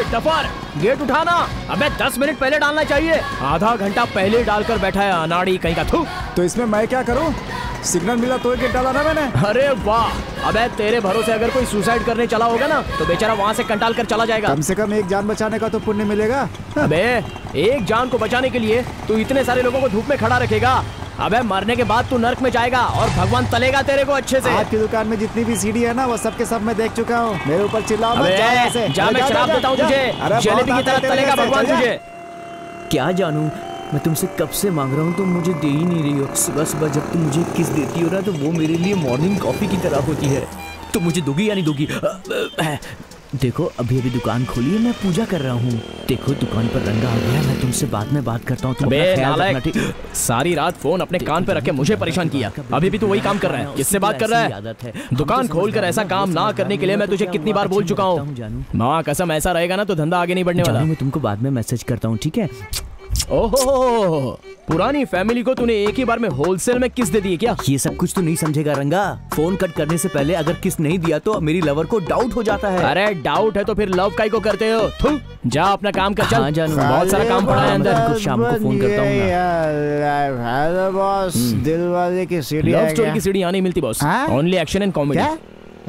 Duffer, gate उठाना। अबे 10 minute पहले डालना चाहिए, आधा घंटा पहले डालकर बैठा है अनाड़ी कहीं का। थू। तो इसमें मैं क्या करूं? सिग्नल मिला तो गेट डाला ना मैंने। अरे वाह, अबे तेरे भरोसे अगर कोई सुसाइड करने चला होगा ना तो बेचारा वहाँ से कंटाल कर चला जाएगा। कम से कम एक जान बचाने का तो पुण्य मिलेगा। अबे एक जान को बचाने के लिए तू इतने सारे लोगों को धूप में खड़ा रखेगा? अबे मरने के बाद तू नर्क में जाएगा और भगवान तलेगा तेरे को अच्छे से। आपकी दुकान में जितनी भी सीढ़ी है ना वो सब के सब मैं देख चुका हूँ। मेरे ऊपर चिल्लाओ मत, जा यहाँ से। जा, मैं शराब देता हूँ तुझे, जलेबी की तरह तलेगा भगवान तुझे। क्या जानूं, मैं तुमसे कब से मांग रहा हूँ, तुम मुझे दे ही नहीं रही हो। सुबह सुबह जब तुम मुझे किस देती हो ना तो वो मेरे लिए मॉर्निंग कॉफी की तरह होती है। तुम मुझे दोगी या नहीं दोगी? देखो अभी अभी दुकान खोली है, मैं पूजा कर रहा हूँ। देखो दुकान पर रंगा आ गया, मैं तुमसे बाद में बात करता हूँ। तुम अपना ख्याल रखना, ठीक? सारी रात फोन अपने कान पे रख के मुझे परेशान किया, अभी भी तू वही काम कर रहा है। किससे बात कर रहा है? दुकान खोलकर ऐसा काम ना करने के लिए मैं तुझे कितनी बार बोल चुका हूँ। माँ कसम ऐसा रहेगा ना तो धंधा आगे नहीं बढ़ने वाला। मैं तुमको बाद में मैसेज करता हूँ, ठीक है? ओहो, पुरानी फैमिली को तूने एक ही बार में होलसेल में किस दे दी क्या? ये सब कुछ तो नहीं समझेगा रंगा। फोन कट करने से पहले अगर किस नहीं दिया तो मेरी लवर को डाउट हो जाता है। अरे डाउट है तो फिर लव काई को करते हो? थू, जा अपना काम कर। चल। हाँ, जानू, बहुत सारा काम पड़ा है अंदर। कुछ शाम को फोन करता हूँ। हेलो बॉस, दिल वाले की सीढ़ी लव स्टोरी की सीढ़ी यहाँ नहीं मिलती boss, only action and comedy.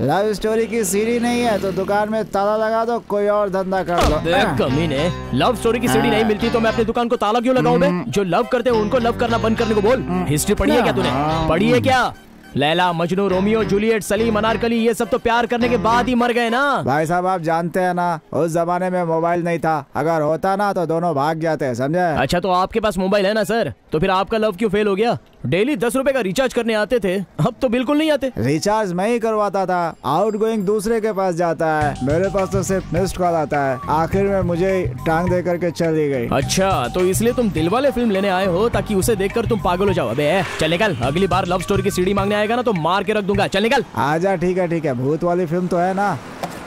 Love story की सीढ़ी नहीं है तो दुकान में ताला लगा दो, कोई और धंधा कर लो। देख कमीने, लव स्टोरी की सीढ़ी नहीं मिलती तो मैं अपनी दुकान को ताला क्यों लगाऊं बे? जो लव करते हैं उनको लव करना बंद करने को बोल। हिस्ट्री पढ़ी है क्या तूने? पढ़ी है क्या? लैला मजनू, रोमियो जूलियट, सलीम अनारकली, ये सब तो प्यार करने के बाद ही मर गए ना। भाई साहब आप जानते हैं ना, उस जमाने में मोबाइल नहीं था, अगर होता ना तो दोनों भाग जाते हैं, समझे? अच्छा तो आपके पास मोबाइल है ना सर, तो फिर आपका लव क्यों फेल हो गया? डेली 10 रुपए का रिचार्ज करने आते थे, अब तो बिल्कुल नहीं आते। रिचार्ज मैं ही करवाता था, आउट गोइंग दूसरे के पास जाता है, मेरे पास तो सिर्फ मिस्ड कॉल आता है। आखिर में मुझे टांग दे करके चली गई। अच्छा तो इसलिए तुम दिलवाले फिल्म लेने आए हो ताकि उसे देखकर तुम पागल हो जाओ। अबे चल निकल, अगली बार लव स्टोरी की सीढ़ी मांगने आएगा ना तो मार के रख दूंगा। चल निकल। आजा, ठीक है, भूत वाली फिल्म तो है ना।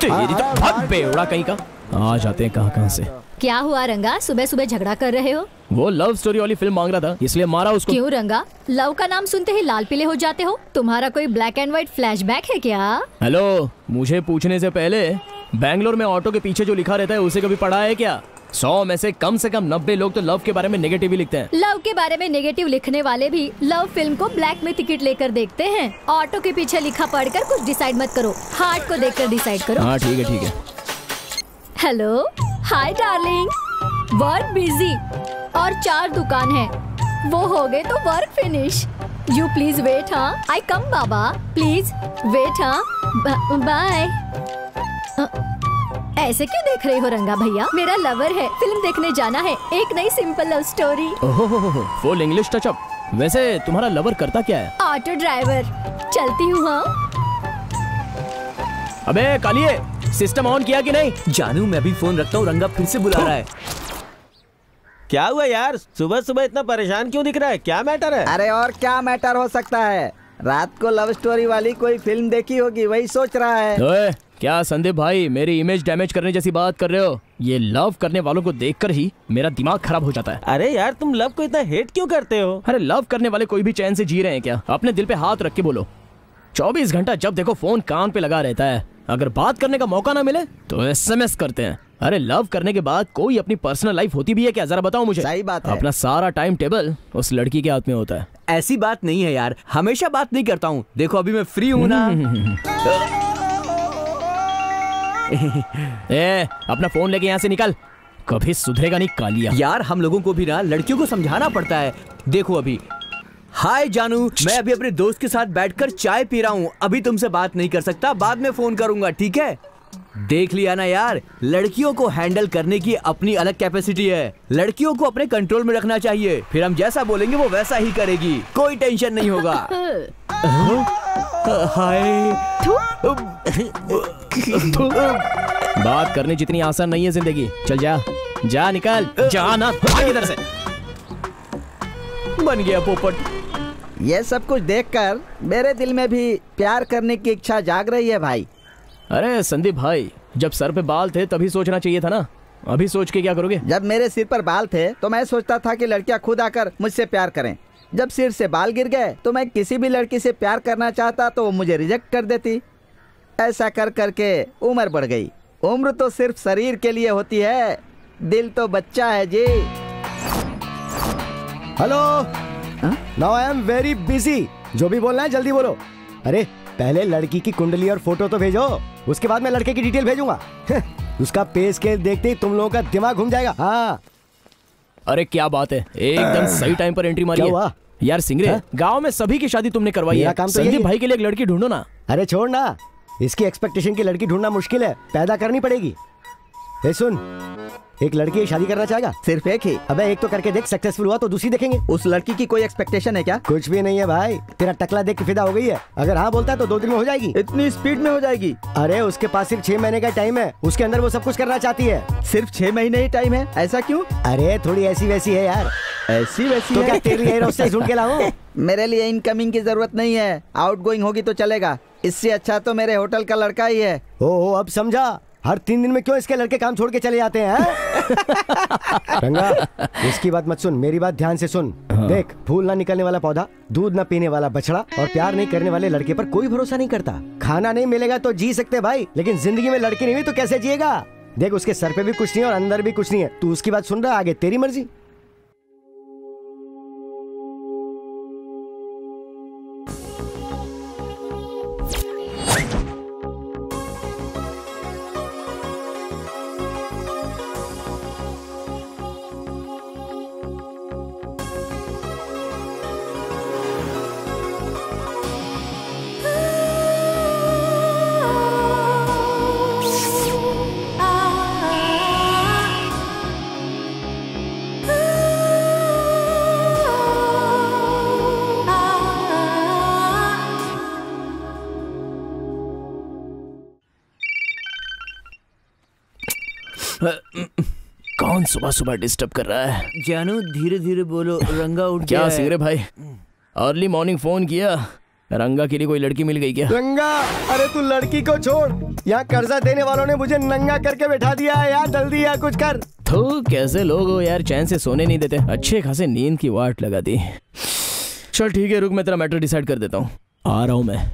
तेरी तो भाग बेवड़ा कहीं का। आ जाते हैं कहाँ से। क्या हुआ रंगा, सुबह सुबह झगड़ा कर रहे हो? वो लव स्टोरी वाली फिल्म मांग रहा था इसलिए मारा उसको। क्यों रंगा, लव का नाम सुनते ही लाल पीले हो जाते हो? तुम्हारा कोई ब्लैक एंड व्हाइट फ्लैशबैक है क्या? हेलो, मुझे पूछने से पहले बैंगलोर में ऑटो के पीछे जो लिखा रहता है उसे कभी पढ़ा है क्या? 100 में से कम 90 लोग तो लव के बारे में नेगेटिव ही लिखते हैं। लव के बारे में नेगेटिव लिखने वाले भी लव फिल्म को ब्लैक में टिकट लेकर देखते हैं। ऑटो के पीछे लिखा पढ़कर कुछ डिसाइड मत करो, हार्ट को देखकर डिसाइड करो। हाँ ठीक है। Hello, hi darling, work busy और 4 दुकान है, वो हो गए तो work finish. You please wait. हाँ आई कम बाबा, प्लीज वेट। हाँ बाय। ऐसे क्यों देख रहे हो रंगा भैया? मेरा लवर है, फिल्म देखने जाना है, एक नई सिंपल लव स्टोरी। ओहो, फुल इंग्लिश टचअप। वैसे तुम्हारा लवर करता क्या है? Auto driver. चलती हूँ। हाँ अबे कालिए, सिस्टम ऑन किया कि नहीं? जानू मैं भी फोन रखता हूँ, रंगा फिर से बुला रहा है। क्या हुआ यार, सुबह सुबह इतना परेशान क्यों दिख रहा है? क्या मैटर है? अरे और क्या मैटर हो सकता है, रात को लव स्टोरी वाली कोई फिल्म देखी होगी, वही सोच रहा है। ओए, क्या संदीप भाई मेरी इमेज डैमेज करने जैसी बात कर रहे हो? ये लव करने वालों को देखकर ही मेरा दिमाग खराब हो जाता है। अरे यार तुम लव को इतना हेट क्यों करते हो? अरे लव करने वाले कोई भी चैन से जी रहे हैं क्या? अपने दिल पे हाथ रख के बोलो। 24 घंटा जब देखो फोन कान पे लगा रहता है, अगर बात करने का मौका ना मिले तो SMS करते हैं। अरे लव करने के बाद कोई अपनी पर्सनल लाइफ होती भी है क्या? जरा बताओ मुझे। सही बात है। अपना सारा टाइम टेबल उस लड़की के हाथ में होता है। ऐसी बात नहीं है यार, हमेशा बात नहीं करता हूँ। देखो अभी मैं फ्री हूँ ना। अपना फोन लेके यहाँ से निकल, कभी सुधरेगा नहीं कालिया। यार हम लोगों को भी ना लड़कियों को समझाना पड़ता है। देखो अभी, हाय जानू, मैं अभी अपने दोस्त के साथ बैठकर चाय पी रहा हूँ, अभी तुमसे बात नहीं कर सकता, बाद में फोन करूंगा, ठीक है? देख लिया ना यार, लड़कियों को हैंडल करने की अपनी अलग कैपेसिटी है। लड़कियों को अपने कंट्रोल में रखना चाहिए, फिर हम जैसा बोलेंगे वो वैसा ही करेगी, कोई टेंशन नहीं होगा। हाय। बात करनी जितनी आसान नहीं है जिंदगी। चल जा निकल, जा ना इधर से। बन गया पोपट। ये सब कुछ देखकर मेरे दिल में भी प्यार करने की इच्छा जाग रही है भाई। अरे संदीप भाई, जब सर पे बाल थे तभी सोचना चाहिए था ना, अभी सोच के क्या करोगे? जब मेरे सिर पर बाल थे तो मैं सोचता था कि लड़कियां खुद आकर मुझसे प्यार करें। जब सिर से बाल गिर गए तो मैं किसी भी लड़की से प्यार करना चाहता तो वो मुझे रिजेक्ट कर देती। ऐसा कर करके उम्र बढ़ गई, उम्र तो सिर्फ शरीर के लिए होती है, दिल तो बच्चा है जी। Hello, now I am very busy. जो भी बोलना है जल्दी बोलो। अरे पहले लड़की की कुंडली और फोटो तो भेजो, उसके बाद मैं लड़के की डिटेल भेजूंगा। उसका पे स्केल देखते ही तुम लोगों का दिमाग घूम जाएगा। हाँ अरे क्या बात है, एकदम सही टाइम पर एंट्री मारी क्या है। हुआ? यार सिंगरे, गांव में सभी की शादी तुमने करवाई मेरा है, काम तो यही संदीप है। भाई के लिए एक लड़की ढूंढो ना। अरे छोड़ ना, इसकी एक्सपेक्टेशन की लड़की ढूंढना मुश्किल है, पैदा करनी पड़ेगी। ए सुन, एक लड़की शादी करना चाहेगा? सिर्फ एक ही? अबे एक तो करके देख, सक्सेसफुल हुआ तो दूसरी देखेंगे। उस लड़की की कोई एक्सपेक्टेशन है क्या? कुछ भी नहीं है भाई, तेरा टकला देख के फिदा हो गई है। अगर हाँ बोलता है तो 2 दिन में हो जाएगी। इतनी स्पीड में हो जाएगी? अरे उसके पास सिर्फ 6 महीने का टाइम है, उसके अंदर वो सब कुछ करना चाहती है। सिर्फ 6 महीने ही टाइम है? ऐसा क्यों? अरे थोड़ी ऐसी वैसी है यार। ऐसी वैसी तो है? क्या तेरे लिए रोस्टर ढूंढ के लाऊं? मेरे लिए इनकमिंग की जरूरत नहीं है, आउटगोइंग होगी तो चलेगा। इससे अच्छा तो मेरे होटल का लड़का ही है। ओ अब समझा, हर 3 दिन में क्यों इसके लड़के काम छोड़ के चले जाते हैं? रंगा, इसकी बात मत सुन, मेरी बात ध्यान से सुन। देख, फूल ना निकलने वाला पौधा, दूध ना पीने वाला बछड़ा और प्यार नहीं करने वाले लड़के पर कोई भरोसा नहीं करता। खाना नहीं मिलेगा तो जी सकते भाई, लेकिन जिंदगी में लड़की नहीं हुई तो कैसे जिएगा? देख, उसके सर पे भी कुछ नहीं है और अंदर भी कुछ नहीं है। तू उसकी बात सुन रहा है, आगे तेरी मर्जी। कौन सुबह सुबह डिस्टर्ब कर रहा है? जानू धीरे धीरे बोलो, रंगा उठ क्या गया है। सिंगरे भाई, अर्ली मॉर्निंग फोन किया, रंगा के लिए कोई लड़की मिल गई क्या? रंगा, अरे तू लड़की को छोड़, यहाँ कर्जा देने वालों ने मुझे नंगा करके बैठा दिया है यार, जल्दी यार कुछ कर। तो कैसे लोग हो यार, चैन से सोने नहीं देते, अच्छे खासे नींद की वाट लगा दी। चल ठीक है, रुक मैं तेरा मैटर डिसाइड कर देता हूँ, आ रहा हूँ मैं।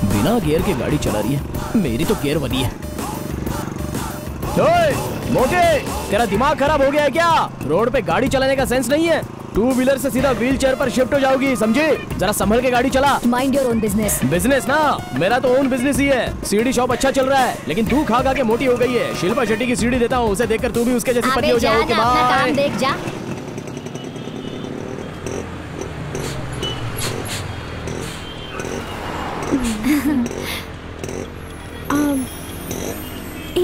बिना गियर के गाड़ी चला रही है, मेरी तो गियर वाली है। ओए, मोटे, तेरा दिमाग खराब हो गया है क्या? रोड पे गाड़ी चलाने का सेंस नहीं है, 2 व्हीलर से सीधा व्हील चेयर पर शिफ्ट हो जाओगी, समझे? जरा संभल के गाड़ी चला। Mind your own business. Business ना, मेरा तो ओन बिजनेस ही है। सीढ़ी शॉप अच्छा चल रहा है, लेकिन तू खा खा के मोटी हो गई है। शिल्पा शेट्टी की सीढ़ी देता हूँ, उसे देखकर तू भी उसके जैसी पतली हो जाओ। Okay bye. देख जा।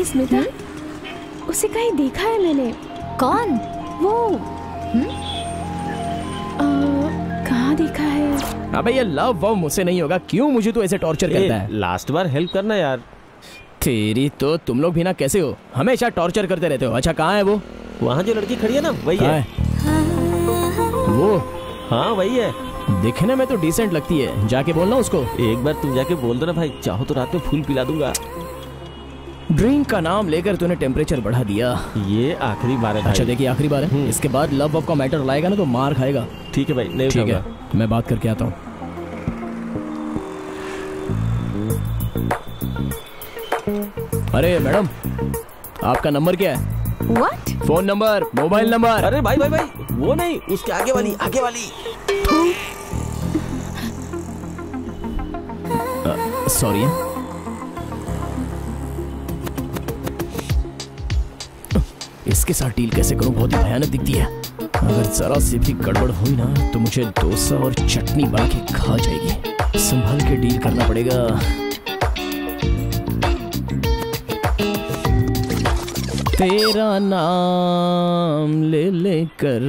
स्मिता, उसे कहीं देखा है मैंने। कौन? वो कहाँ देखा है? अबे ये लव वव मुझसे नहीं होगा, क्यों मुझे तो ऐसे टॉर्चर करता है? लास्ट बार हेल्प करना यार। तेरी तो, तुम लोग भी ना कैसे हो, हमेशा टॉर्चर करते रहते हो। अच्छा कहाँ है वो? वहाँ जो लड़की खड़ी है ना, वही है। वो? हाँ वही है। दिखने में तो डिसेंट लगती है, जाके बोलना उसको। एक बार तुम जाके बोल दो ना भाई, चाहो तो रात में फूल पिला दूंगा। ड्रिंक का नाम लेकर तूने टेम्परेचर बढ़ा दिया। ये आखिरी बार है भाई। अच्छा देखिए, आखिरी बार है, इसके बाद लव वव का मैटर लाएगा ना तो मार खाएगा। ठीक है भाई, नहीं ठीक उठाऊंगा। है, मैं बात करके आता हूँ। अरे मैडम, आपका नंबर क्या है? What? Phone number, mobile number. अरे भाई भाई भाई, वो नहीं, उसके आगे वाली, आगे वाली। सॉरी। इसके साथ डील कैसे करूं, बहुत ही भयानक दिखती है। अगर जरा सी भी गड़बड़ हुई ना तो मुझे डोसा और चटनी बना के खा जाएगी। संभाल के डील करना पड़ेगा। तेरा नाम ले लेकर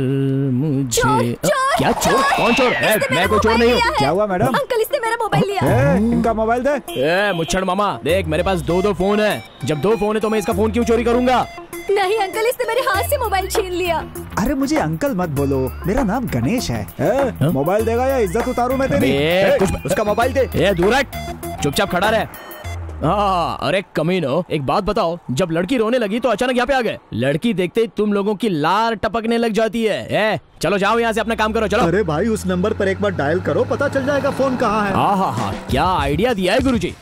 मुझे क्या चोर? कौन चोर? मैं कोई चोर नहीं हूँ। क्या हुआ मैडम? अंकल, इसने मेरा मोबाइल लिया। इनका मोबाइल दे। मुच्छड़ मामा, देख मेरे पास 2 फोन है। जब 2 फोन है तो मैं इसका फोन क्यों चोरी करूंगा? नहीं अंकल, इसने मेरे हाथ से मोबाइल छीन लिया। अरे मुझे अंकल मत बोलो, मेरा नाम गणेश है। मोबाइल देगा या इज्जत उतारू मैं तेरी? उसका मोबाइल दे। ए दूर हट, चुपचाप खड़ा रहे। हाँ, अरे कमीनो, एक बात बताओ, जब लड़की रोने लगी तो अचानक यहाँ पे आ गए। लड़की देखते ही तुम लोगों की लार टपकने लग जाती है। चलो जाओ यहाँ से, अपना काम करो, चलो। अरे भाई उस नंबर पर एक बार डायल करो, पता चल जाएगा फोन कहाँ है। हाँ, क्या आइडिया दिया है गुरुजी।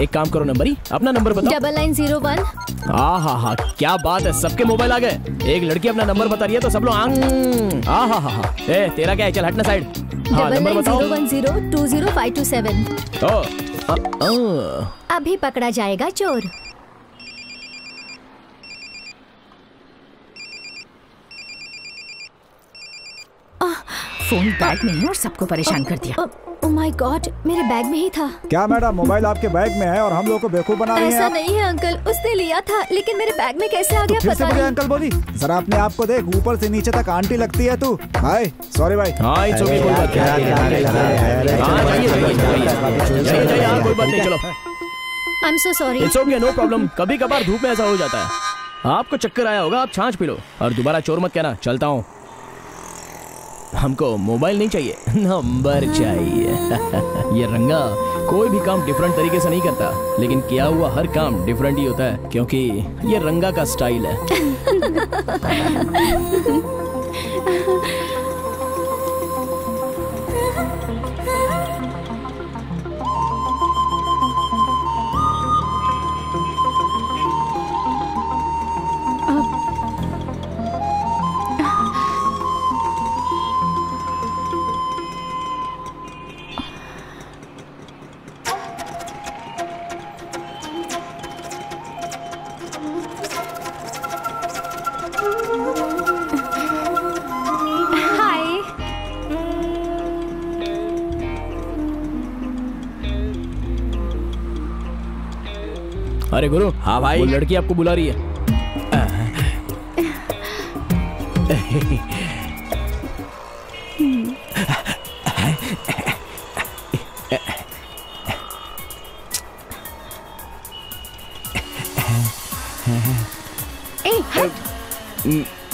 एक काम करो, नंबर ही अपना नंबर बताओ। 9901। हाँ, क्या बात है, सबके मोबाइल आ गए। एक लड़की अपना नंबर बता रही है तो सब लोग हाँ। तेरा क्या है, चल हटना साइड। हाँ, नंबर बताओ। 9910205227। अभी पकड़ा जाएगा चोर। फोन बैग में है और सबको परेशान कर दिया। ओह माय गॉड, मेरे बैग में ही था। क्या मैडम, मोबाइल आपके बैग में है और हम लोग को बेवकूफ बना रही हैं ऐसा आप? नहीं है अंकल, उसने लिया था लेकिन मेरे बैग में कैसे आ गया फिर से पता मुझे नहीं। अंकल बोली? जरा अपने आप को देख, ऊपर से नीचे तक आंटी लगती है तू। भाई सॉरी भाई। हाँ, इट्स ओके, कोई बात नहीं, कोई बात नहीं, चलो। I am so sorry. It's okay, no problem. कभी कभार धूप में ऐसा हो जाता है। आपको चक्कर आया होगा, आप छाछ पी लो और दोबारा चोर मत कहना। चलता हूँ। हमको मोबाइल नहीं चाहिए, नंबर चाहिए। ये रंगा कोई भी काम डिफरेंट तरीके से नहीं करता, लेकिन किया हुआ हर काम डिफरेंट ही होता है, क्योंकि ये रंगा का स्टाइल है। अरे गुरु। हाँ भाई। वो लड़की आपको बुला रही है।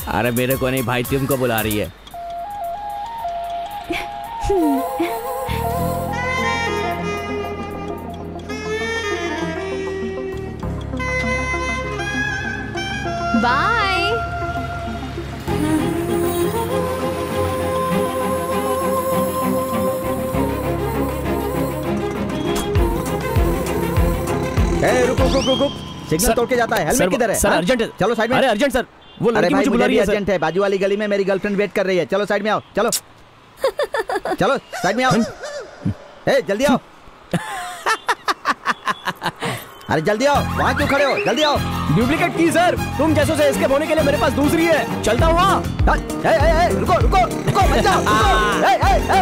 अरे मेरे को नहीं भाई, तुमको बुला रही है। बाय। रुक। सिग्नल तोड़ के जाता है। हेलमेट किधर है? सर अर्जेंट है। चलो साइड में। अरे अर्जेंट सर, वो अरे लड़की भाई मुझे बुला मुझे रही भी है सर। अर्जेंट है, बाजू वाली गली में मेरी गर्लफ्रेंड वेट कर रही है। चलो साइड में आओ, चलो चलो साइड में आओ। ए जल्दी आओ। अरे जल्दी आओ, वहाँ क्यों खड़े हो? जल्दी आओ। डुप्लीकेट की सर, तुम जैसों से एस्केप होने के लिए मेरे पास दूसरी है। चलता हूँ वहाँ। रुको मत जाओ।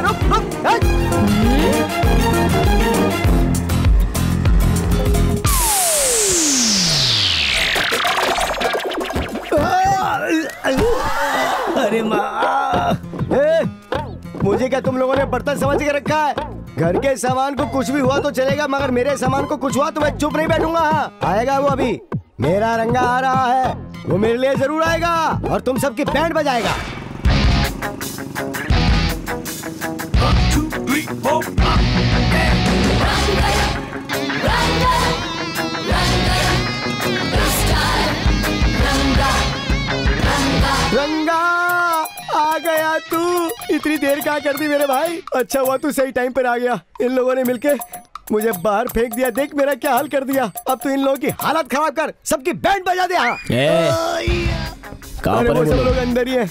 रुक। अरे माँ, मुझे क्या तुम लोगों ने बर्तन समझ के रखा है? घर के सामान को कुछ भी हुआ तो चलेगा, मगर मेरे सामान को कुछ हुआ तो मैं चुप नहीं बैठूंगा। हाँ, आएगा वो अभी। मेरा रंगा आ रहा है, वो मेरे लिए जरूर आएगा और तुम सबकी बैंड बजाएगा। रंगा आ गया तू। इतनी देर क्या कर दी मेरे भाई? अच्छा हुआ तू सही टाइम पर आ गया। इन लोगों ने मिलके मुझे बाहर फेंक दिया। देख मेरा क्या हाल कर दिया। अब तू इन लोगों की हालत खराब कर, सबकी बैंड बजा दे। अरे वो सब लोग अंदर ही है,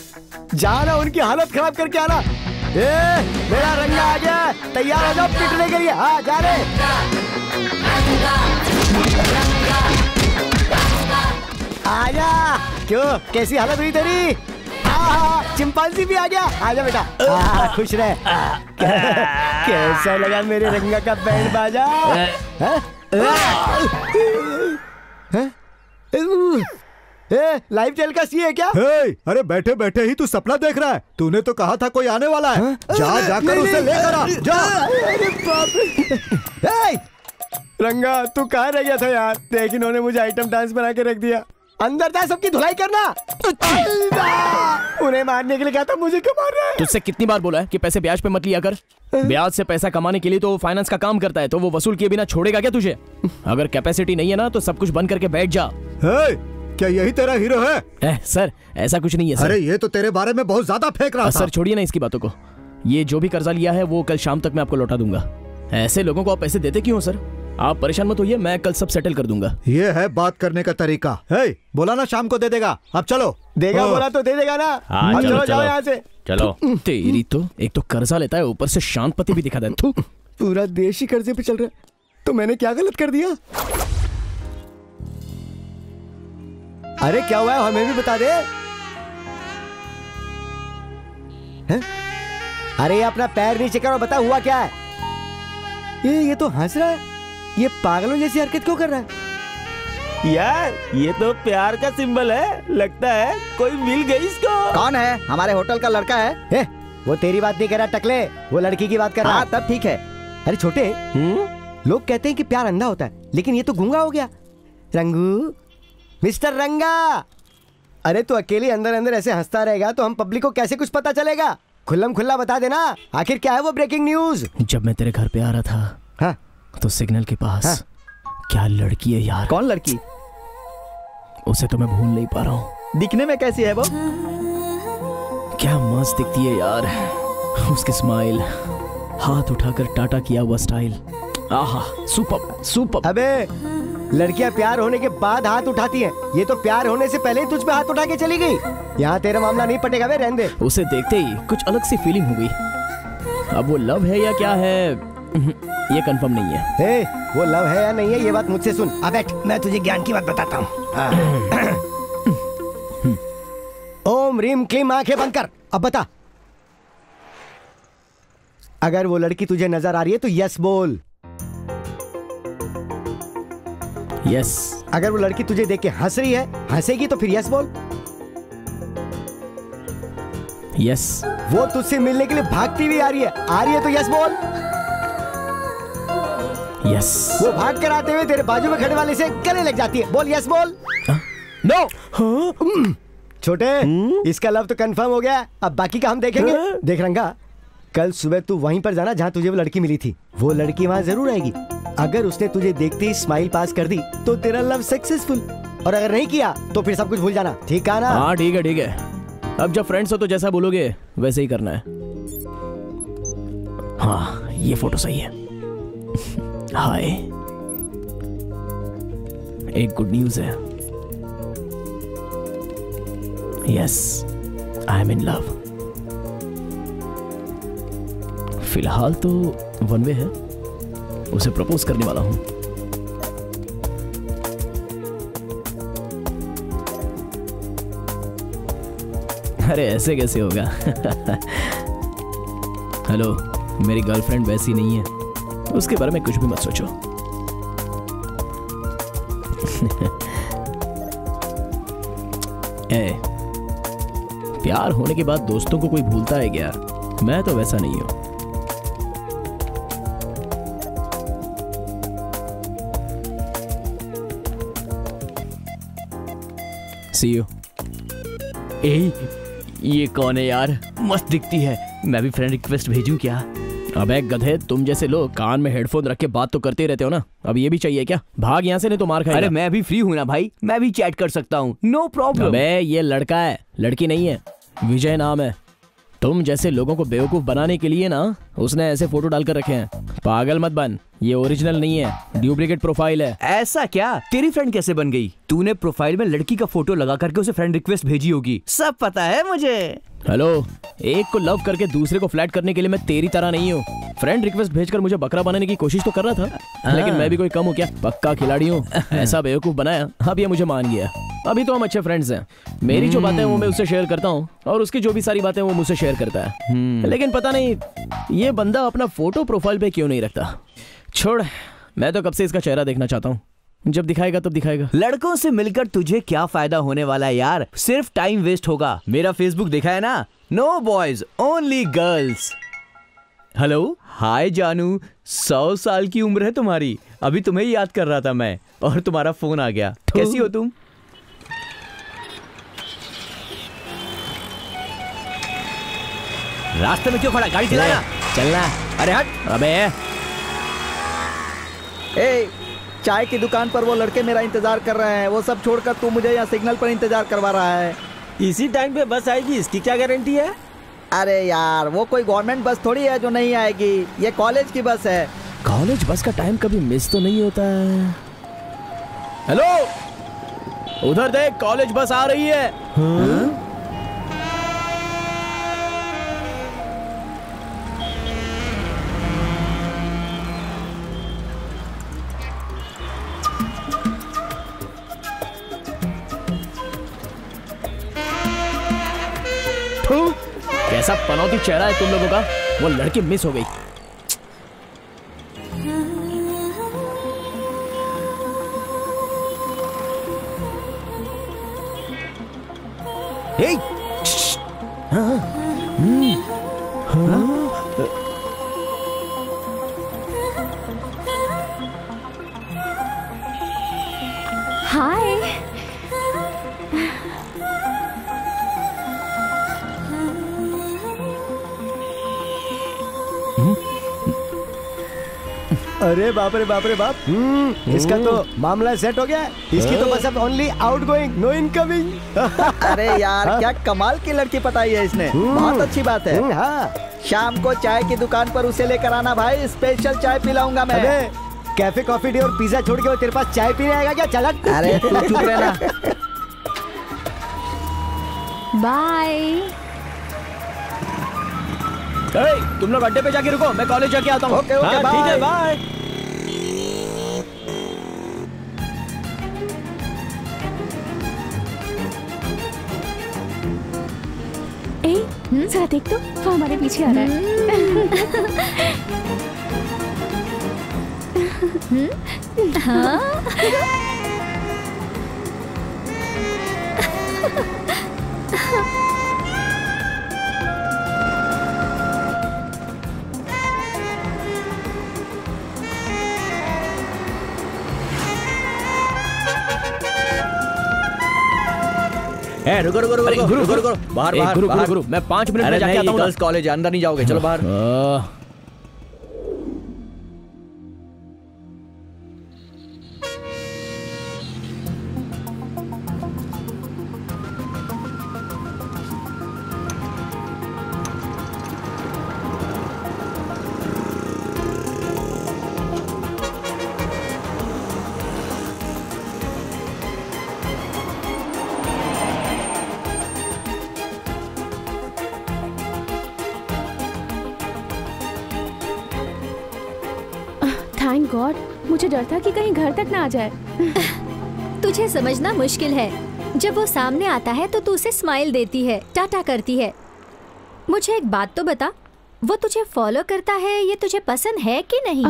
जाना उनकी हालत खराब करके आना। मेरा रंगा आ गया, तैयार हो जाओ पिटने के लिए। हाँ जा रहे। आजा। क्यों, कैसी हालत हुई तेरी? चिंपांजी भी आ गया। आजा बेटा, खुश रहे। कैसा लगा मेरे रंगा का बैंड बाजा? लाइव टेलीकास्ट है क्या? अरे बैठे बैठे ही तू सपना देख रहा है? तूने तो कहा था कोई आने वाला है। जाकर उसे लेकर आ। जा। अरे बाप रे। रंगा तू कहाँ रह गया था यार? देख इन्होंने मुझे आइटम डांस बना के रख दिया। अंदर जा, सबकी धुलाई करना। उन्हें मारने के लिए कहा था, मुझे क्यों मार रहा है? तुझसे कितनी बार बोला है कि पैसे ब्याज पे मत लिया कर। ब्याज से पैसा कमाने के लिए तो वो फाइनेंस का काम करता है, तो वो वसूल किए बिना छोड़ेगा क्या तुझे? अगर कैपेसिटी नहीं है ना तो सब कुछ बंद करके बैठ जा। क्या यही तेरा हीरो है? सर ऐसा कुछ नहीं है सर। अरे ये तो तेरे बारे में बहुत ज्यादा फेंक रहा था। सर छोड़िए ना इसकी बातों को। ये जो भी कर्जा लिया है वो कल शाम तक मैं आपको लौटा दूंगा। ऐसे लोगों को आप पैसे देते क्यों सर? आप परेशान मत होइए, मैं कल सब सेटल कर दूंगा। ये है बात करने का तरीका। बोला ना शाम को दे देगा, अब चलो। देगा बोला तो दे देगा ना। हाँ, चलो जाओ यहाँ से। चलो। तेरी तो एक तो कर्जा लेता है, ऊपर से शांतपति भी दिखा दे। पूरा देश ही कर्जे पे चल रहा है, तो मैंने क्या गलत कर दिया? अरे क्या हुआ है, हमें भी बता दे। है? अरे अपना पैर नीचे करो, बता हुआ क्या है? ये तो हंस रहा है। ये पागलों जैसी हरकत क्यों कर रहा है? यार ये तो प्यार का सिंबल है, लगता है कोई मिल गई इसको। कौन है? हमारे होटल का लड़का है। वो तेरी बात नहीं कर रहा टकले, वो लड़की की बात कर रहा। हाँ तब ठीक है। अरे छोटे, लोग कहते हैं कि प्यार अंधा होता है, लेकिन ये तो गूंगा हो गया। रंगू, मिस्टर रंगा, अरे तू अकेले अंदर अंदर ऐसे हंसता रहेगा तो हम पब्लिक को कैसे कुछ पता चलेगा? खुल्लम खुल्ला बता देना, आखिर क्या है वो ब्रेकिंग न्यूज? जब मैं तेरे घर पे आ रहा था हाँ? तो सिग्नल के पास क्या लड़की है यार। कौन लड़की? उसे तो मैं भूल नहीं पा रहा हूँ। दिखने में कैसी है वो? क्या मस्त दिखती है यार, उसकी स्माइल, हाथ उठाकर टाटा किया हुआ स्टाइल, आहा सुपर सुपर। अबे लड़कियां प्यार होने के बाद हाथ उठाती हैं, ये तो प्यार होने से पहले ही तुझ पे हाथ उठा के चली गई। यहाँ तेरा मामला नहीं पटेगा बे, रहने दे। उसे देखते ही कुछ अलग सी फीलिंग हो गई। अब वो लव है या क्या है ये कंफर्म नहीं है। वो लव है या नहीं है ये बात मुझसे सुन। अब बैठ, मैं तुझे ज्ञान की बात बताता हूँ। ओम रीम क्लीम, आंखें बंद कर। अब बता, अगर वो लड़की तुझे नजर आ रही है तो यस बोल। यस। अगर वो लड़की तुझे देख के हंस रही है, हंसेगी तो फिर यस बोल। यस। वो तुझसे मिलने के लिए भागती हुई आ रही है तो यस बोल। यस। वो भाग कर आते हुए तेरे बाजू में खड़े वाले से गले लग जाती है, बोल यस बोल। नो। छोटे, इसका लव तो कंफर्म हो गया, अब बाकी का हम देखेंगे। देख रंगा, कल सुबह तू वहीं पर जाना जहाँ तुझे वो लड़की मिली थी। वो लड़की वहाँ जरूर आएगी। अगर उसने तुझे देखते ही स्माइल पास कर दी तो तेरा लव सक्सेसफुल, और अगर नहीं किया तो फिर सब कुछ भूल जाना, ठीक है ना? हाँ ठीक है ठीक है। अब जब फ्रेंड्स हो तो जैसा बोलोगे वैसे ही करना है। हाँ ये फोटो सही है। हाय, एक गुड न्यूज है। Yes, I am in love. फिलहाल तो वन वे है, उसे प्रपोज करने वाला हूं। अरे ऐसे कैसे होगा? हेलो, मेरी गर्लफ्रेंड वैसी नहीं है, उसके बारे में कुछ भी मत सोचो। प्यार होने के बाद दोस्तों को कोई भूलता है क्या? मैं तो वैसा नहीं हूं। See you. ये कौन है यार? मस्त दिखती है, मैं भी फ्रेंड रिक्वेस्ट भेजूं क्या? अबे गधे, तुम जैसे लोग कान में हेडफोन रख के बात तो करते रहते हो ना, अब ये भी चाहिए क्या? भाग यहाँ से, नहीं तो मार खाएगा। अरे मैं भी फ्री हूँ ना भाई, मैं भी चैट कर सकता हूँ, नो प्रॉब्लम। अबे ये लड़का है, लड़की नहीं है। विजय नाम है। तुम जैसे लोगों को बेवकूफ बनाने के लिए ना उसने ऐसे फोटो डालकर रखे हैं। पागल मत बन, ये ओरिजिनल नहीं है, डुप्लीकेट प्रोफाइल है। ऐसा क्या? तेरी फ्रेंड कैसे बन गई? तूने प्रोफाइल में लड़की का फोटो लगा करके उसे फ्रेंड रिक्वेस्ट भेजी होगी, सब पता है मुझे। हेलो, एक को लव करके दूसरे को फ्लैट करने के लिए मैं तेरी तरह नहीं हूँ। फ्रेंड रिक्वेस्ट भेजकर मुझे बकरा बनाने की कोशिश तो कर रहा था, लेकिन मैं भी कोई कम हूँ क्या? पक्का खिलाड़ी हूँ। ऐसा बेवकूफ बनाया, अब ये मुझे मान गया। अभी तो हम अच्छे फ्रेंड्स हैं। मेरी जो बातें वो मैं उससे शेयर करता हूँ और उसकी जो भी सारी बातें वो मुझसे शेयर करता है। लेकिन पता नहीं ये बंदा अपना फोटो प्रोफाइल पे क्यों नहीं रखता। छोड़, मैं तो कब से इसका चेहरा देखना चाहता हूँ, जब दिखाएगा तब दिखाएगा। लड़कों से मिलकर तुझे क्या फायदा होने वाला है यार? सिर्फ टाइम वेस्ट होगा। मेरा फेसबुक देखा है ना? No boys only girls. Hello, hi जानू, 100 साल की उम्र है तुम्हारी। अभी तुम्हें याद कर रहा था मैं और तुम्हारा फोन आ गया। कैसी हो तुम? रास्ते में क्यों खड़ा, गाड़ी चलाना। चलना। अरे हट। अबे ए, चाय की दुकान पर वो लड़के मेरा इंतजार कर रहे हैं। वो सब छोड़कर तू मुझे यहाँ सिग्नल पर इंतजार करवा रहा है। इसी टाइम पे बस आएगी, इसकी क्या गारंटी है? अरे यार, वो कोई गवर्नमेंट बस थोड़ी है जो नहीं आएगी। ये कॉलेज की बस है। कॉलेज बस का टाइम कभी मिस तो नहीं होता है। हेलो, उधर देख, कॉलेज बस आ रही है। हाँ? कैसा पनौती चेहरा है तुम लोगों का। वो लड़की मिस हो गई। हे, हाय। अरे बाप रे बाप रे बाप। इसका तो मामला सेट हो गया। इसकी तो बस अब ओनली आउटगोइंग, नो इनकमिंग। अरे यार, क्या कमाल की लड़की पटाई है इसने। बहुत अच्छी बात है। हाँ, शाम को चाय की दुकान पर उसे लेकर आना भाई, स्पेशल चाय पिलाऊंगा मैं। अबे कैफे कॉफी डे और पिज्जा छोड़ के वो तेरे पास चाय पीने आएगा क्या? चल हट। अरे तू चुप रहना। बाय। तुम लोग अड्डे पे जाके रुको, मैं कॉलेज जाके आता हूँ। ओके ओके, हाँ, ठीक है, बाय। जरा देख तो, वो हमारे पीछे आ रहा है। हाँ? ए, रुको रुको रुको रुको रुको रुको, बाहर बाहर गुरु बाहर। गुरु, मैं 5 मिनट में अरे जाके नहीं, आता हूँ। गर्ल्स कॉलेज है, अंदर नहीं जाओगे, चलो बाहर। थैंक गॉड, मुझे डर था कि कहीं घर तक ना आ जाए। तुझे समझना मुश्किल है। जब वो सामने आता है तो तू उसे स्माइल देती है, टाटा करती है। मुझे एक बात तो बता, वो तुझे फॉलो करता है, ये तुझे पसंद है कि नहीं?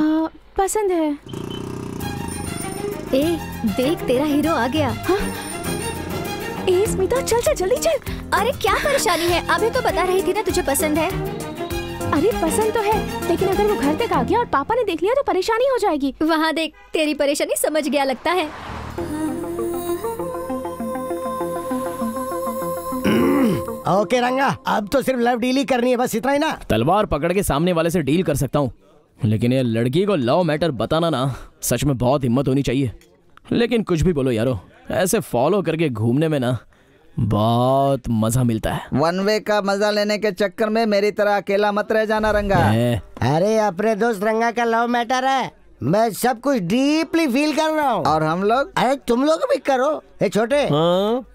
पसंद है। ए, देख तेरा हीरो आ गया। हाँ? ए स्मिता, चल चल जल्दी चल। अरे क्या परेशानी है? अभी तो बता रही थी ना तुझे पसंद है। अरे पसंद तो है, लेकिन अगर वो घर तक आ गया और पापा ने देख लिया तो परेशानी हो जाएगी। वहाँ देख, तेरी परेशानी समझ गया लगता है। ओके रंगा, अब तो सिर्फ लव डील ही करनी है, बस इतना ही ना। तलवार पकड़ के सामने वाले से डील कर सकता हूँ, लेकिन ये लड़की को लव मैटर बताना ना, सच में बहुत हिम्मत होनी चाहिए। लेकिन कुछ भी बोलो यारो, ऐसे फॉलो करके घूमने में ना बहुत मजा मिलता है। वन वे का मजा लेने के चक्कर में मेरी तरह अकेला मत रह जाना रंगा। अरे अपने दोस्त रंगा का लव मैटर है, मैं सब कुछ डीपली फील कर रहा हूँ। और हम लोग? अरे तुम लोग भी करो। ए छोटे,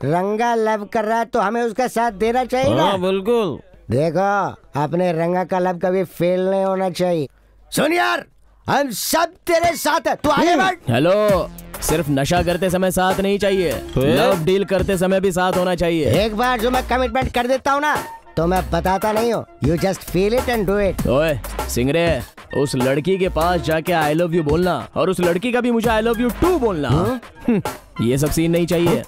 रंगा लव कर रहा है तो हमें उसका साथ देना चाहिए ना? बिल्कुल। देखो, अपने रंगा का लव कभी फेल नहीं होना चाहिए। सुन यार, हम सब तेरे साथ है, तू आगे बढ़। हेलो, सिर्फ नशा करते समय साथ नहीं चाहिए, लव डील करते समय भी साथ होना चाहिए। एक बार जो मैं कमिटमेंट कर देता हूँ ना, तो मैं बताता नहीं हूँ, you just feel it and do it. ओए सिंगरे, उस लड़की के पास जाके आई लव यू बोलना और उस लड़की का भी मुझे आई लव यू टू बोलना, ये सब सीन नहीं चाहिए।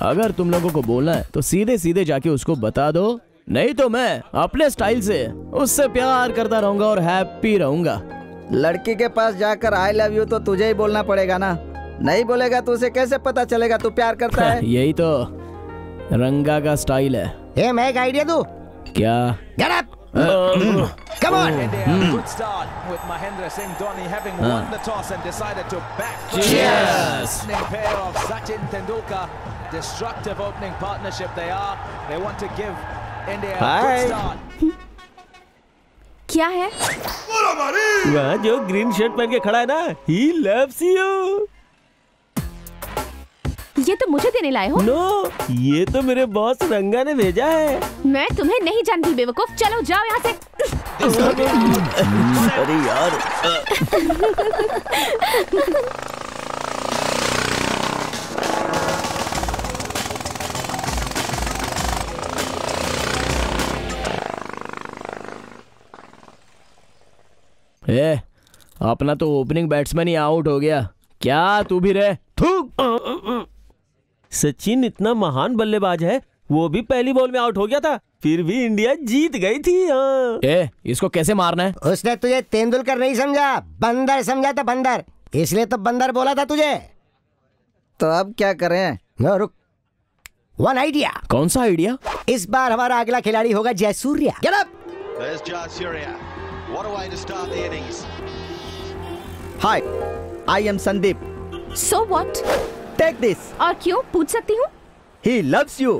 अगर तुम लोगों को बोलना है तो सीधे सीधे जाके उसको बता दो, नहीं तो मैं अपने स्टाइल से उससे प्यार करता रहूंगा और हैप्पी रहूंगा। लड़की के पास जाकर आई लव यू तो तुझे ही बोलना पड़ेगा ना, नहीं बोलेगा तो उसे कैसे पता चलेगा तू प्यार करता है? यही तो रंगा का स्टाइल है। मैं एक आइडिया दूं? क्या? Get up! Come on. Good start with Mahendra Singh Dhoni having won the toss and decided to back first. Cheers. Opening pair of Sachin Tendulkar, destructive opening partnership they are. They want to give India a good start. क्या है? वहाँ जो green shirt पहन के खड़ा है ना, he loves you. ये तो मुझे देने लाए हो? नो, ये तो मेरे बॉस रंगा ने भेजा है। मैं तुम्हें नहीं जानती बेवकूफ, चलो जाओ यहाँ से। अरे यार। अपना तो ओपनिंग बैट्समैन ही आउट हो गया, क्या तू भी रहे? सचिन इतना महान बल्लेबाज है, वो भी पहली बॉल में आउट हो गया था, फिर भी इंडिया जीत गई थी। इसको कैसे मारना है? उसने तुझे तेंदुलकर नहीं समझा, बंदर समझा था, बंदर, इसलिए तो बंदर बोला था तुझे। तो अब क्या करें? नो रुक, वन आइडिया। कौन सा आइडिया? इस बार हमारा अगला खिलाड़ी होगा Jayasuriya. Get up! There's Jayasuriya. What a way to start the innings. Hi, I am Sandeep. So what? Take this. और क्यों, पूछ सकती हूँ? He loves you.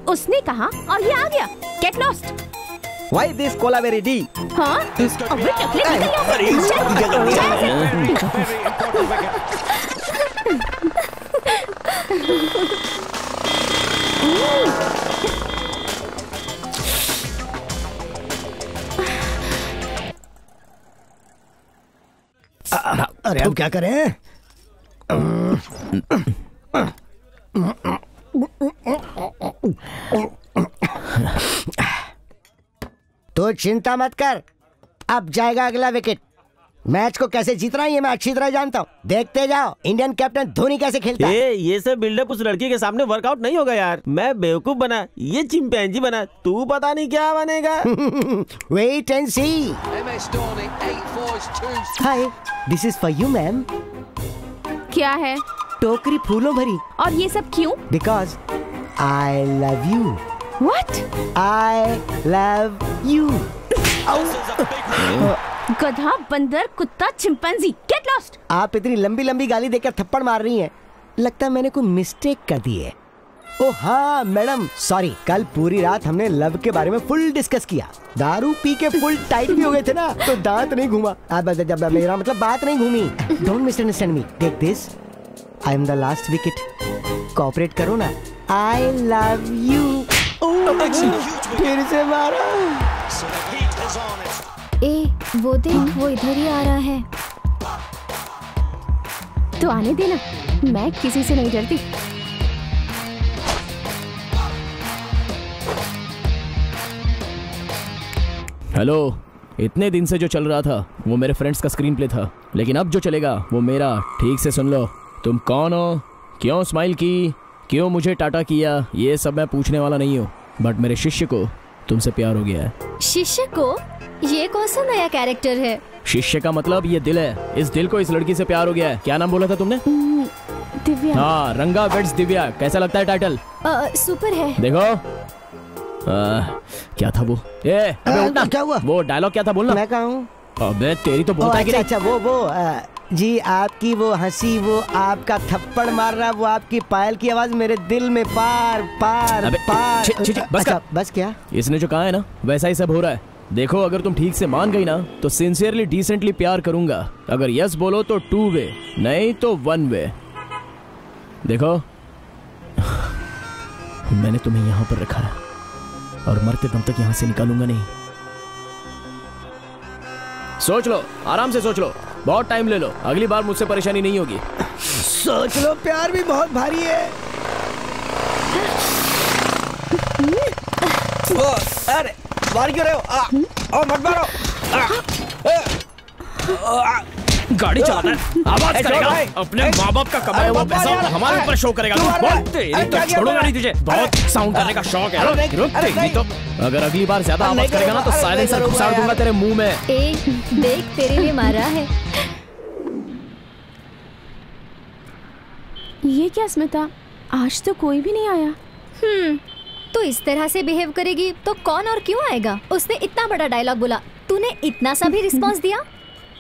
उसने कहा और ये आ गया। Get lost. Why this Colaveri D? हाँ? अबे टकले निकल यहाँ अरे अब क्या करें? तो चिंता मत कर, अब जाएगा अगला विकेट। मैच को कैसे जीतना है ये मैं अच्छी तरह जानता हूँ, देखते जाओ इंडियन कैप्टन धोनी कैसे खेलता है। ये सब बिल्डअप उस लड़की के सामने वर्कआउट नहीं होगा यार। मैं बेवकूफ बना, ये चिंपैंजी बना, तू पता नहीं क्या बनेगा। Wait and see. Hi, this is for you ma'am. क्या है? टोकरी फूलों भरी। और ये सब क्यों? Because I love you. What? I love you. गधा, बंदर, कुत्ता, चिंपैंजी, get lost. आप इतनी लंबी लंबी गाली देकर थप्पड़ मार रही हैं। लगता है मैंने कोई मिस्टेक कर दी है। ओह हाँ मैडम, सॉरी। कल पूरी रात हमने लव के बारे में फुल डिस्कस किया। दारू पी के फुल टाइट भी हो गए थे ना, तो दांत नहीं घूमा। मेरा मतलब बात नहीं घूमी। Don't misunderstand me. Take this, I am the last wicket. Cooperate करो ना। I love you. फिर से मारा। वो देख, वो इधर ही आ रहा है। तो आने देना, मैं किसी से नहीं डरती। हेलो, इतने दिन से जो चल रहा था वो मेरे फ्रेंड्स का स्क्रीन प्ले था, लेकिन अब जो चलेगा वो मेरा। ठीक से सुन लो, तुम कौन हो, क्यों स्माइल की, क्यों मुझे टाटा किया, ये सब मैं पूछने वाला नहीं हूँ। बट मेरे शिष्य को तुमसे प्यार हो गया है। शिष्य को? ये कौन सा नया कैरेक्टर है? शिष्य का मतलब ये दिल है। इस दिल को इस लड़की से प्यार हो गया है। क्या नाम बोला था तुमने? दिव्या। हाँ, रंगा वेड्स दिव्या। कैसा लगता है टाइटल? सुपर है। देखो क्या था वो? अबे क्या हुआ? वो डायलॉग क्या था बोलना। मैं कहा हूँ। अबे तेरी तो बोलता है कि नहीं। अच्छा वो जी, आपकी वो हंसी, वो आपका थप्पड़ मार रहा, वो आपकी पायल की आवाज मेरे दिल में पार पार पार। बस अच्छा, बस क्या? इसने जो कहा है ना वैसा ही सब हो रहा है। देखो, अगर तुम ठीक से मान गई ना तो सिंसियरली डिसेंटली प्यार करूंगा। अगर यस बोलो तो 2 वे, नहीं तो 1 वे। देखो मैंने तुम्हें यहाँ पर रखा है और मरते दम तक यहाँ से निकालूंगा नहीं। सोच लो, आराम से सोच लो, बहुत टाइम ले लो, अगली बार मुझसे परेशानी नहीं होगी। सोच लो, प्यार भी बहुत भारी है। अरे मार क्यों रहे हो? मत मारो। गाड़ी चलाना है, आवाज करेगा, अपने माँ बाप का कमाया हुआ पैसा हमारे ऊपर शो करेगा। तेरी तो छोड़ूंगा नहीं तुझे, बहुत साउंड करने का शौक है। तो अगर अगली बार ज्यादा आवाज करेगा ना तो साइलेंसर घुसा दूंगा तेरे मुंह में। देख, तेरे लिए मारा है। ये क्या स्मिता, आज तो कोई भी नहीं आया। तो इस तरह से बिहेव करेगी तो कौन और क्यों आएगा? उसने इतना बड़ा डायलॉग बोला, तूने इतना सा भी रिस्पॉन्स दिया?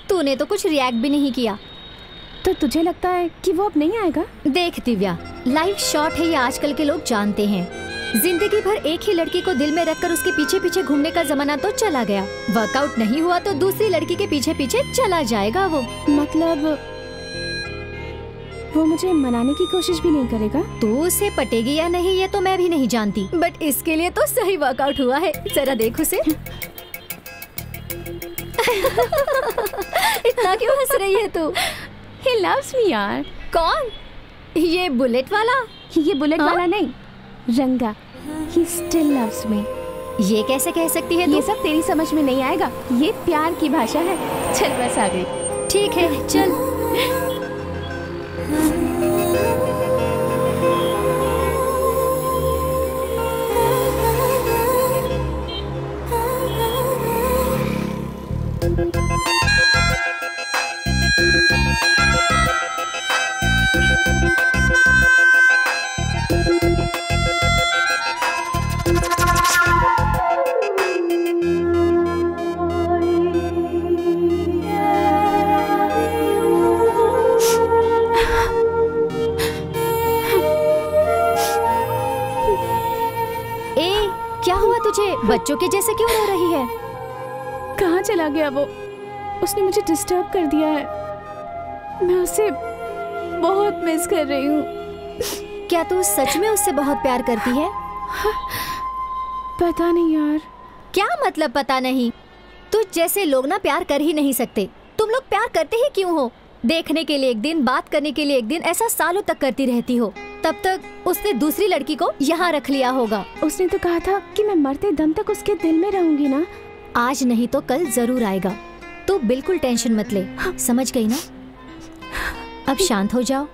तूने तो कुछ रिएक्ट भी नहीं किया। तो तुझे लगता है कि वो अब नहीं आएगा? देख दिव्या, लाइफ शॉर्ट है, ये आजकल के लोग जानते हैं। जिंदगी भर एक ही लड़की को दिल में रखकर उसके पीछे पीछे घूमने का जमाना तो चला गया। वर्कआउट नहीं हुआ तो दूसरी लड़की के पीछे पीछे चला जाएगा वो। मतलब वो मुझे मनाने की कोशिश भी नहीं करेगा? तू उसे पटेगी या नहीं ये तो मैं भी नहीं जानती, बट इसके लिए तो सही वर्कआउट हुआ है। जरा देख उसे। इतना क्यों हंस रही है तू? He loves me यार। कौन? ये बुलेट वाला? ये बुलेट वाला नहीं, रंगा। He still loves me। ये कैसे कह सकती है तू? ये सब तेरी समझ में नहीं आएगा, ये प्यार की भाषा है। चल बस आ गई। ठीक है चल। बच्चों के जैसे क्यों रो रही है? कहाँ चला गया वो? उसने मुझे डिस्टर्ब कर दिया है। मैं उसे बहुत मिस कर रही हूँ। क्या तू सच में उससे बहुत प्यार करती है? पता नहीं यार। क्या मतलब पता नहीं? तुझ जैसे लोग ना प्यार कर ही नहीं सकते। तुम लोग प्यार करते ही क्यों हो? देखने के लिए एक दिन, बात करने के लिए एक दिन, ऐसा सालों तक करती रहती हो। तब तक उसने दूसरी लड़की को यहाँ रख लिया होगा। उसने तो कहा था कि मैं मरते दम तक उसके दिल में रहूंगी ना। आज नहीं तो कल जरूर आएगा। तू बिल्कुल टेंशन मत ले। समझ गई ना? अब शांत हो जाओ।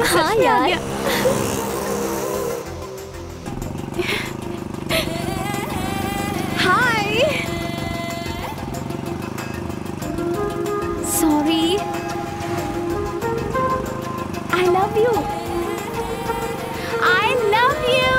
हाँ यार। Hi. Sorry. I love you. I love you.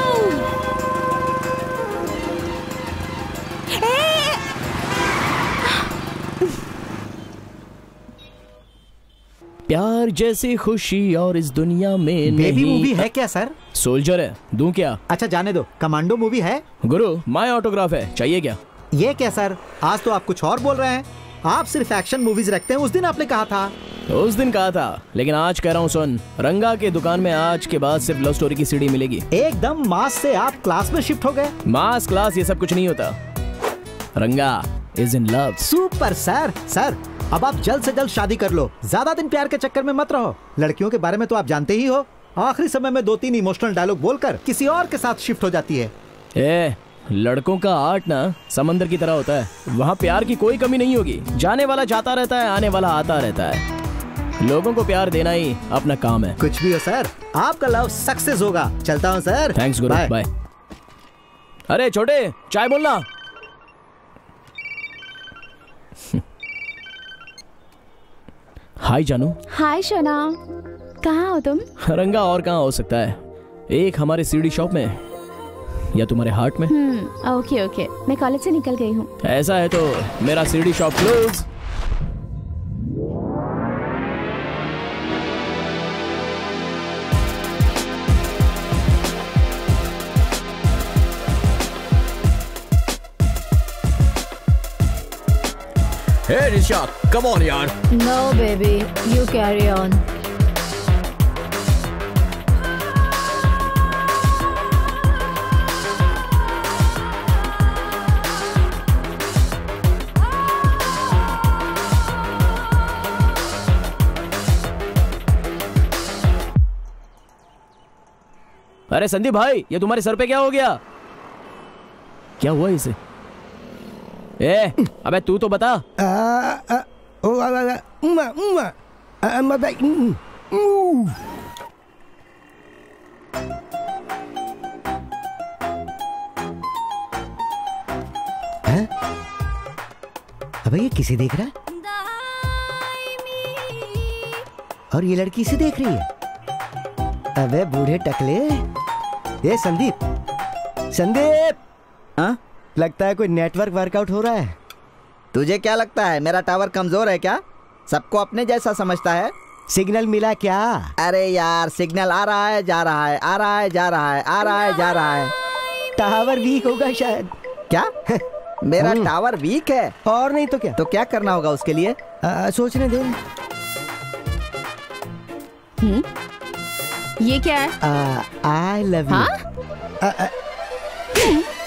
प्यार जैसी खुशी और इस दुनिया में बेबी नहीं। मूवी है क्या सर? सोल्जर है, दूं क्या? अच्छा जाने दो। कमांडो मूवी है? गुरु माय ऑटोग्राफ है, चाहिए क्या? ये क्या सर, आज तो आप कुछ और बोल रहे हैं। आप सिर्फ एक्शन मूवीज रखते हैं, उस दिन आपने कहा था। उस दिन कहा था, लेकिन आज कह रहा हूँ सुन। रंगा के दुकान में आज के बाद सिर्फ लव स्टोरी की सीडी मिलेगी। एकदम मास से आप क्लास में शिफ्ट हो गए। मास क्लास ये सब कुछ नहीं होता। रंगा is in love. Super sir. Sir अब आप जल्द से जल्द शादी कर लो, ज्यादा दिन प्यार के चक्कर में मत रहो। लड़कियों के बारे में तो आप जानते ही हो, आखिरी समय में 2-3 इमोशनल डायलॉग बोलकर किसी और के साथ शिफ्ट हो जाती है। लड़कों का आर्ट ना समंदर की तरह होता है, वहाँ प्यार की कोई कमी नहीं होगी। जाने वाला जाता रहता है, आने वाला आता रहता है। लोगों को प्यार देना ही अपना काम है। कुछ भी हो सर, आपका लव सक्सेस होगा। चलता हूँ सर। थैंक्स गुरु, बाय। अरे छोटे, चाय बोलना। हाय जानू। हाय शोना, कहाँ हो तुम? रंगा और कहाँ हो सकता है, एक हमारे सीडी शॉप में या तुम्हारे हार्ट में। ओके ओके, मैं कॉलेज से निकल गई हूँ। ऐसा है तो मेरा CD shop close. Hey Nisha, come on यार। No baby, you carry on. अरे संदीप भाई, ये तुम्हारे सर पे क्या हो गया? क्या हुआ इसे? अबे तू तो बता। अबे ये किसे देख रहा है? और ये लड़की इसे देख रही है। अबे बूढ़े टकले, ये संदीप, संदीप, हाँ? लगता है कोई नेटवर्क वर्कआउट हो रहा है। तुझे क्या लगता है मेरा टावर कमजोर है क्या? सबको अपने जैसा समझता है। सिग्नल मिला क्या? अरे यार, सिग्नल आ रहा है जा रहा है, आ रहा है जा रहा है, आ रहा है जा रहा है। टावर वीक होगा शायद। क्या? मेरा टावर वीक है? और नहीं तो क्या? तो क्या करना होगा उसके लिए? सोचने दे। ये क्या है? I love you. हाँ?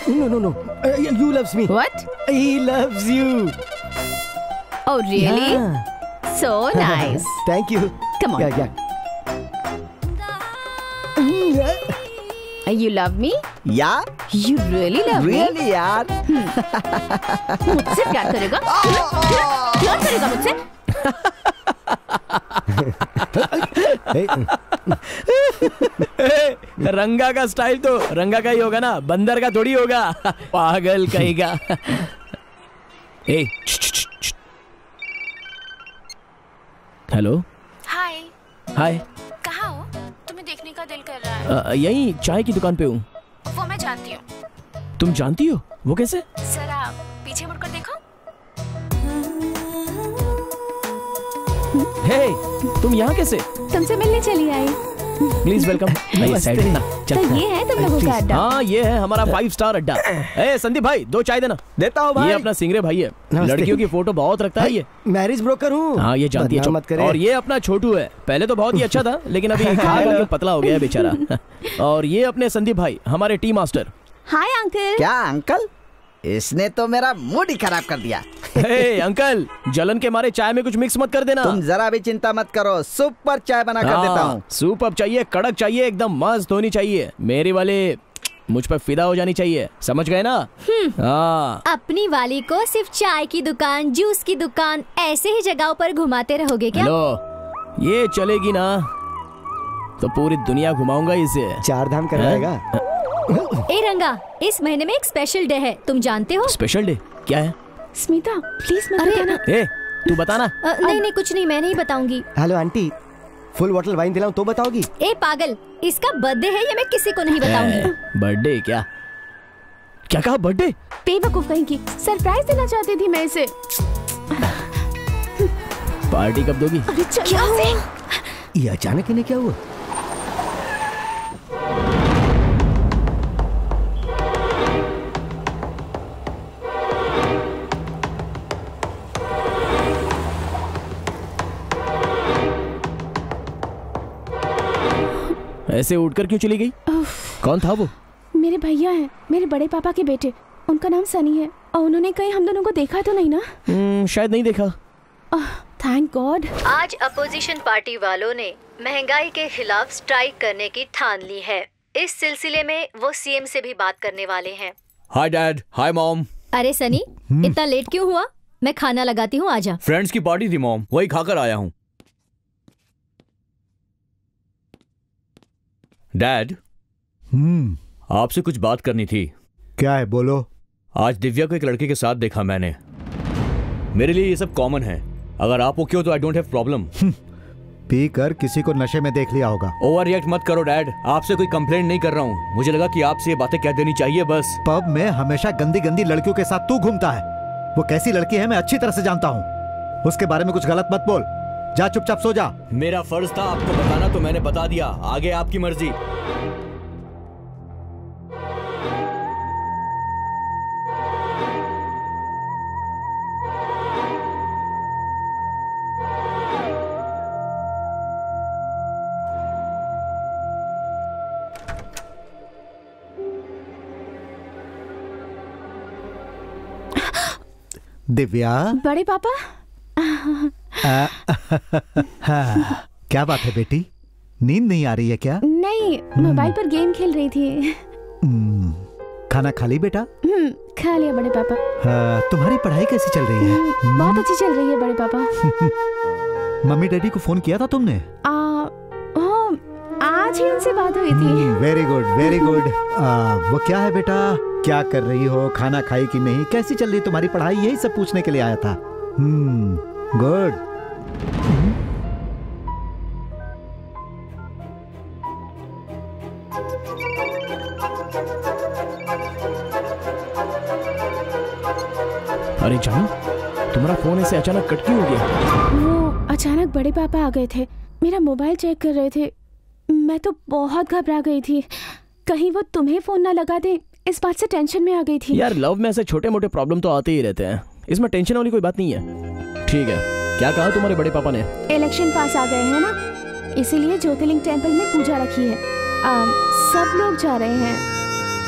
No. You loves me. What? He loves you. Oh really? Yeah. So nice. Thank you. Come on. Yeah. You love me? Yeah. You really love me? Really यार? मुझसे प्यार करेगा? प्यार करेगा मुझसे? रंगा का स्टाइल तो रंगा का ही होगा ना, बंदर का थोड़ी होगा। पागल कहेगा। हेलो। हाय। हाय। कहाँ हो? तुम्हें देखने का दिल कर रहा है। यही चाय की दुकान पे हूँ। वो मैं जानती हूँ। तुम जानती हो? वो कैसे? जरा पीछे मुड़कर देखो। हे, तुम यहाँ कैसे? तुमसे मिलने चली आई। Please welcome. तो ये है तुम लोगों का अड्डा? हाँ, ये है हमारा 5 स्टार अड्डा। ए संदीप भाई, 2 चाय देना। देता हूँ भाई। ये अपना सिंगरे भाई है, लड़कियों की फोटो बहुत रखता है ये। मैरिज ब्रोकर हूँ। हाँ, ये जानती है। मत करे। और ये अपना छोटू है, पहले तो बहुत ही अच्छा था, लेकिन अभी खा खा के पतला हो गया है बेचारा। और ये अपने संदीप भाई, हमारे टी मास्टर। Hi uncle. क्या अंकल? इसने तो मेरा मूड ही खराब कर दिया। हे अंकल, जलन के मारे चाय में कुछ मिक्स मत कर देना। तुम जरा भी चिंता मत करो, सुपर चाय बना कर देता हूँ। सूप अप चाहिए, कड़क चाहिए, एकदम मस्त होनी चाहिए। मेरी वाले मुझ पर फिदा हो जानी चाहिए, समझ गए ना? हाँ। अपनी वाली को सिर्फ चाय की दुकान, जूस की दुकान, ऐसे ही जगहों पर घुमाते रहोगे क्या? लो, ये चलेगी ना तो पूरी दुनिया घुमाऊंगा इसे। 4 धाम करवाएगा। ए रंगा, इस महीने में एक स्पेशल डे है, तुम जानते हो? स्पेशल डे क्या है? स्मिता प्लीज मत बताना। ए, तू बताना। नहीं कुछ नहीं, मैं नहीं बताऊंगी। Hello aunty, full bottle wine दिलाऊं तो बताओगी? ए पागल, इसका बर्थडे है, ये मैं किसी को नहीं बताऊंगी। बर्थडे क्या? क्या कहा बर्थडे? बेवकूफ कहीं की, सरप्राइज देना चाहती थी मैं इसे। पार्टी कब दोगी? अरे क्या ये अचानक इन्हें क्या हुआ? ऐसे उठकर क्यों चली गई? कौन था वो? मेरे भैया हैं, मेरे बड़े पापा के बेटे। उनका नाम सनी है और उन्होंने कहीं हम दोनों को देखा तो नहीं ना? शायद नहीं देखा। Thank God. आज अपोजिशन पार्टी वालों ने महंगाई के खिलाफ स्ट्राइक करने की ठान ली है। इस सिलसिले में वो सीएम से भी बात करने वाले हैं। Hi dad, hi mom. अरे सनी, इतना लेट क्यों हुआ? मैं खाना लगाती हूँ, आजा। फ्रेंड्स की पार्टी थी मॉम, वही खाकर आया हूँ। डैड, आपसे कुछ बात करनी थी। क्या है, बोलो। आज दिव्या को एक लड़के के साथ देखा मैंने। मेरे लिए ये सब कॉमन है, अगर आप ओके हो तो I don't have problem. P कर किसी को नशे में देख लिया होगा। ओवर रिएक्ट मत करो डैड, आपसे कोई कंप्लेंट नहीं कर रहा हूँ। मुझे लगा कि आपसे ये बातें कह देनी चाहिए बस। पब में हमेशा गंदी गंदी लड़कियों के साथ तू घूमता है। वो कैसी लड़की है मैं अच्छी तरह से जानता हूँ। उसके बारे में कुछ गलत मत बोल। जा चुपचाप सो जा। मेरा फर्ज था आपको बताना तो मैंने बता दिया, आगे आपकी मर्जी। दिव्या। बड़े पापा। हाँ, क्या बात है बेटी, नींद नहीं आ रही है क्या? नहीं, मोबाइल पर गेम खेल रही थी। खाना खा ली बेटा? खा लिया बड़े पापा। तुम्हारी पढ़ाई कैसी चल रही है? बहुत अच्छी चल रही है बड़े पापा। मम्मी डैडी को फोन किया था तुमने? आज ही उनसे बात हुई थी। Very good very good. वो क्या है बेटा, क्या कर रही हो, खाना खाई कि नहीं, कैसी चल रही तुम्हारी पढ़ाई, यही सब पूछने के लिए आया था। गुड। अरे जानू, तुम्हारा फोन ऐसे अचानक कट क्यों हो गया? वो अचानक बड़े पापा आ गए थे, मेरा मोबाइल चेक कर रहे थे। मैं तो बहुत घबरा गई थी, कहीं वो तुम्हें फोन ना लगा दे, इस बात से टेंशन में आ गई थी। यार लव में ऐसे छोटे मोटे प्रॉब्लम तो आते ही रहते हैं, इसमें टेंशन वाली कोई बात नहीं है। ठीक है, क्या कहा तुम्हारे बड़े पापा ने? इलेक्शन पास आ गए हैं ना, इसीलिए ज्योतिर्लिंग टेम्पल में पूजा रखी है। सब लोग जा रहे हैं,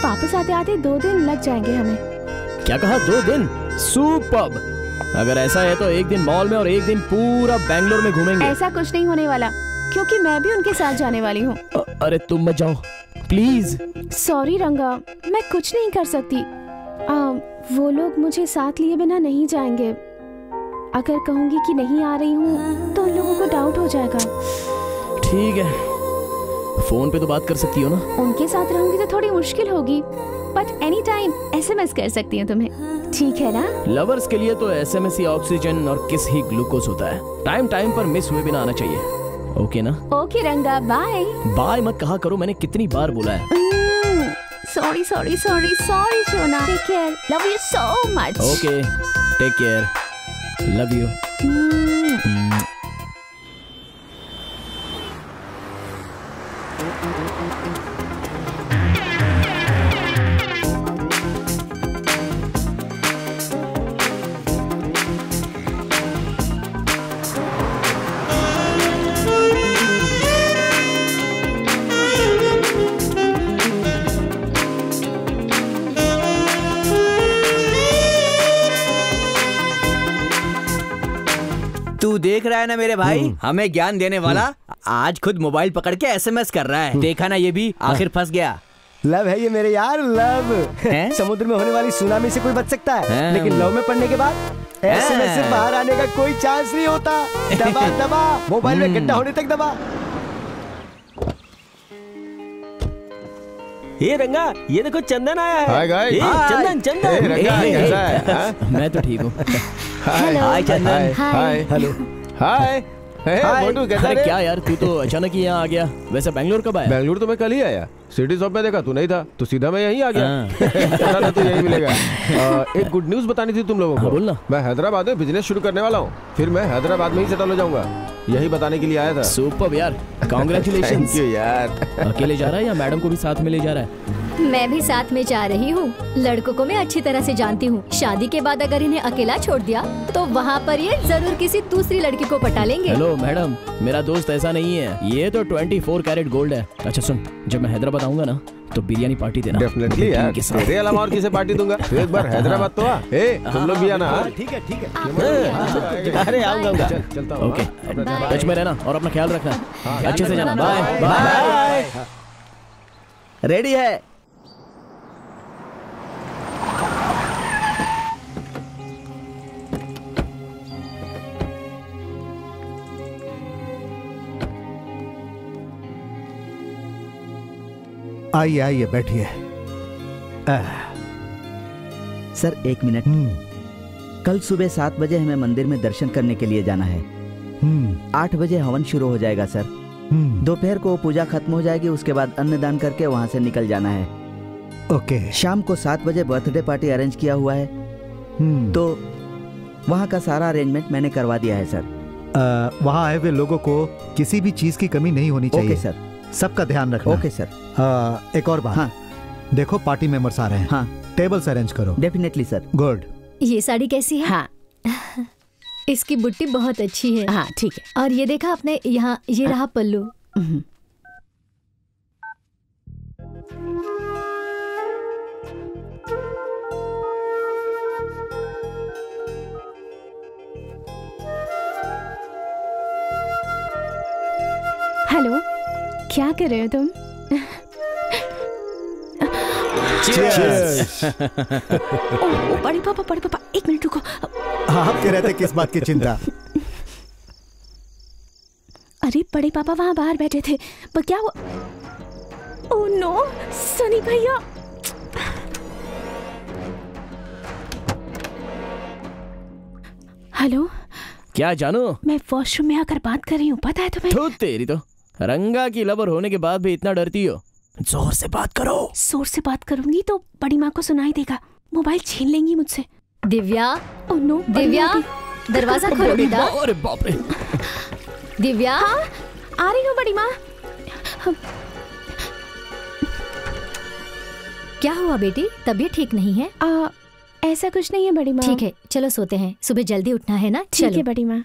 वापस आते आते 2 दिन लग जाएंगे हमें। क्या कहा, 2 दिन? सुपर्ब। अगर ऐसा है तो एक दिन मॉल में और एक दिन पूरा बैंगलोर में घूमेंगे। ऐसा कुछ नहीं होने वाला, क्योंकि मैं भी उनके साथ जाने वाली हूँ। अरे तुम मत जाओ प्लीज। सॉरी रंगा, मैं कुछ नहीं कर सकती। वो लोग मुझे साथ लिए बिना नहीं जाएंगे। अगर कहूँगी कि नहीं आ रही हूँ तो उन लोगों को डाउट हो जाएगा। ठीक है, फोन पे तो बात कर सकती हो ना? उनके साथ रहूंगी तो थोड़ी मुश्किल होगी, बट एनी टाइम SMS कर सकती हूँ तुम्हें, ठीक है ना? लवर्स के लिए तो SMS ही ऑक्सीजन और किस ही ग्लूकोज होता है। टाइम टाइम पर मिस हुए बिना आना चाहिए, ओके ना? ओके रंगा, बाय। बाय मत कहा करो, मैंने कितनी बार बोला है। सॉरी सॉरी सॉरी सॉरी सोना, take care, love you so much. Okay, take care, love you. तू देख रहा है ना मेरे भाई, हमें ज्ञान देने वाला आज खुद मोबाइल पकड़ के SMS कर रहा है। देखा ना, ये भी आखिर फंस गया। लव है ये मेरे यार, लव। समुद्र में होने वाली सुनामी से कोई बच सकता है, लेकिन लव में पड़ने के बाद SMS से बाहर आने का कोई चांस नहीं होता। दबा दबा, मोबाइल में गड्ढा होने तक दबा। ये रंगा, ये देखो चंदन आया है। Hi guys. चंदन चंदन। रंगा कैसा है? मैं तो ठीक हूँ। हाय चंदन। Hi hello. हाय मोटू कैसा है? क्या यार, तू तो अचानक ही यहाँ आ गया। वैसे बैंगलोर कब आया? बैंगलोर तो मैं कल ही आया, सिटी शॉप में देखा तू नहीं था तो सीधा मैं यहीं आ गया। तो यही मिलेगा। एक गुड न्यूज बतानी थी तुम लोगों को। बोलना। मैं हैदराबाद में बिजनेस शुरू करने वाला हूँ, फिर मैं हैदराबाद में ही सेटल हो जाऊंगा, यही बताने के लिए आया था। सुपर्ब यार, कांग्रेचुलेशन। थैंक यू यार। अकेले जा रहा है या मैडम को भी साथ में ले जा रहा है? मैं भी साथ में जा रही हूँ। लड़कों को मैं अच्छी तरह से जानती हूँ, शादी के बाद अगर इन्हें अकेला छोड़ दिया तो वहाँ पर ये जरूर किसी दूसरी लड़की को पटा लेंगे। हेलो मैडम, मेरा दोस्त ऐसा नहीं है, ये तो 24 कैरेट गोल्ड है। अच्छा सुन, जब मैं हैदराबाद आऊंगा ना तो बिरयानी पार्टी देना। डेफिनेटली यार, तेरे अलावा और किसे पार्टी दूंगा? तो एक बार हैदराबाद तो आ। तुम लोग भी आना। ठीक है ठीक है। अरे आऊंगा। चलता हूँ। ओके, टच में रहना और अपना ख्याल रखना, अच्छे से जाना। Bye bye. रेडी है? आइए आइए बैठिए। Sir 1 minute. कल सुबह 7 बजे हमें मंदिर में दर्शन करने के लिए जाना है। 8 बजे हवन शुरू हो जाएगा सर। दोपहर को पूजा खत्म हो जाएगी, उसके बाद अन्नदान करके वहाँ से निकल जाना है। ओके। शाम को 7 बजे बर्थडे पार्टी अरेंज किया हुआ है, तो वहाँ का सारा अरेंजमेंट मैंने करवा दिया है सर। वहाँ आए हुए लोगों को किसी भी चीज की कमी नहीं होनी चाहिए। Okay sir. सबका ध्यान रखना। Okay sir. एक और बात। हाँ। देखो पार्टी मेंबर्स आ रहे हैं। हाँ। टेबल्स अरेंज करो। Definitely sir. गुड। ये साड़ी कैसी है? हाँ, इसकी बुट्टी बहुत अच्छी है। हाँ ठीक है। और ये देखा आपने, यहाँ ये रहा पल्लू। हेलो, क्या कर रहे हो तुम? ओ, बड़े पापा 1 मिनट रुको। आप कह रहे थे किस बात की चिंता? अरे बड़े पापा वहाँ बाहर बैठे थे, पर क्या हुआ? ओह नो, सनी भैया। हेलो, क्या जानू? मैं वॉशरूम में आकर बात कर रही हूँ, पता है तुम्हें? तो तेरी तो रंगा की लवर होने के बाद भी इतना डरती हो। जोर से बात करो। जोर से बात करूंगी तो बड़ी माँ को सुनाई देगा, मोबाइल छीन लेंगी मुझसे। दिव्या, ओह नो, दिव्या, दरवाजा खोलो बेटा। अरे बाप रे। दिव्या, हाँ, आ रही हूँ बड़ी माँ। क्या हुआ बेटी, तबीयत ठीक नहीं है? ऐसा कुछ नहीं है बड़ी माँ। ठीक है, चलो सोते हैं, सुबह जल्दी उठना है ना। ठीक है बड़ी माँ।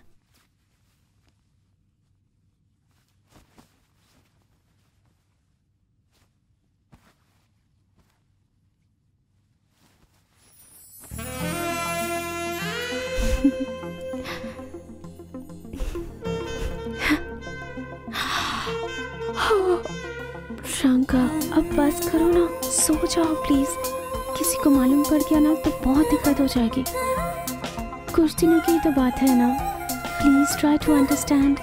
शंका, अब बस करो ना, सो जाओ प्लीज। किसी को मालूम पड़ गया ना तो बहुत दिक्कत हो जाएगी। कुछ दिनों की तो बात है ना, प्लीज ट्राई टू अंडरस्टैंड।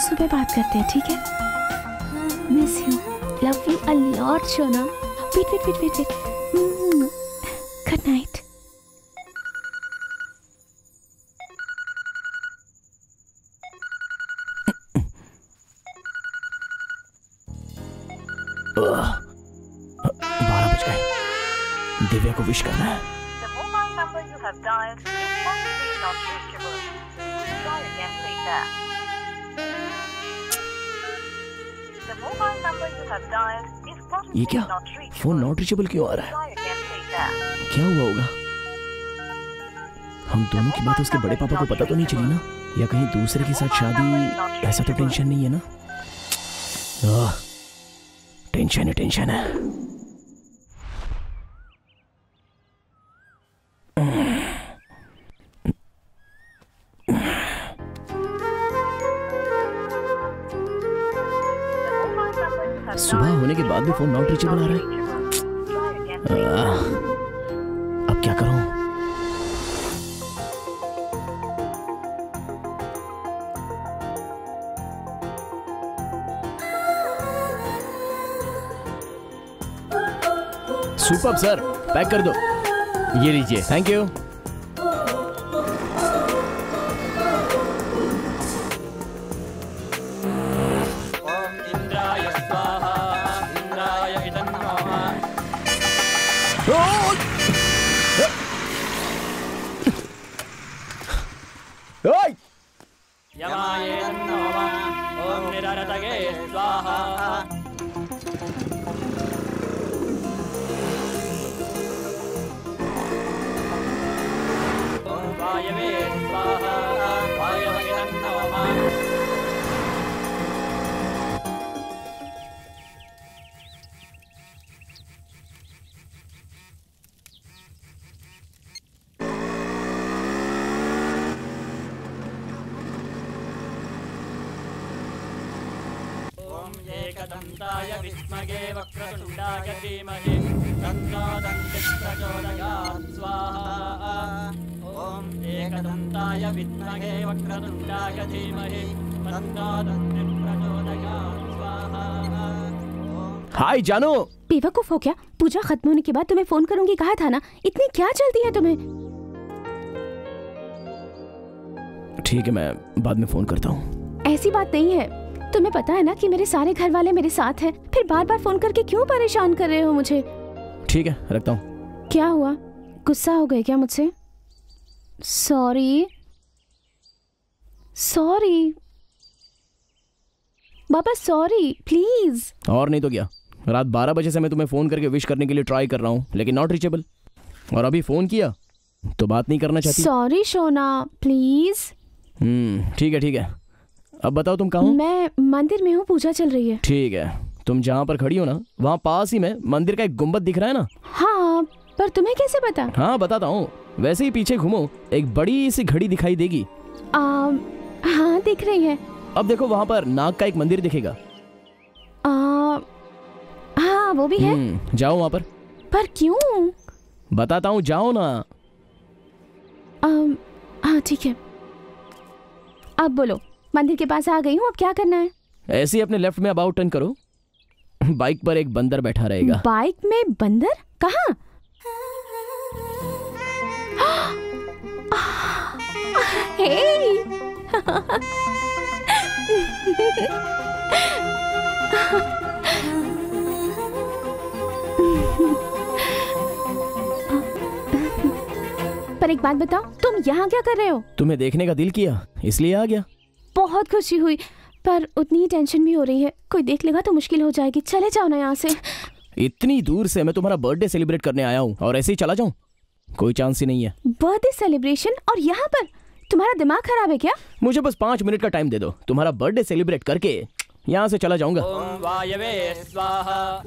सुबह बात करते हैं, ठीक है? Miss you, love you a lot शोना। Wait wait wait wait wait, good night. Divya को विश करना है। ये क्या, फोन नॉट रीचेबल क्यों आ रहा है? क्या हुआ होगा? हम दोनों की बात उसके बड़े पापा को पता तो नहीं चली ना? या कहीं दूसरे के साथ शादी? ऐसा तो टेंशन नहीं है ना? टेंशन है। सुबह होने के बाद भी फोन नॉट रीचेबल आ रहा है। अब क्या करूं? सुपर्ब सर, पैक कर दो। ये लीजिए। Thank you. एकदन्ताय विद्महे वक्रतुण्डाय धीमहि तन्नो दन्तिः प्रचोदयात् स्वाहा। ॐ एकदन्ताय विद्महे वक्रतुण्डाय धीमहि तन्नो दन्तिः प्रचोदयात् स्वाहा। हाय जानू। बेवकूफ हो क्या? पूजा खत्म होने के बाद तुम्हें फोन करूंगी कहा था ना, इतनी क्या जल्दी है तुम्हें? ठीक है, मैं बाद में फोन करता हूँ। ऐसी बात नहीं है, तुम्हें पता है ना कि मेरे सारे घर वाले मेरे साथ हैं, फिर बार बार फोन करके क्यों परेशान कर रहे हो मुझे? ठीक है, रखता हूँ। क्या हुआ, गुस्सा हो गए क्या मुझसे? Sorry Baba, sorry please. और नहीं तो क्या, रात 12 बजे से मैं तुम्हें फोन करके विश करने के लिए ट्राई कर रहा हूँ, लेकिन नॉट रीचेबल। और अभी फोन किया तो बात नहीं करना चाहती। Sorry Shona, please. ठीक है। अब बताओ तुम कहाँ हो? मैं मंदिर में हूँ, पूजा चल रही है। ठीक है, तुम जहाँ पर खड़ी हो ना, वहाँ पास ही में मंदिर का एक गुम्बद दिख रहा है ना? हाँ, पर तुम्हें कैसे पता? हाँ बताता हूँ, वैसे ही पीछे घूमो, एक बड़ी सी घड़ी दिखाई देगी। हाँ दिख रही है। अब देखो वहाँ पर नाग का एक मंदिर दिखेगा। हाँ वो भी है। जाओ वहाँ पर। पर क्यों? बताता हूँ, जाओ ना। हाँ ठीक है, अब बोलो। मंदिर के पास आ गई हूँ, अब क्या करना है? ऐसे ही अपने लेफ्ट में अबाउट टर्न करो, बाइक पर एक बंदर बैठा रहेगा। बाइक में बंदर? कहाँ? पर एक बात बताओ, तुम यहाँ क्या कर रहे हो? तुम्हें देखने का दिल किया इसलिए आ गया। बहुत खुशी हुई, पर उतनी टेंशन भी हो रही है। कोई देख लेगा तो मुश्किल हो जाएगी। चले जाओ ना यहाँ से। इतनी दूर से मैं तुम्हारा बर्थडे सेलिब्रेट करने आया हूँ और ऐसे ही चला जाऊँ? कोई चांस ही नहीं है। बर्थडे सेलिब्रेशन और यहाँ पर? तुम्हारा दिमाग खराब है क्या? मुझे बस 5 मिनट का टाइम दे दो, तुम्हारा बर्थडे सेलिब्रेट करके यहाँ से चला जाऊंगा। ओम वायवे स्वाहा।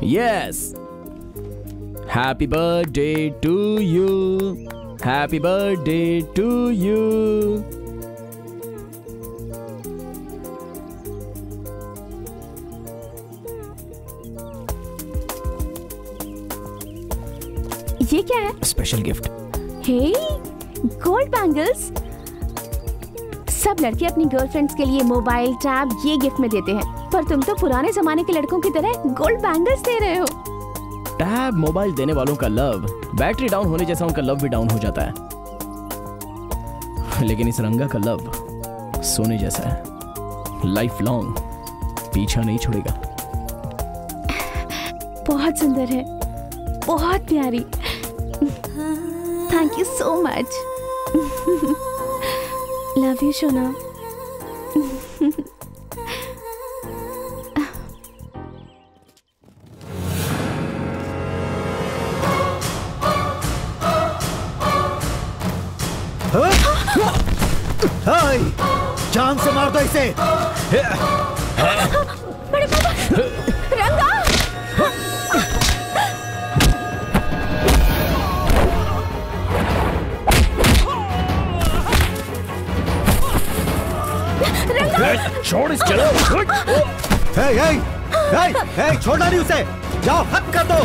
Yes, happy birthday to you, happy birthday to you. ये क्या है? Special gift. Hey, gold bangles. सब लड़के अपनी गर्लफ्रेंड्स के लिए मोबाइल, टैब ये गिफ्ट में देते हैं, पर तुम तो पुराने जमाने के लड़कों की तरह गोल्ड बैंगल्स दे रहे हो। टैब, मोबाइल देने वालों का लव बैटरी डाउन होने जैसा उनका लव भी डाउन हो जाता है, लेकिन इस रंगा का लव सोने जैसा है, लाइफ लॉन्ग पीछा नहीं छोड़ेगा। बहुत सुंदर है, बहुत प्यारी। Thank you so much. Love you सोना। जान से मार दो इसे। बड़े पापा, रंगा। छोड़ इस चलो। छोड़ना नहीं उसे, जाओ खत्म कर दो।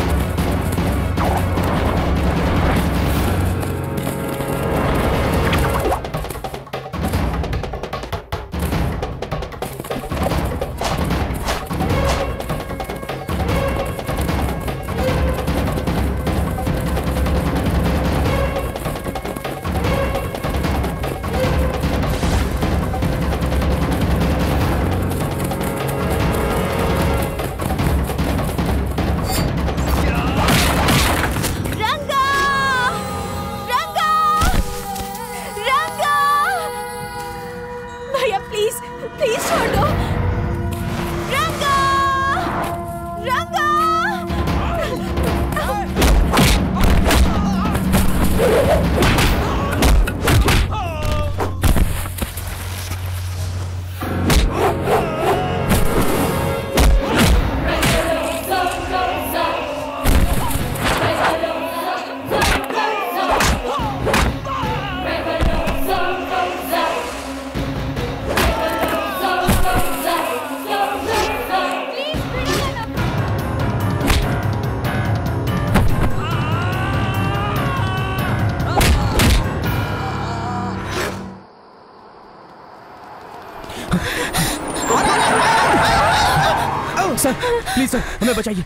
सर प्लीज सर हमें बचाइए।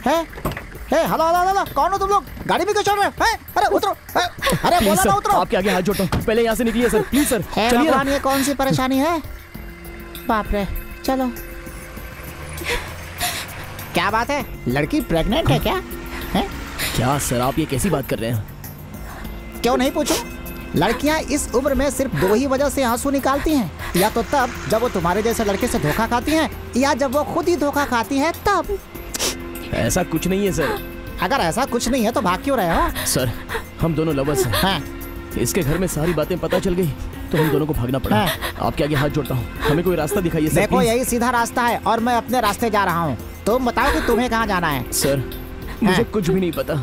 हेलो हेलो हेलो, कौन हो तुम लोग? गाड़ी में क्यों चढ़ रहे हो? अरे उतरो। अरे बोला ना उतरो। आपके आगे हाथ जोड़ता हूँ, पहले यहाँ से निकलिए सर, प्लीज सर। चलिए। भगवान, ये कौन सी परेशानी है? बाप रे, चलो। क्या बात है, लड़की प्रेग्नेंट है क्या? है? क्या सर आप ये कैसी बात कर रहे हैं? क्यों नहीं पूछो? लड़कियां इस उम्र में सिर्फ 2 ही वजह से आंसू निकालती हैं, या तो तब जब वो तुम्हारे जैसे लड़के से धोखा खाती हैं, या जब वो खुद ही धोखा खाती हैं तब। ऐसा कुछ नहीं है सर। अगर ऐसा कुछ नहीं है तो भाग क्यों रहे हो? सर हम दोनों लवर्स हैं। इसके घर में सारी बातें पता चल गई तो हम दोनों को भागना पड़ा। आपके आगे हाथ जोड़ता हूँ, हमें कोई रास्ता दिखाइए सर। देखो यही सीधा रास्ता है और मैं अपने रास्ते जा रहा हूँ, तुम बताओ कि तुम्हें कहाँ जाना है? सर मुझे कुछ भी नहीं पता।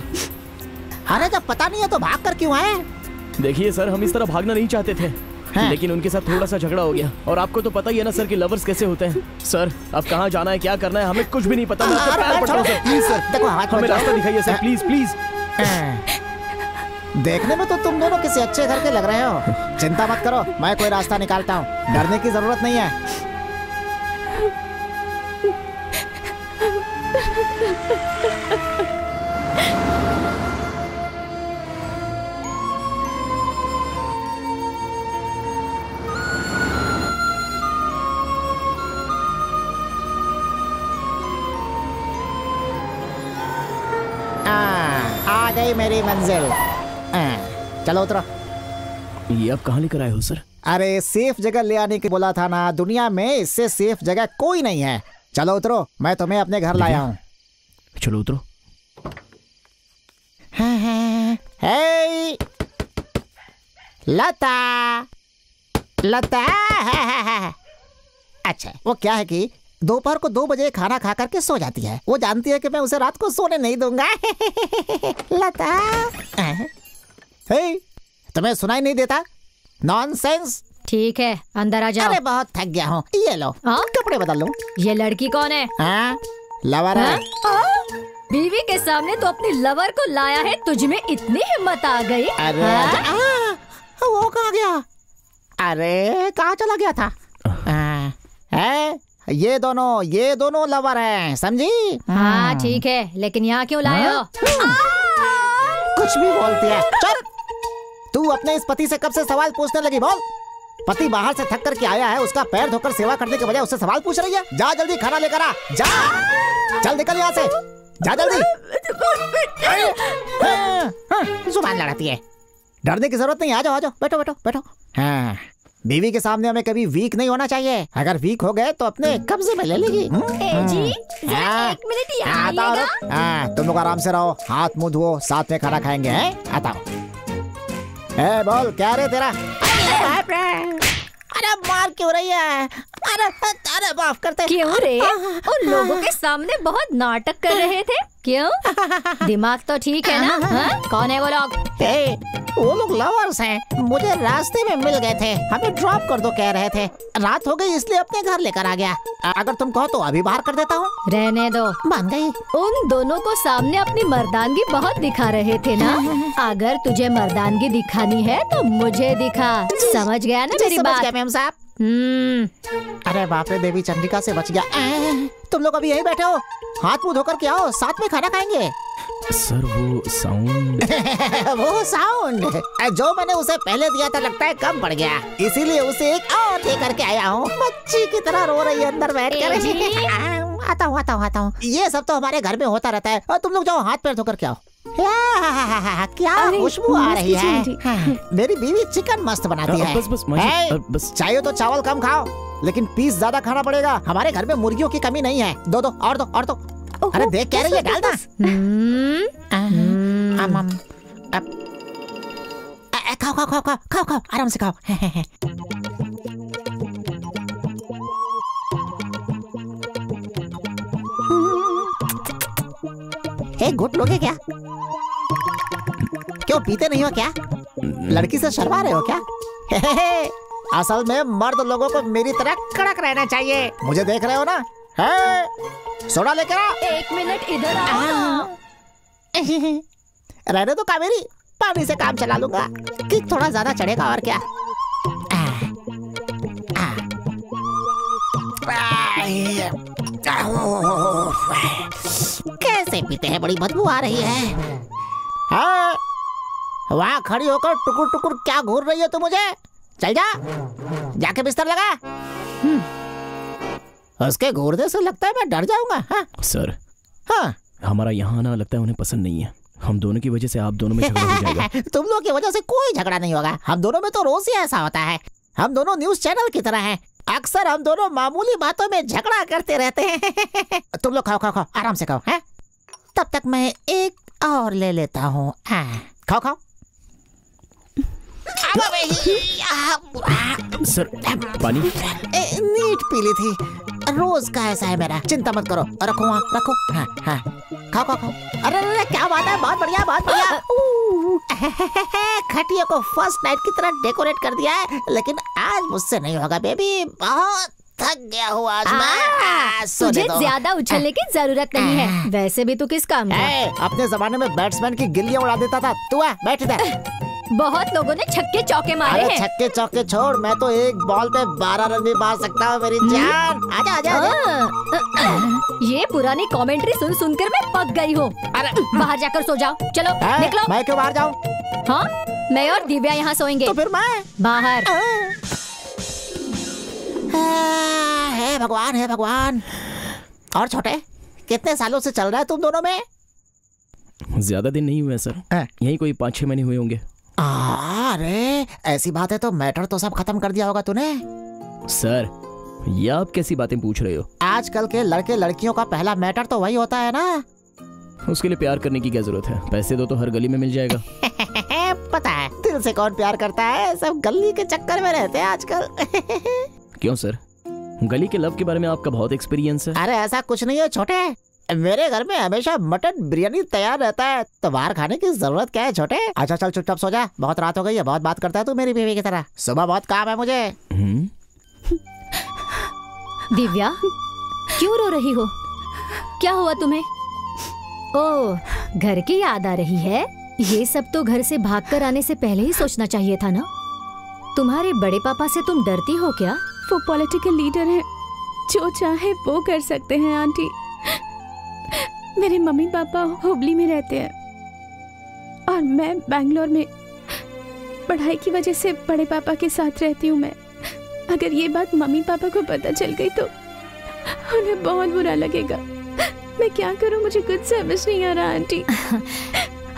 अरे जब पता नहीं है तो भाग कर क्यों आए? देखिए सर हम इस तरह भागना नहीं चाहते थे, लेकिन उनके साथ थोड़ा सा झगड़ा हो गया, और आपको तो पता ही है ना सर कि लवर्स कैसे होते हैं। सर अब कहाँ जाना है, क्या करना है, हमें कुछ भी नहीं पता। मैं आपसे पैर पड़ता हूं सर, प्लीज सर हमें रास्ता दिखाइए सर, प्लीज प्लीज। देखने में तो तुम दोनों किसी अच्छे घर के लग रहे हो। चिंता मत करो, मैं कोई रास्ता निकालता हूँ, डरने की जरूरत नहीं है। गई मेरी मंजिल। चलो उतरो। ये आप कहाँ लेकर आए हो सर? अरे सेफ जगह ले आने के बोला था ना, दुनिया में इससे सेफ जगह कोई नहीं है। चलो उतरो, मैं तुम्हें अपने घर लाया हूँ। चलो उतरो। हे लता, लता। अच्छा, वो क्या है कि दोपहर को 2 बजे खाना खा करके सो जाती है। वो जानती है कि मैं उसे रात को सोने नहीं दूंगा। लता। हे, तुम्हें सुनाई नहीं देता? नॉनसेंस। ठीक है, अंदर आ जाओ। अरे बहुत थक गया हूँ। ये लो, कपड़े बदल लो। ये लड़की कौन है? लवर है। बीवी के सामने तो अपनी लवर को लाया है, तुझ में इतनी हिम्मत आ गई? अरे वो कहाँ गया? अरे कहाँ चला गया था? ये दोनों लवर हैं, समझी? हाँ ठीक है, लेकिन यहाँ क्यों लाए हो? कुछ भी बोलती है। चल, तू अपने इस पति से कब से सवाल पूछने लगी? बोल। पति बाहर से थक कर के आया है, उसका पैर धोकर सेवा करने के बजाय उससे सवाल पूछ रही है। जा जल्दी खाना लेकर आ, जा। चल निकल यहाँ से, जा जल्दी। जुबान लड़ाती है। डरने की जरूरत नहीं, आ जाओ, बैठो बैठो बैठो। हाँ, बीवी के सामने हमें कभी वीक नहीं होना चाहिए। अगर वीक हो गए तो अपने कब्जे में ले लेगी। एक मिनट यहाँ आइएगा। तुम लोग आराम से रहो, हाथ मुंह धो, साथ में खाना खाएंगे। हैं? आता हूँ। बोल क्या रे तेरा? अरे मार क्यों रही है? अरे माफ करते। क्यों रे? उन लोगों के सामने बहुत नाटक कर रहे थे, क्यों? दिमाग तो ठीक है ना? हाँ? कौन है वो लोग? वो लोग लवर्स हैं। मुझे रास्ते में मिल गए थे, हमें ड्रॉप कर दो कह रहे थे। रात हो गई इसलिए अपने घर लेकर आ गया। अगर तुम कहो तो अभी बाहर कर देता हूँ। रहने दो। मान गई। उन दोनों को सामने अपनी मर्दानगी बहुत दिखा रहे थे ना? अगर तुझे मर्दानगी दिखानी है तो मुझे दिखा। समझ गया ना मेरी बात? मैम साहब। अरे बाप रे, देवी चंद्रिका से बच गया। तुम लोग अभी यहीं बैठे हो, हाथ मुंह धोकर के आओ, साथ में खाना खाएंगे। सर वो साउंड वो साउंड जो मैंने उसे पहले दिया था, लगता है कम पड़ गया, इसीलिए उसे एक और दे करके आया हूँ। बच्ची की तरह रो रही है अंदर बैठ कर। आता हूँ। ये सब तो हमारे घर में होता रहता है। और तुम लोग जाओ, हाथ पैर धोकर के आओ। क्या खुशबू आ रही है। मेरी बीवी चिकन मस्त बनाती है। बस चाहिए तो चावल कम खाओ, लेकिन पीस ज्यादा खाना पड़ेगा। हमारे घर में मुर्गियों की कमी नहीं है। दो और दो। अरे देख क्या रही है, डाल दो। खाओ, आराम से खाओ। एक घुट लोगे क्या? क्यों पीते नहीं हो क्या? लड़की से शर्मा रहे हो क्या? असल में मर्द लोगों को मेरी तरह कड़क रहना चाहिए। मुझे देख रहे हो ना? सोडा लेकर आ। 1 मिनट इधर आओ। रहने तो कावेरी, पानी से काम चला लूंगा। कि थोड़ा ज्यादा चढ़ेगा और क्या। कैसे पीते हैं, बड़ी बदबू आ रही है। वहाँ खड़ी होकर टुकुर टुकुर क्या घूर रही है तू मुझे? चल जा, जाके बिस्तर लगा। उसके घूरने से लगता है मैं डर जाऊंगा। हाँ? सर, हाँ? हमारा यहाँ आना लगता है उन्हें पसंद नहीं है। हम दोनों की वजह से आप दोनों में झगड़ा हो जाएगा। तुम लोग की वजह से कोई झगड़ा नहीं होगा। हम दोनों में तो रोज ही ऐसा होता है। हम दोनों न्यूज चैनल की तरह हैं। अक्सर हम दोनों मामूली बातों में झगड़ा करते रहते हैं। तुम लोग खाओ, आराम से खाओ। हैं? तब तक मैं एक और ले लेता हूँ। खाओ। सर पानी नीट पी ली थी। रोज का ऐसा है मेरा। चिंता मत करो, रखो वहाँ, रखो। हाँ, खाओ। अरे क्या बात है, बहुत बढ़िया। खटिया को फर्स्ट नाइट की तरह डेकोरेट कर दिया है, लेकिन आज मुझसे नहीं होगा बेबी। बहुत थक गया हूँ आज मैं। तुझे ज्यादा उछलने की जरूरत नहीं है। वैसे भी तू किस काम का? अपने जमाने में बैट्समैन की गिल्लियां उड़ा देता था। तू है बैठ इधर। बहुत लोगों ने छक्के चौके मारे हैं। छक्के चौके छोड़, मैं तो एक बॉल पे 12 रन भी मार सकता हूँ मेरी जान। आजा। ये पुरानी कमेंट्री सुन सुनकर मैं पक गई हूँ। बाहर जाकर सो जाओ। चलो निकलो। मैं क्यों बाहर जाऊँ? हाँ, मैं और दिव्या यहाँ सोएंगे। तो फिर मैं बाहर। हे भगवान। और छोटे, कितने सालों से चल रहा है तुम दोनों में? ज्यादा दिन नहीं हुए सर, यही कोई 5-6 महीने हुए होंगे। अरे ऐसी बात है तो मैटर तो सब खत्म कर दिया होगा तूने। सर ये आप कैसी बातें पूछ रहे हो? आजकल के लड़के लड़कियों का पहला मैटर तो वही होता है ना। उसके लिए प्यार करने की क्या जरूरत है? पैसे दो तो हर गली में मिल जाएगा। पता है दिल से कौन प्यार करता है, सब गली के चक्कर में रहते हैं आजकल। क्यों सर, गली के लव के बारे में आपका बहुत एक्सपीरियंस है। अरे ऐसा कुछ नहीं है छोटे, मेरे घर में हमेशा मटन बिरयानी तैयार रहता है, तो बाहर खाने की जरूरत क्या है छोटे। अच्छा चल चुपचाप सो जा, बहुत रात हो गई है, बहुत बात करता है तू मेरी बीवी की तरह। सुबह बहुत काम है मुझे। दिव्या क्यों रो रही हो? क्या हुआ तुम्हें? ओह, घर की याद आ रही है। ये सब तो घर से भागकर आने से पहले ही सोचना चाहिए था ना। तुम्हारे बड़े पापा से तुम डरती हो क्या? वो पॉलिटिकल लीडर है, जो चाहे वो कर सकते हैं आंटी। मेरे मम्मी पापा हुबली में रहते हैं और मैं बैंगलोर में। पढ़ाई की वजह से बड़े पापा के साथ रहती हूँ मैं। अगर ये बात मम्मी पापा को पता चल गई तो उन्हें बहुत बुरा लगेगा। मैं क्या करूँ, मुझे कुछ समझ नहीं आ रहा आंटी।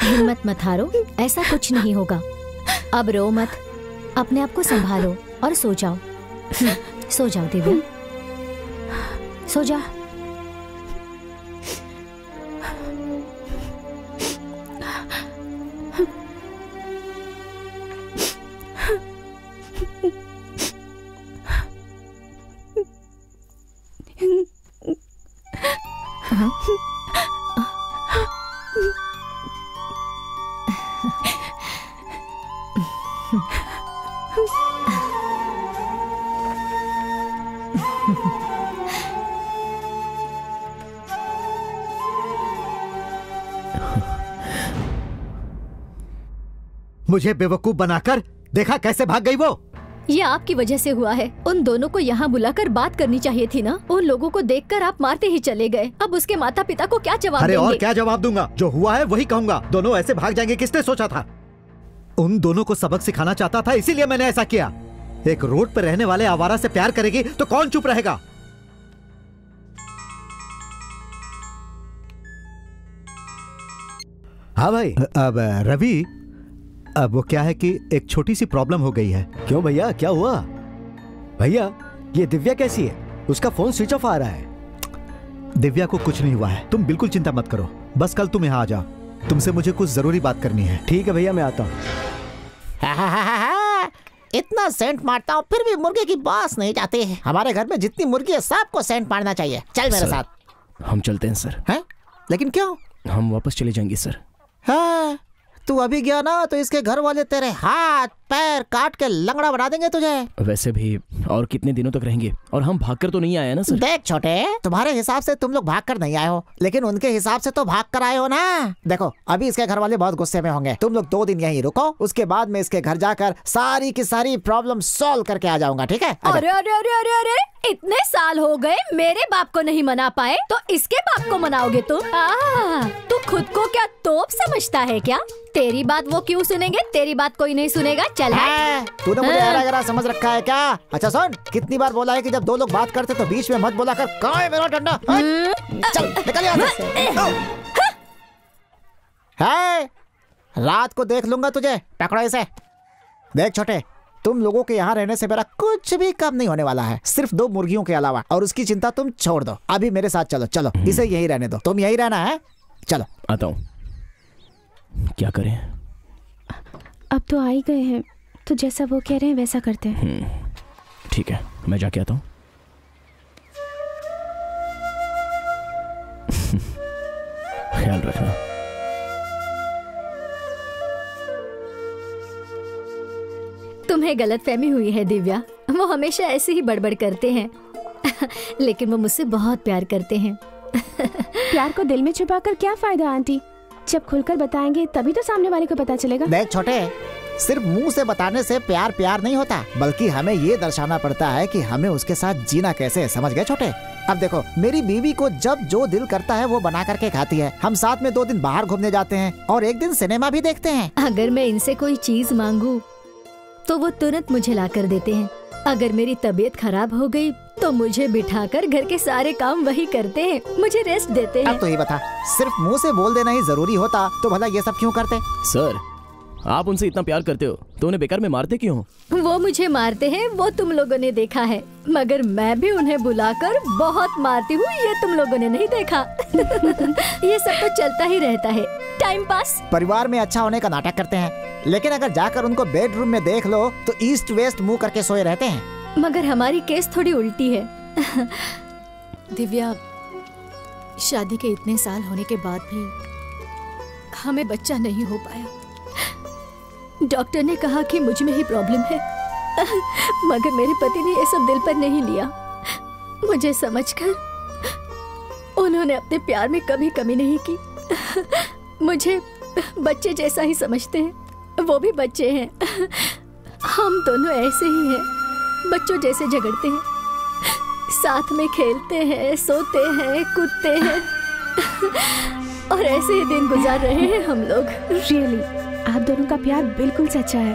हिम्मत मत हारो, ऐसा कुछ नहीं होगा। अब रो मत, अपने आप को संभालो और सो जाओ। सो जाओ दिव्या, सो जाओ। मुझे बेवकूफ बनाकर देखा कैसे भाग गई वो। ये आपकी वजह से हुआ है। उन दोनों को यहाँ बुलाकर बात करनी चाहिए थी ना। उन लोगों को देखकर आप मारते ही चले गए। अब उसके माता पिता को क्या जवाब अरे देंगे? और क्या जवाब दूंगा, जो हुआ है वही कहूंगा। दोनों ऐसे भाग जाएंगे, किसने सोचा था? उन दोनों को सबक सिखाना चाहता था, इसीलिए मैंने ऐसा किया। एक रोड पर रहने वाले आवारा से प्यार करेगी तो कौन चुप रहेगा? हाँ भाई। अब रवि, अब वो क्या है कि एक छोटी सी प्रॉब्लम हो गई है। क्यों भैया, क्या हुआ? भैया ये दिव्या कैसी है? उसका फोन स्विच ऑफ आ रहा है। दिव्या को कुछ नहीं हुआ है, तुम बिल्कुल चिंता मत करो। बस कल तुम यहाँ आ जाओ, तुमसे मुझे कुछ जरूरी बात करनी है। ठीक है भैया, मैं आता हूँ। इतना सेंट मारता हूँ फिर भी मुर्गे की बास नहीं जाती है। हमारे घर में जितनी मुर्गी है सबको सेंट मारना चाहिए। चल मेरे साथ। हम चलते हैं सर। हैं? लेकिन क्यों? हम वापस चले जाएंगे सर। हाँ, तू अभी गया ना तो इसके घर वाले तेरे हाथ पैर काट के लंगड़ा बना देंगे तुझे। वैसे भी और कितने दिनों तक रहेंगे, और हम भागकर तो नहीं आए ना सर। देख छोटे, तुम्हारे हिसाब से तुम लोग भागकर नहीं आए हो, लेकिन उनके हिसाब से तो भागकर आए हो ना। देखो अभी इसके घर वाले बहुत गुस्से में होंगे। तुम लोग 2 दिन यहीं रुको, उसके बाद मैं इसके घर जाकर सारी की सारी प्रॉब्लम सॉल्व करके आ जाऊंगा, ठीक है? अरे अरे अरे अरे अरे, इतने साल हो गए मेरे बाप को नहीं मना पाए तो इसके बाप को मनाओगे तुम? तू खुद को क्या तोप समझता है क्या? तेरी बात वो क्यों सुनेंगे? तेरी बात कोई नहीं सुनेगा। चल तूने मुझे गहरा समझ रखा है क्या? अच्छा सुन, कितनी बार बोला है कि जब 2 लोग बात करते तो बीच में मत बोला कर। कहाँ है मेरा डंडा? चल निकल यहाँ से। है, रात को देख लूंगा तुझे, पकड़ो इसे। देख छोटे, तुम लोगों के यहाँ रहने से मेरा कुछ भी कम नहीं होने वाला है, सिर्फ 2 मुर्गियों के अलावा। और उसकी चिंता तुम छोड़ दो, अभी मेरे साथ चलो। चलो इसे यही रहने दो, तुम यही रहना है। चलो आता हूँ। क्या करें? अब तो आ ही गए हैं, तो जैसा वो कह रहे हैं वैसा करते हैं। ठीक है, मैं जाके आता हूँ। ख्याल रखना। तुम्हें गलतफहमी हुई है दिव्या, वो हमेशा ऐसे ही बड़बड़ करते हैं। लेकिन वो मुझसे बहुत प्यार करते हैं। प्यार को दिल में छुपाकर क्या फायदा आंटी? जब खुलकर बताएंगे तभी तो सामने वाले को पता चलेगा। देख छोटे, सिर्फ मुंह से बताने से प्यार प्यार नहीं होता, बल्कि हमें ये दर्शाना पड़ता है कि हमें उसके साथ जीना कैसे है। समझ गए छोटे? अब देखो, मेरी बीवी को जब जो दिल करता है वो बना करके खाती है। हम साथ में 2 दिन बाहर घूमने जाते हैं और 1 दिन सिनेमा भी देखते हैं। अगर मैं इनसे कोई चीज मांगू तो वो तुरंत मुझे ला कर देते हैं। अगर मेरी तबीयत खराब हो गई तो मुझे बिठाकर घर के सारे काम वही करते हैं, मुझे रेस्ट देते हैं। अब तो ये बता, सिर्फ मुंह से बोल देना ही जरूरी होता तो भला ये सब क्यों करते? सर, आप उनसे इतना प्यार करते हो तो उन्हें बेकार में मारते क्यों? वो मुझे मारते हैं वो तुम लोगों ने देखा है, मगर मैं भी उन्हें बुलाकर बहुत मारती हूँ, ये तुम लोगों ने नहीं देखा। ये सब तो चलता ही रहता है, टाइम पास। परिवार में अच्छा होने का नाटक करते हैं, लेकिन अगर जाकर उनको बेडरूम में देख लो तो ईस्ट वेस्ट मुंह करके सोए रहते हैं। मगर हमारी केस थोड़ी उल्टी है। दिव्या, शादी के इतने साल होने के बाद भी हमें बच्चा नहीं हो पाया। डॉक्टर ने कहा कि मुझ में ही प्रॉब्लम है, मगर मेरे पति ने ये सब दिल पर नहीं लिया। मुझे समझकर उन्होंने अपने प्यार में कभी कमी नहीं की। मुझे बच्चे जैसा ही समझते हैं, वो भी बच्चे हैं। हम दोनों ऐसे ही हैं, बच्चों जैसे झगड़ते हैं, साथ में खेलते हैं, सोते हैं, कूदते हैं और ऐसे ही दिन गुजार रहे हैं हम लोग। रियली, आप दोनों का प्यार बिल्कुल सच्चा है।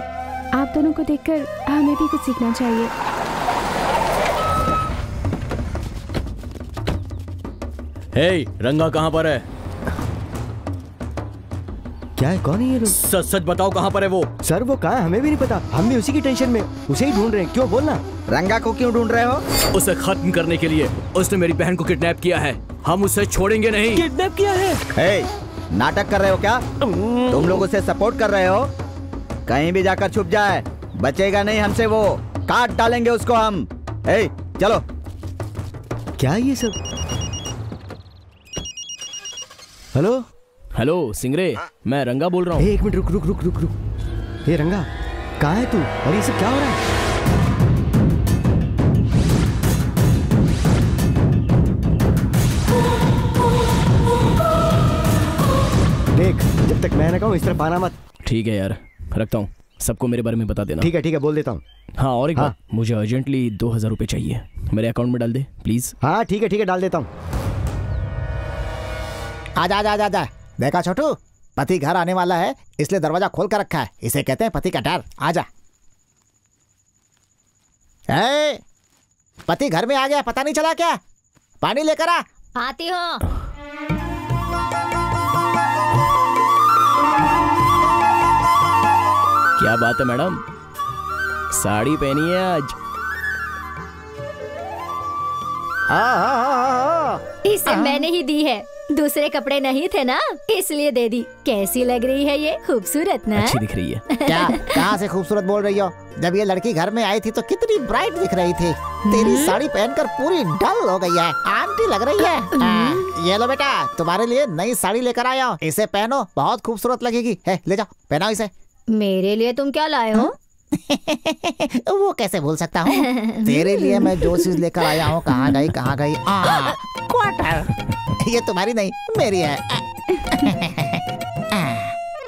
आप दोनों को देखकर हमें भी कुछ सीखना चाहिए। हे, रंगा कहाँ पर है? क्या है, कौन है ये लोग? सच बताओ, कहाँ पर है वो? सर वो कहाँ है हमें भी नहीं पता, हम भी उसी की टेंशन में उसे ही ढूंढ रहे हैं। क्यों, बोलना। रंगा को क्यों ढूंढ रहे हो? उसे खत्म करने के लिए। उसने मेरी बहन को किडनैप किया है, हम उसे छोड़ेंगे नहीं। किडनैप किया है? हे, नाटक कर रहे हो क्या? तुम लोग उसे सपोर्ट कर रहे हो? कहीं भी जाकर छुप जाए, बचेगा नहीं हमसे वो, काट डालेंगे उसको हम। हे, चलो। क्या ये सब? हेलो हेलो सिंगरे, मैं रंगा बोल रहा हूँ। एक मिनट, रुक रुक रुक रुक रुक। हे रंगा, कहाँ है तू और ये सब क्या हो रहा है? देख, जब तक मैं न कहूँ इस तरफ आना मत। ठीक है यार, रखता हूँ। सबको मेरे बारे में बता देना। ठीक है, बोल देता हूँ। हाँ, और एक बात, मुझे अर्जेंटली 2000 रुपए चाहिए, मेरे अकाउंट में डाल दे प्लीज। हाँ ठीक है, डाल देता हूँ। आजा आजा आजा आजा। देखा छोटू, पति घर आने वाला है इसलिए दरवाजा खोल कर रखा है, इसे कहते हैं पति का डर। आजा। पति घर में आ गया, पता नहीं चला क्या? पानी लेकर आ। आती हूँ। क्या बात है मैडम, साड़ी पहनी है आज? इसे मैंने ही दी है, दूसरे कपड़े नहीं थे ना, इसलिए दे दी। कैसी लग रही है ये? खूबसूरत ना? अच्छी दिख रही है। क्या, कहाँ से खूबसूरत बोल रही हो? जब ये लड़की घर में आई थी तो कितनी ब्राइट दिख रही थी। तेरी साड़ी पहनकर पूरी डल हो गई है, आंटी लग रही है। ये लो बेटा, तुम्हारे लिए नई साड़ी लेकर आया हूँ, इसे पहनो, बहुत खूबसूरत लगेगी। ले जाओ, पहनाओ इसे। मेरे लिए तुम क्या लाए हो? वो कैसे भूल सकता हूँ? तेरे लिए मैं जो चीज लेकर आया हूँ, कहाँ गई? क्वार्टर। ये तुम्हारी नहीं, मेरी है।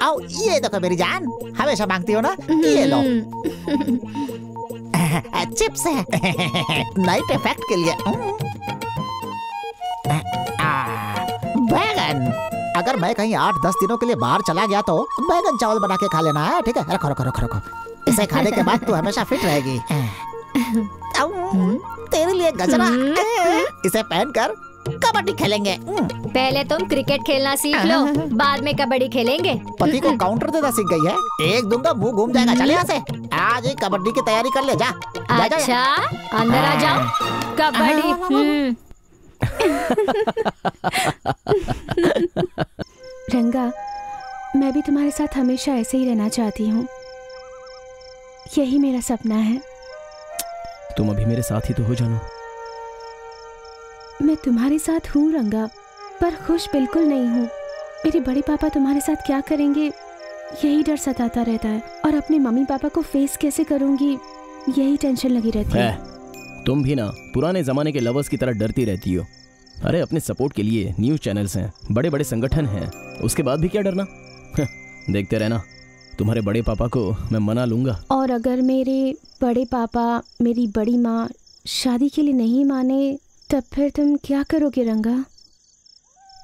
आओ, ये देखो मेरी जान, हमेशा मांगती हो ना, ये लो। चिप्स है नाइट इफेक्ट के लिए। बैगन, अगर मैं कहीं 8-10 दिनों के लिए बाहर चला गया तो बैगन चावल बना के खा लेना है, ठीक है? रखो रखो रखो रखो, इसे खाने के बाद तू हमेशा फिट रहेगी। तेरे लिए गजरा, इसे पहनकर कबड्डी खेलेंगे। पहले तुम क्रिकेट खेलना सीख लो, बाद में कबड्डी खेलेंगे। पति को काउंटर देना सीख गई है, एक दूंगा मुंह घूम जाएगा। चले यहाँ से, आज ही कबड्डी की तैयारी कर ले, जा। अच्छा, अंदर आ जाओ, कबड्डी। रंगा, मैं भी तुम्हारे साथ हमेशा ऐसे ही रहना चाहती हूँ, यही मेरा सपना है। तुम अभी मेरे साथ ही तो हो जानो। मैं तुम्हारे साथ हूँ रंगा, पर खुश बिल्कुल नहीं हूँ। मेरे बड़े पापा तुम्हारे साथ क्या करेंगे, यही डर सताता रहता है, और अपने मम्मी पापा को फेस कैसे करूँगी, यही टेंशन लगी रहती है। तुम भी ना पुराने जमाने के लवर्स की तरह डरती रहती हो। अरे अपने सपोर्ट के लिए न्यूज चैनल्स हैं, बड़े बड़े संगठन हैं, उसके बाद भी क्या डरना? देखते रहना, तुम्हारे बड़े पापा को मैं मना लूंगा। और अगर मेरे बड़े पापा, मेरी बड़ी माँ शादी के लिए नहीं माने, तब फिर तुम क्या करोगे रंगा?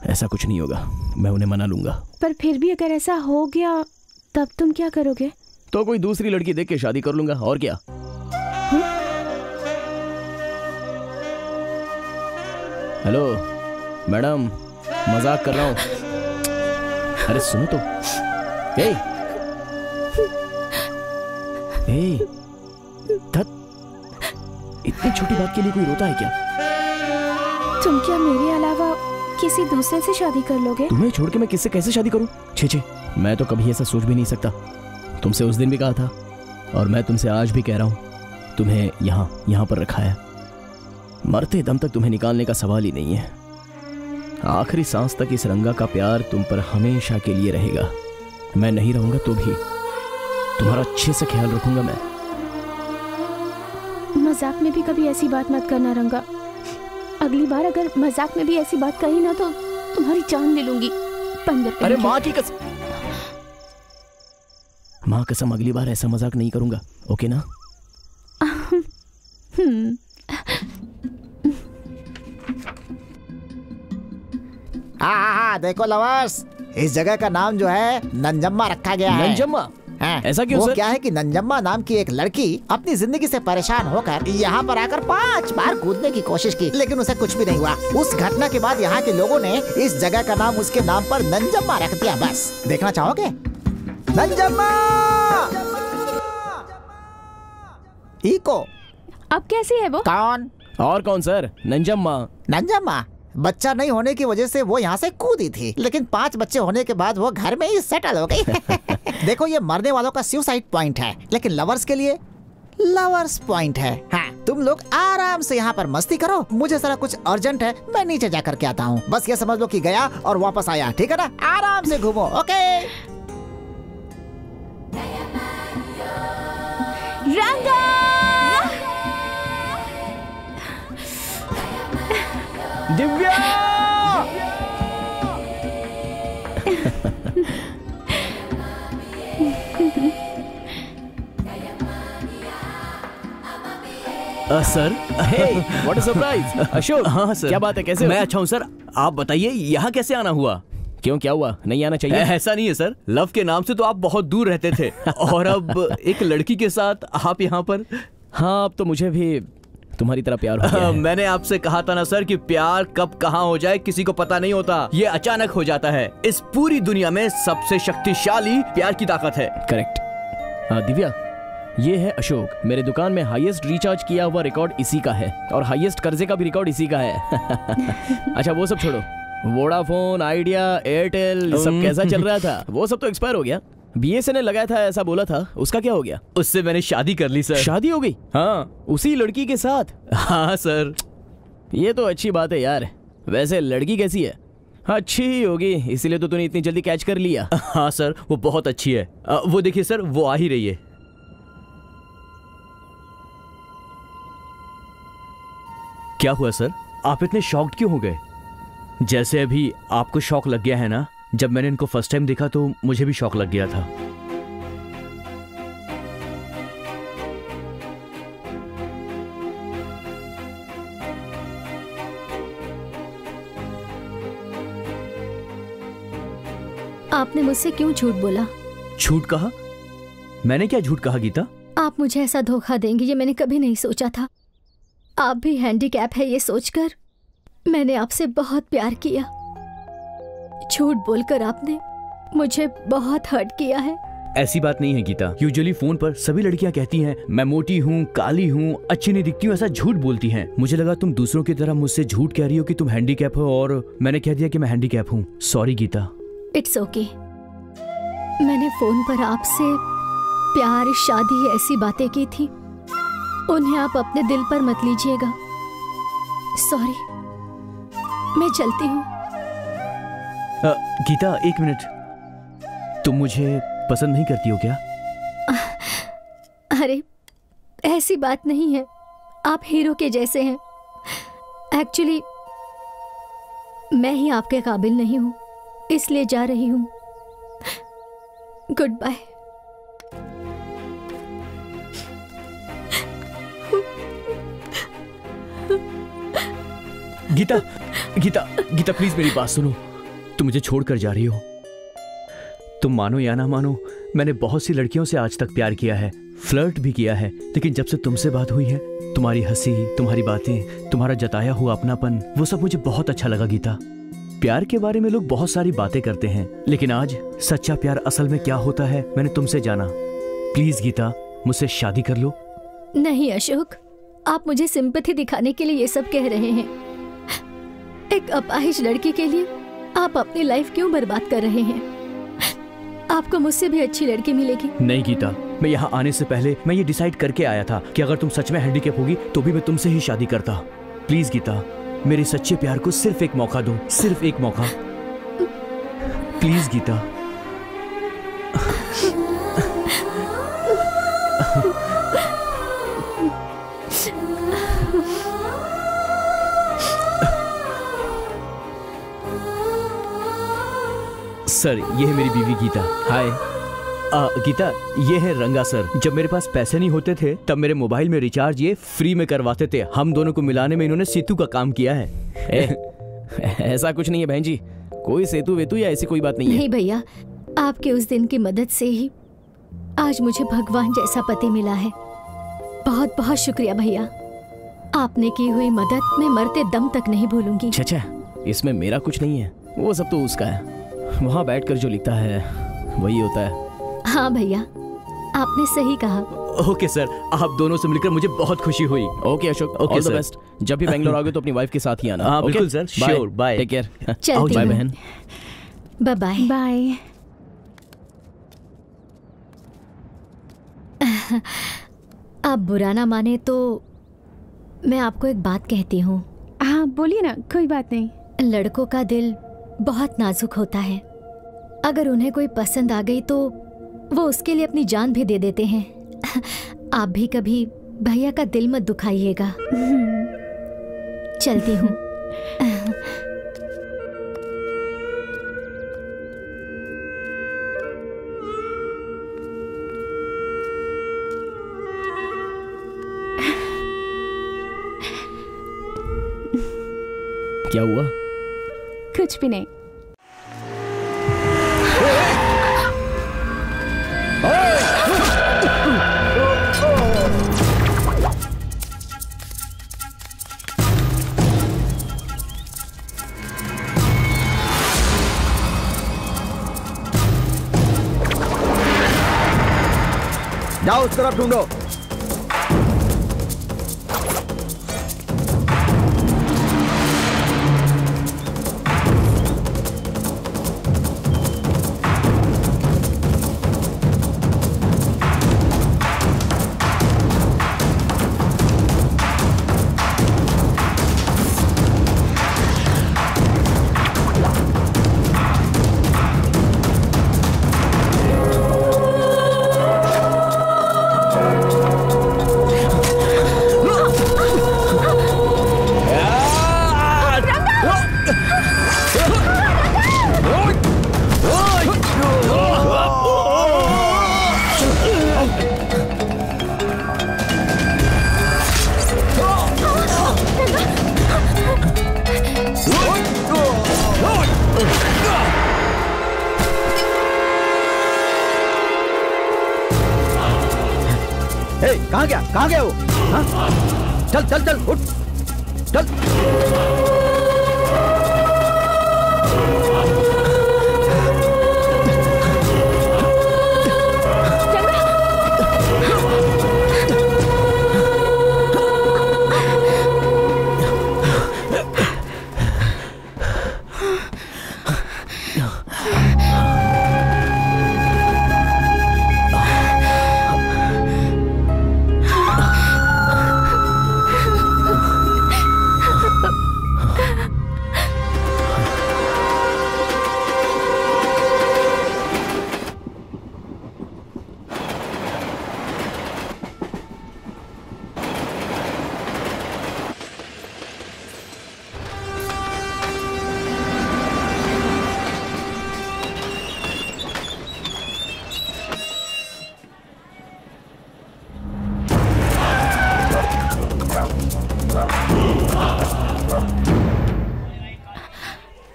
ऐसा कुछ नहीं होगा, मैं उन्हें मना लूंगा। पर फिर भी अगर ऐसा हो गया तब तुम क्या करोगे? तो कोई दूसरी लड़की देख के शादी कर लूंगा, और क्या। हेलो मैडम, मजाक कर रहा हूँ। अरे सुनो तो। हे धत, इतनी छोटी बात के लिए कोई रोता है क्या? तुम क्या मेरे अलावा किसी दूसरे से शादी कर लोगे? तुम्हें छोड़ के मैं किससे कैसे शादी करूं? छे, मैं तो कभी ऐसा सोच भी नहीं सकता। तुमसे उस दिन भी कहा था और मैं तुमसे आज भी कह रहा हूं, तुम्हें यहाँ पर रखा है। मरते दम तक तुम्हें निकालने का सवाल ही नहीं है। आखिरी सांस तक इस रंगा का प्यार तुम पर हमेशा के लिए रहेगा। मैं नहीं रहूंगा तो भी तुम्हारा अच्छे से ख्याल रखूंगा मैं। मजाक में भी कभी ऐसी बात मत करना रंगा। अगली बार अगर मजाक में भी ऐसी बात कही ना तो तुम्हारी जान ले लूंगी। बंदर। अरे माँ की कसम, माँ कसम अगली बार ऐसा मजाक नहीं करूंगा, ओके ना? हाँ, देखो लवर्स, इस जगह का नाम जो है नंजम्मा रखा गया है। नंजम्मा? ऐसा क्यों वो सर? क्या है कि नंजम्मा नाम की एक लड़की अपनी जिंदगी से परेशान होकर यहाँ पर आकर 5 बार कूदने की कोशिश की, लेकिन उसे कुछ भी नहीं हुआ। उस घटना के बाद यहाँ के लोगों ने इस जगह का नाम उसके नाम पर नंजम्मा रख दिया। बस देखना चाहोगे? नंजम्मा इको। अब कैसी है वो? कौन? और कौन सर? नंजम्मा। नंजम्मा बच्चा नहीं होने की वजह से वो यहाँ से कूदी थी, लेकिन 5 बच्चे होने के बाद वो घर में ही सेटल हो गई। देखो, ये मरने वालों का सुसाइड पॉइंट है, लेकिन लवर्स के लिए लवर्स पॉइंट है। हाँ, तुम लोग आराम से यहाँ पर मस्ती करो। मुझे जरा कुछ अर्जेंट है, मैं नीचे जा करके आता हूँ। बस ये समझ लो कि गया और वापस आया, ठीक है ना? आराम से घूमो, ओके? रंगा! Divya! Sir, what a surprise. Ashok, हाँ सर। क्या बात है, कैसे हो? मैं अच्छा हूँ सर, आप बताइए यहाँ कैसे आना हुआ? क्यों, क्या हुआ? नहीं आना चाहिए? ऐसा नहीं है सर, लव के नाम से तो आप बहुत दूर रहते थे और अब एक लड़की के साथ आप यहाँ पर। हाँ, अब तो मुझे भी तुम्हारी तरह प्यार हो गया है। मैंने आपसे कहा था ना सर कि प्यार कब कहाँ हो जाए किसी को पता नहीं होता, ये अचानक हो जाता है। इस पूरी दुनिया में सबसे शक्तिशाली प्यार की ताकत है। करेक्ट। दिव्या, ये है अशोक। मेरे दुकान में हाईएस्ट रिचार्ज किया हुआ रिकॉर्ड इसी का है और हाईएस्ट कर्जे का भी रिकॉर्ड इसी का है। अच्छा वो सब छोड़ो, वोडाफोन, आइडिया, एयरटेल सब कैसा चल रहा था? वो सब तो एक्सपायर हो गया। BSNL लगाया था ऐसा बोला था, उसका क्या हो गया? उससे मैंने शादी कर ली सर। शादी हो गई? हाँ। उसी लड़की के साथ? हाँ सर। ये तो अच्छी बात है यार। वैसे लड़की कैसी है? अच्छी ही होगी, इसीलिए तो तूने इतनी जल्दी कैच कर लिया। हाँ सर, वो बहुत अच्छी है। वो देखिए सर, वो आ ही रही है। क्या हुआ सर, आप इतने शॉक्ड क्यों हो गए? जैसे अभी आपको शॉक लग गया है ना, जब मैंने इनको फर्स्ट टाइम देखा तो मुझे भी शॉक लग गया था। आपने मुझसे क्यों झूठ बोला? झूठ कहा? मैंने क्या झूठ कहा गीता? आप मुझे ऐसा धोखा देंगे ये मैंने कभी नहीं सोचा था। आप भी हैंडीकैप है ये सोचकर मैंने आपसे बहुत प्यार किया। झूठ बोलकर आपने मुझे बहुत हर्ट किया है। ऐसी बात नहीं है गीता। यूजुअली फोन पर सभी लड़कियां कहती हैं मैं मोटी हूँ, काली हूँ, अच्छी नहीं दिखती हूँ, ऐसा झूठ बोलती हैं। मुझे लगा तुम दूसरों की तरह मुझसे झूठ कह रही हो कि तुम हैंडीकैप हो और मैंने कह दिया कि मैं हैंडीकैप हूँ। सॉरी गीता। It's okay. मैंने फोन पर आपसे प्यार, शादी ऐसी बातें की थी, उन्हें आप अपने दिल पर मत लीजिएगा। सॉरी, मैं चलती हूँ। गीता एक मिनट, तुम मुझे पसंद नहीं करती हो क्या? अरे ऐसी बात नहीं है, आप हीरो के जैसे हैं। एक्चुअली मैं ही आपके काबिल नहीं हूँ, इसलिए जा रही हूँ। Good bye. Geeta, Geeta, Geeta please मेरी बात सुनो। तुम मुझे छोड़कर जा रही हो, तुम मानो या ना मानो, मैंने बहुत सी लड़कियों से आज तक प्यार किया है, फ्लर्ट भी किया है, लेकिन जब से तुमसे बात हुई है, तुम्हारी हंसी, तुम्हारी बातें, तुम्हारा जताया हुआ अपनापन, वो सब मुझे बहुत अच्छा लगा गीता। प्यार के बारे में लोग बहुत सारी बातें करते हैं, लेकिन आज सच्चा प्यार असल में क्या होता है मैंने तुमसे जाना। प्लीज गीता, मुझसे शादी कर लो। नहीं अशोक, आप मुझे सिंपैथी दिखाने के लिए ये सब कह रहे हैं। एक अपाहिज लड़की के लिए आप अपनी लाइफ क्यों बर्बाद कर रहे हैं? आपको मुझसे भी अच्छी लड़की मिलेगी। नहीं गीता, मैं यहाँ आने से पहले मैं ये डिसाइड करके आया था कि अगर तुम सच में हैंडीकैप होगी तो भी मैं तुमसे ही शादी करता। प्लीज गीता, मेरे सच्चे प्यार को सिर्फ एक मौका दो, सिर्फ एक मौका। प्लीज गीता। सर, ये है मेरी बीवी गीता। हाय। गीता, ये है रंगा सर। जब मेरे पास पैसे नहीं होते थे तब मेरे मोबाइल में रिचार्ज ये फ्री में करवाते थे। हम दोनों को मिलाने में इन्होंने सेतु का काम किया है। ऐसा कुछ नहीं है बहन जी, कोई सेतु वेतु या ऐसी कोई बात नहीं है। नहीं भैया, आपके उस दिन की मदद से ही आज मुझे भगवान जैसा पति मिला है। बहुत बहुत शुक्रिया भैया, आपने की हुई मदद मैं मरते दम तक नहीं भूलूंगी। अच्छा, इसमें मेरा कुछ नहीं है, वो सब तो उसका है। वहाँ बैठकर जो लिखता है वही होता है। हाँ भैया, आपने सही कहा। ओके सर, आप दोनों से मिलकर मुझे बहुत खुशी हुई। Okay Ashok, okay all the best. जब भी बेंगलोर आओगे तो अपनी वाइफ के साथ ही आना। हाँ बिल्कुल sir, sure. Bye, take care. चलती बाय हूँ। बहन। Bye bye. बाय। आप बुरा ना माने तो मैं आपको एक बात कहती हूँ। हाँ बोलिए ना, कोई बात नहीं। लड़कों का दिल बहुत नाजुक होता है। अगर उन्हें कोई पसंद आ गई तो वो उसके लिए अपनी जान भी दे देते हैं। आप भी कभी भैया का दिल मत दुखाइएगा। चलती हूँ। क्या हुआ? कुछ भी नहीं। जाओ उस तरफ ढूंढो। कहाँ गया, कहाँ गया वो? हाँ? चल चल चल उठ, चल।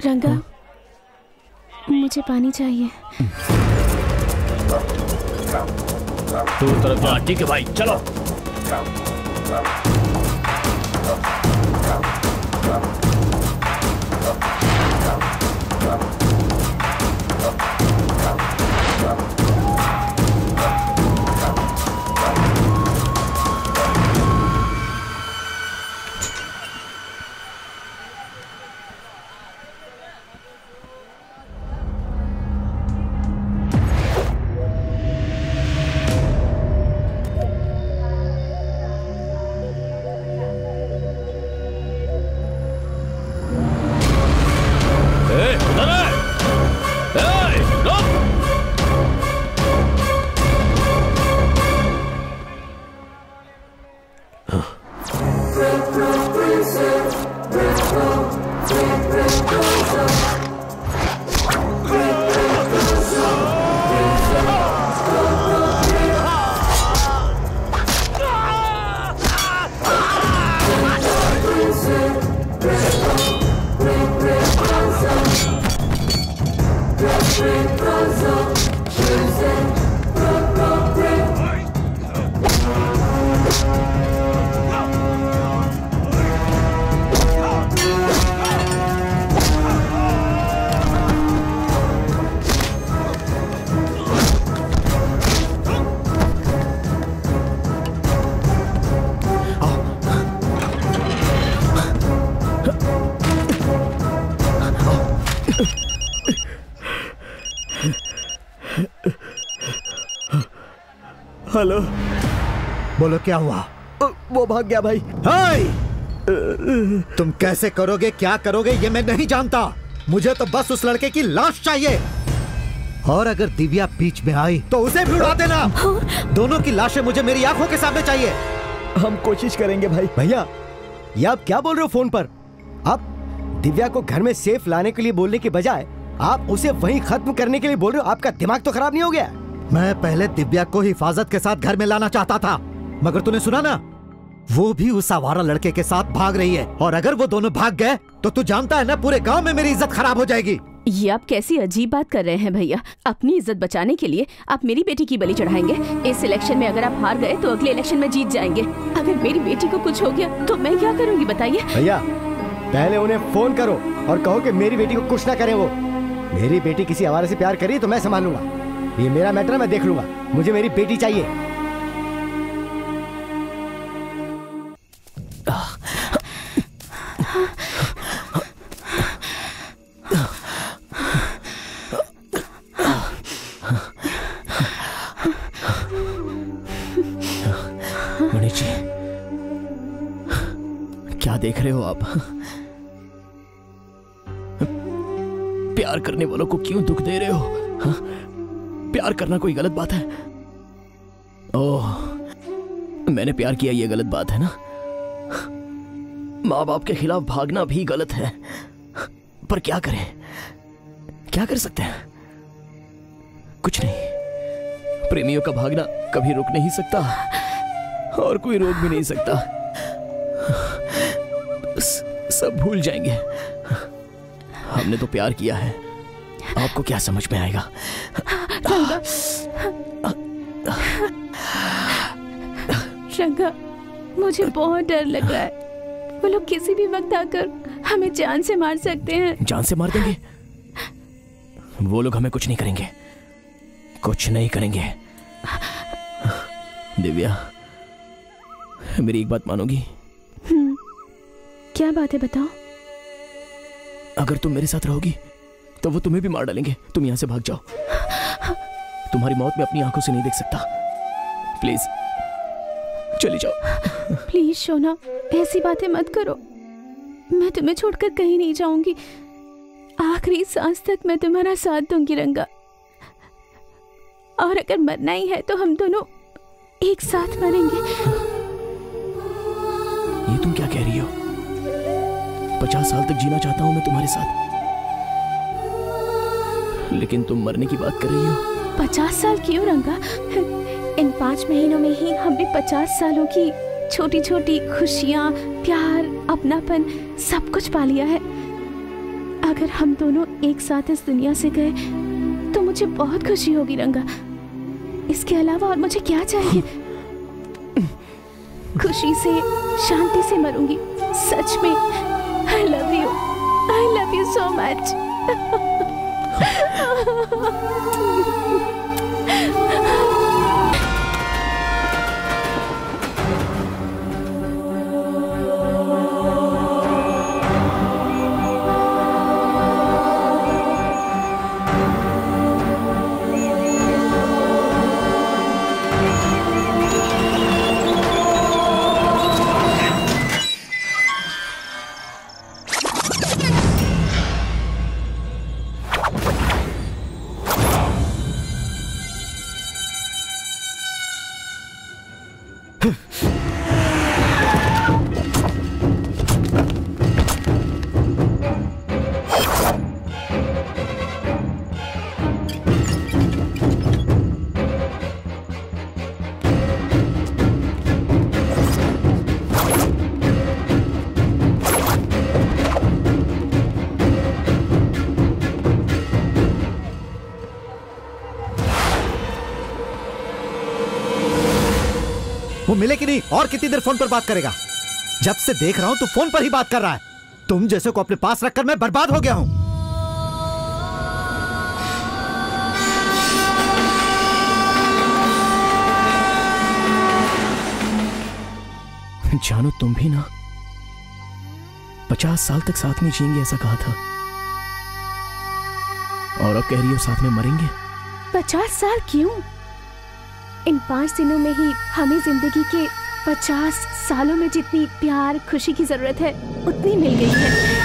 रंगा, मुझे पानी चाहिए। तू तरफ जा। ठीक है भाई, चलो। हेलो, बोलो क्या हुआ? वो भाग गया भाई। हाय! तुम कैसे करोगे, क्या करोगे, ये मैं नहीं जानता। मुझे तो बस उस लड़के की लाश चाहिए। और अगर दिव्या बीच में आई तो उसे भी उड़ा देना। दोनों की लाशें मुझे मेरी आंखों के सामने चाहिए। हम कोशिश करेंगे भाई। भैया, ये आप क्या बोल रहे हो फोन पर? आप दिव्या को घर में सेफ लाने के लिए बोलने की बजाय आप उसे वहीं खत्म करने के लिए बोल रहे हो। आपका दिमाग तो खराब नहीं हो गया? मैं पहले दिव्या को हिफाजत के साथ घर में लाना चाहता था, मगर तूने सुना ना, वो भी उस आवारा लड़के के साथ भाग रही है। और अगर वो दोनों भाग गए तो तू जानता है ना, पूरे गांव में मेरी इज्जत खराब हो जाएगी। ये आप कैसी अजीब बात कर रहे हैं भैया। अपनी इज्जत बचाने के लिए आप मेरी बेटी की बलि चढ़ाएंगे। इस इलेक्शन में अगर आप हार गए तो अगले इलेक्शन में जीत जाएंगे। अगर मेरी बेटी को कुछ हो गया तो मैं क्या करूँगी बताइए? भैया, पहले उन्हें फोन करो और कहो कि मेरी बेटी को कुछ ना करे। वो मेरी बेटी किसी आवारा से प्यार करी तो मैं संभालूंगा। ये मेरा मैटर, मैं देख लूंगा। मुझे मेरी बेटी चाहिए। मनीष जी, क्या देख रहे हो आप? प्यार करने वालों को क्यों दुख दे रहे हो? हा? प्यार करना कोई गलत बात है? ओह, मैंने प्यार किया, ये गलत बात है ना? माँ बाप के खिलाफ भागना भी गलत है, पर क्या करें? क्या कर सकते हैं? कुछ नहीं। प्रेमियों का भागना कभी रुक नहीं सकता और कोई रोक भी नहीं सकता। सब भूल जाएंगे। हमने तो प्यार किया है, आपको क्या समझ में आएगा? रंगा, मुझे बहुत डर लग रहा है। वो लोग किसी भी वक्त आकर हमें जान से मार सकते हैं। जान से मार देंगे? वो लोग हमें कुछ नहीं करेंगे, कुछ नहीं करेंगे। दिव्या, मेरी एक बात मानोगी? क्या बात है, बताओ। अगर तुम मेरे साथ रहोगी तो वो तुम्हें भी मार डालेंगे। तुम यहां से भाग जाओ। तुम्हारी मौत मैं अपनी आंखों से नहीं देख सकता। प्लीज चली जाओ। प्लीज सोना, ऐसी बातें मत करो। मैं तुम्हें छोड़कर कहीं नहीं जाऊंगी। आखिरी सांस तक मैं तुम्हारा साथ दूंगी रंगा। और अगर मरना ही है तो हम दोनों एक साथ मरेंगे। ये तुम क्या कह रही हो? 50 साल तक जीना चाहता हूं मैं तुम्हारे साथ, लेकिन तुम मरने की बात कर रही हो। 50 साल क्यों रंगा? इन 5 महीनों में ही हमने 50 सालों की छोटी छोटी खुशियाँ, प्यार, अपनापन सब कुछ पा लिया है। अगर हम दोनों एक साथ इस दुनिया से गए तो मुझे बहुत खुशी होगी रंगा। इसके अलावा और मुझे क्या चाहिए? खुशी से, शांति से मरूंगी। सच में I love you so much. वो मिले कि नहीं? और कितनी देर फोन पर बात करेगा? जब से देख रहा हूं तू फोन पर ही बात कर रहा है। तुम जैसे को अपने पास रखकर मैं बर्बाद हो गया हूं। जानू, तुम भी ना 50 साल तक साथ में जिएंगे ऐसा कहा था, और अब कह रही हो साथ में मरेंगे। 50 साल क्यों? इन 5 दिनों में ही हमें जिंदगी के 50 सालों में जितनी प्यार, खुशी की जरूरत है उतनी मिल गई है।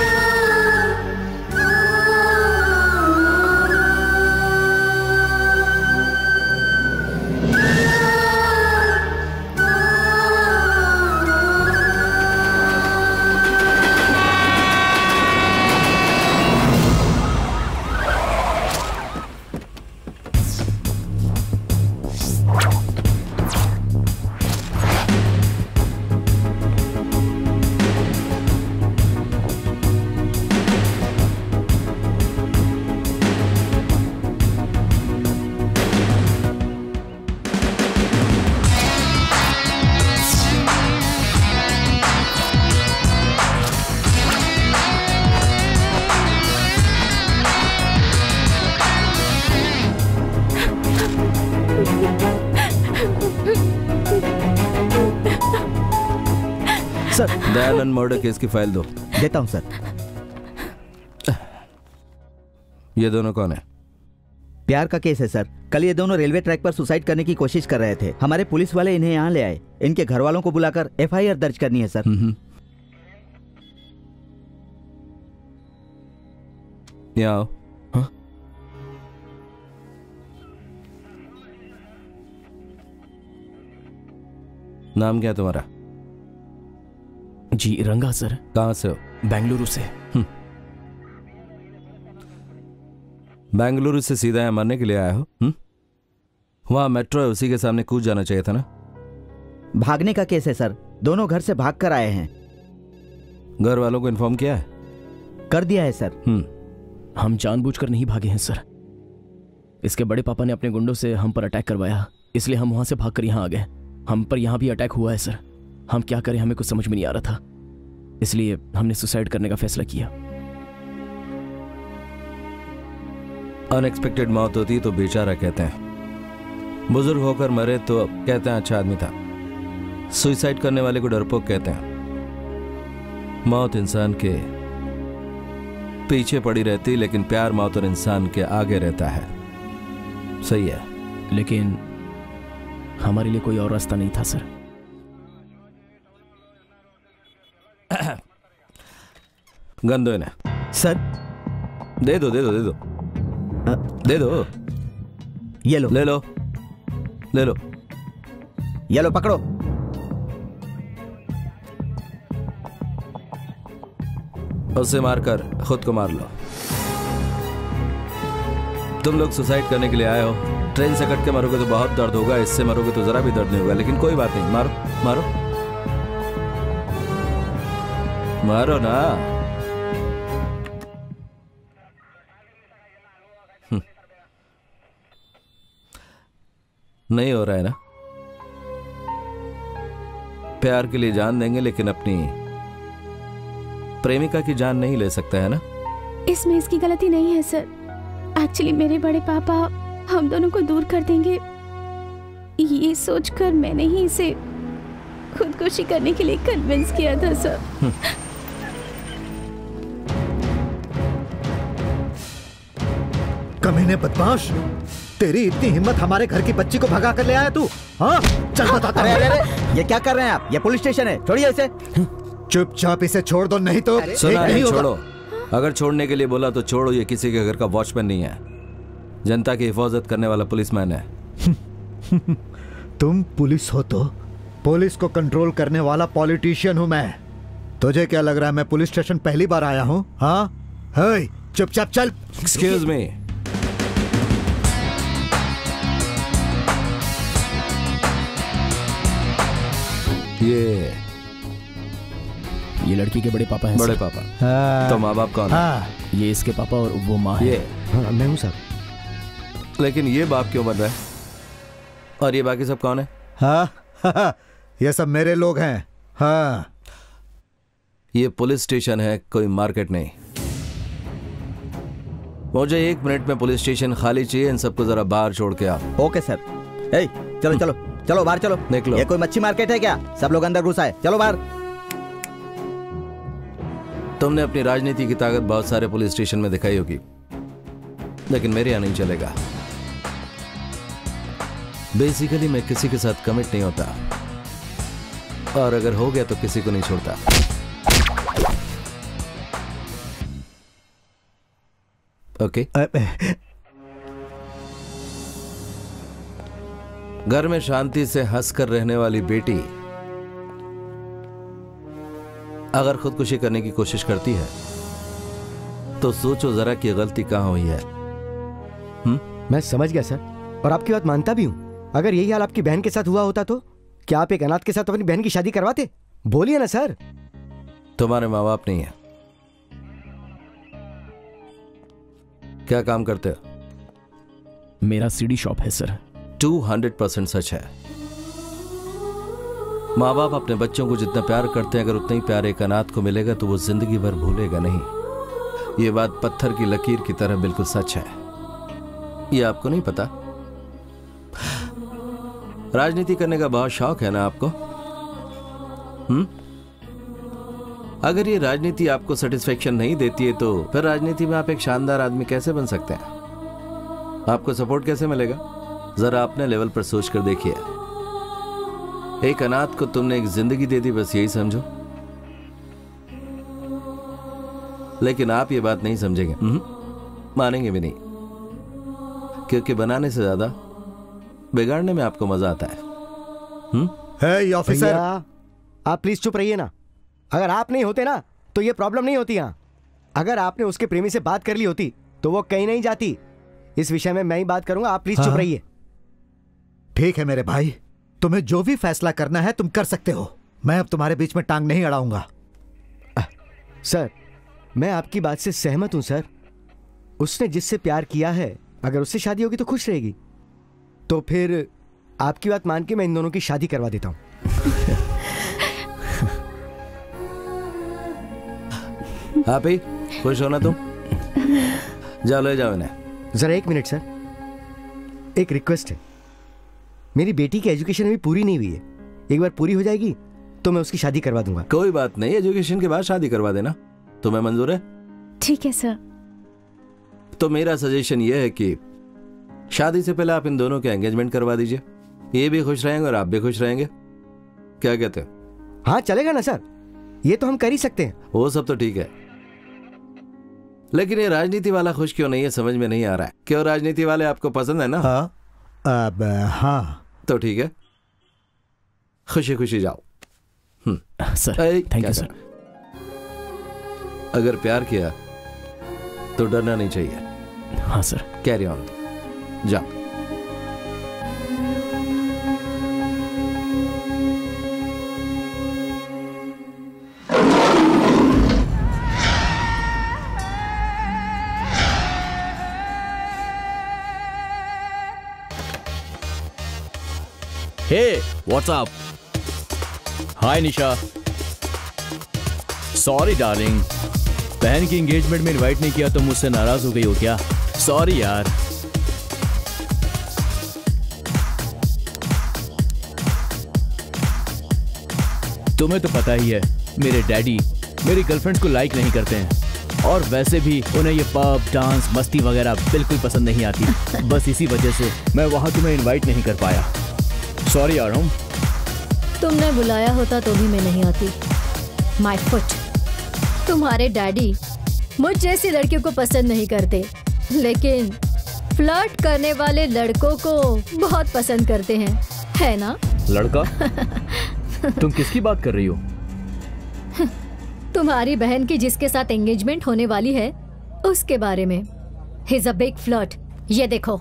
दयानंद मर्डर केस की फाइल दो। देता हूं सर। ये दोनों कौन है? प्यार का केस है सर। कल ये दोनों रेलवे ट्रैक पर सुसाइड करने की कोशिश कर रहे थे। हमारे पुलिस वाले इन्हें यहाँ ले आए। इनके घर वालों को बुलाकर FIR दर्ज करनी है सर। यहाँ आओ। हाँ? नाम क्या है तुम्हारा? जी रंगा सर। कहाँ से हो? बेंगलुरु से। बेंगलुरु से सीधा यहाँ मरने के लिए आया हो? वहां मेट्रो है, उसी के सामने कूद जाना चाहिए था ना। भागने का केस है सर। दोनों घर से भाग कर आए हैं। घर वालों को इन्फॉर्म किया है? कर दिया है सर। हम जानबूझकर नहीं भागे हैं सर। इसके बड़े पापा ने अपने गुंडों से हम पर अटैक करवाया, इसलिए हम वहां से भागकर यहाँ आ गए। हम पर यहाँ भी अटैक हुआ है सर। हम क्या करें, हमें कुछ समझ में नहीं आ रहा था, इसलिए हमने सुसाइड करने का फैसला किया। अनएक्सपेक्टेड मौत होती तो बेचारा कहते हैं, बुजुर्ग होकर मरे तो कहते हैं अच्छा आदमी था। सुसाइड करने वाले को डरपोक कहते हैं। मौत इंसान के पीछे पड़ी रहती, लेकिन प्यार मौत और इंसान के आगे रहता है। सही है, लेकिन हमारे लिए कोई और रास्ता नहीं था सर। गन दो इन्हें। सर दे दो दे दो दे दो दे दो। ये लो। ले लो ले लो। ये लो पकड़ो। उसे मारकर खुद को मार लो। तुम लोग सुसाइड करने के लिए आए हो। ट्रेन से कट के मरोगे तो बहुत दर्द होगा, इससे मरोगे तो जरा भी दर्द नहीं होगा, लेकिन कोई बात नहीं, मारो मारो मारो ना। नहीं हो रहा है ना? प्यार के लिए जान देंगे लेकिन अपनी प्रेमिका की जान नहीं ले सकता है ना? इसमें इसकी गलती नहीं है सर। एक्चुअली मेरे बड़े पापा हम दोनों को दूर कर देंगे, ये सोचकर मैंने ही इसे खुदकुशी करने के लिए कन्विंस किया था सर। कमीने बदमाश, तेरी इतनी हिम्मत हमारे घर की बच्ची को भगा कर ले आया तू? हाँ चल बताता हूं। अरे ये क्या कर रहे हैं आप? ये पुलिस स्टेशन है, छोड़िए इसे। चुपचाप इसे छोड़ दो, नहीं तो सुना नहीं, छोड़ो। अगर छोड़ने के लिए बोला तो छोड़ो, ये किसी के घर का वॉचमैन नहीं है, जनता की हिफाजत करने वाला पुलिसमैन है। तुम पुलिस हो तो? पुलिस को कंट्रोल करने वाला पॉलिटिशियन हूं मैं। तुझे क्या लग रहा है मैं पुलिस स्टेशन पहली बार आया हूं? हाँ, हे, चुपचाप चल। Excuse me. ये लड़की के बड़े पापा हैं। बड़े पापा? तो माँ बाप कौन है? ये इसके पापा और वो माँ है। हाँ, मैं हूँ सर। लेकिन ये बाप क्यों बन रहा है? और ये बाकी सब कौन है? हाँ, ये सब मेरे लोग हैं। हाँ, ये पुलिस स्टेशन है, कोई मार्केट नहीं। मुझे 1 मिनट में पुलिस स्टेशन खाली चाहिए। इन सबको जरा बाहर छोड़ के आओ। Okay sir. ए, चलो चलो चलो बाहर चलो। निकलो। ये कोई मच्छी मार्केट है क्या? सब लोग अंदर घुस आए, चलो बाहर। तुमने अपनी राजनीति की ताकत बहुत सारे पुलिस स्टेशन में दिखाई होगी, लेकिन मेरे यहाँ नहीं चलेगा। बेसिकली मैं किसी के साथ कमिट नहीं होता, और अगर हो गया तो किसी को नहीं छोड़ता। ओके? घर में शांति से हंसकर रहने वाली बेटी अगर खुदकुशी करने की कोशिश करती है तो सोचो जरा कि गलती कहां हुई है। मैं समझ गया सर, और आपकी बात मानता भी हूं। अगर यही हाल आपकी बहन के साथ हुआ होता तो क्या आप एक अनाथ के साथ अपनी बहन की शादी करवाते? बोलिए ना सर। तुम्हारे माँ बाप नहीं है, क्या काम करते हो? मेरा सीडी शॉप है सर। 200% सच है। माँ बाप अपने बच्चों को जितना प्यार करते हैं, अगर उतना ही प्यार एक अनाथ को मिलेगा तो वो जिंदगी भर भूलेगा नहीं। ये बात पत्थर की लकीर की तरह बिल्कुल सच है। ये आपको नहीं पता? राजनीति करने का बहुत शौक है ना आपको? अगर ये राजनीति आपको सेटिस्फेक्शन नहीं देती है तो फिर राजनीति में आप एक शानदार आदमी कैसे बन सकते हैं? आपको सपोर्ट कैसे मिलेगा? जरा अपने लेवल पर सोच कर देखिए। एक अनाथ को तुमने एक जिंदगी दे दी, बस यही समझो। लेकिन आप ये बात नहीं समझेंगे, मानेंगे भी नहीं, क्योंकि बनाने से ज्यादा बिगाड़ने में आपको मजा आता है। हे ऑफिसर, आप प्लीज चुप रहिए ना। अगर आप नहीं होते ना तो ये प्रॉब्लम नहीं होती। यहाँ अगर आपने उसके प्रेमी से बात कर ली होती तो वो कहीं नहीं जाती। इस विषय में मैं ही बात करूंगा, आप प्लीज चुप रहिए। ठीक है मेरे भाई, तुम्हें जो भी फैसला करना है तुम कर सकते हो। मैं अब तुम्हारे बीच में टांग नहीं अड़ाऊंगा। सर, मैं आपकी बात से सहमत हूं सर। उसने जिससे प्यार किया है, अगर उससे शादी होगी तो खुश रहेगी। तो फिर आपकी बात मान के मैं इन दोनों की शादी करवा देता हूं। आप ही खुश हो ना तुम? जाओ ले जाओ इन्हें। जरा 1 मिनट सर, एक रिक्वेस्ट है। मेरी बेटी की एजुकेशन अभी पूरी नहीं हुई है। एक बार पूरी हो जाएगी तो मैं उसकी शादी करवा दूंगा। कोई बात नहीं, एजुकेशन के बाद शादी करवा देना। तुम्हें मंजूर है? ठीक है सर। तो मेरा सजेशन यह है कि शादी से पहले आप इन दोनों के एंगेजमेंट करवा दीजिए। ये भी खुश रहेंगे और आप भी खुश रहेंगे। क्या कहते हो? हाँ चलेगा ना सर, ये तो हम कर ही सकते हैं। वो सब तो ठीक है, लेकिन ये राजनीति वाला खुश क्यों नहीं है समझ में नहीं आ रहा है। क्यों राजनीति वाले आपको पसंद है ना? हाँ, अब हाँ तो ठीक है, खुशी खुशी जाओ। Sir thank you sir. अगर प्यार किया तो डरना नहीं चाहिए। हाँ सर। कैरी ऑन, जाओ। हे व्हाट्सअप। हाय निशा। सॉरी डार्लिंग, बहन की एंगेजमेंट में इनवाइट नहीं किया तो मुझसे नाराज हो गई हो क्या? सॉरी यार। तुम्हें तो पता ही है मेरे डैडी मेरी गर्लफ्रेंड्स को लाइक नहीं करते हैं, और वैसे भी उन्हें ये पब डांस मस्ती वगैरह बिल्कुल पसंद नहीं आती। बस इसी वजह से मैं वहां तुम्हें इनवाइट नहीं कर पाया। सॉरी यार। हम तुमने बुलाया होता तो भी मैं नहीं आती। My foot. तुम्हारे डैडी मुझ जैसी लड़कियों को पसंद नहीं करते, लेकिन फ्लर्ट करने वाले लड़कों को बहुत पसंद करते हैं, है ना? लड़का? तुम किसकी बात कर रही हो? तुम्हारी बहन की जिसके साथ एंगेजमेंट होने वाली है उसके बारे में। He is a big flirt. ये देखो।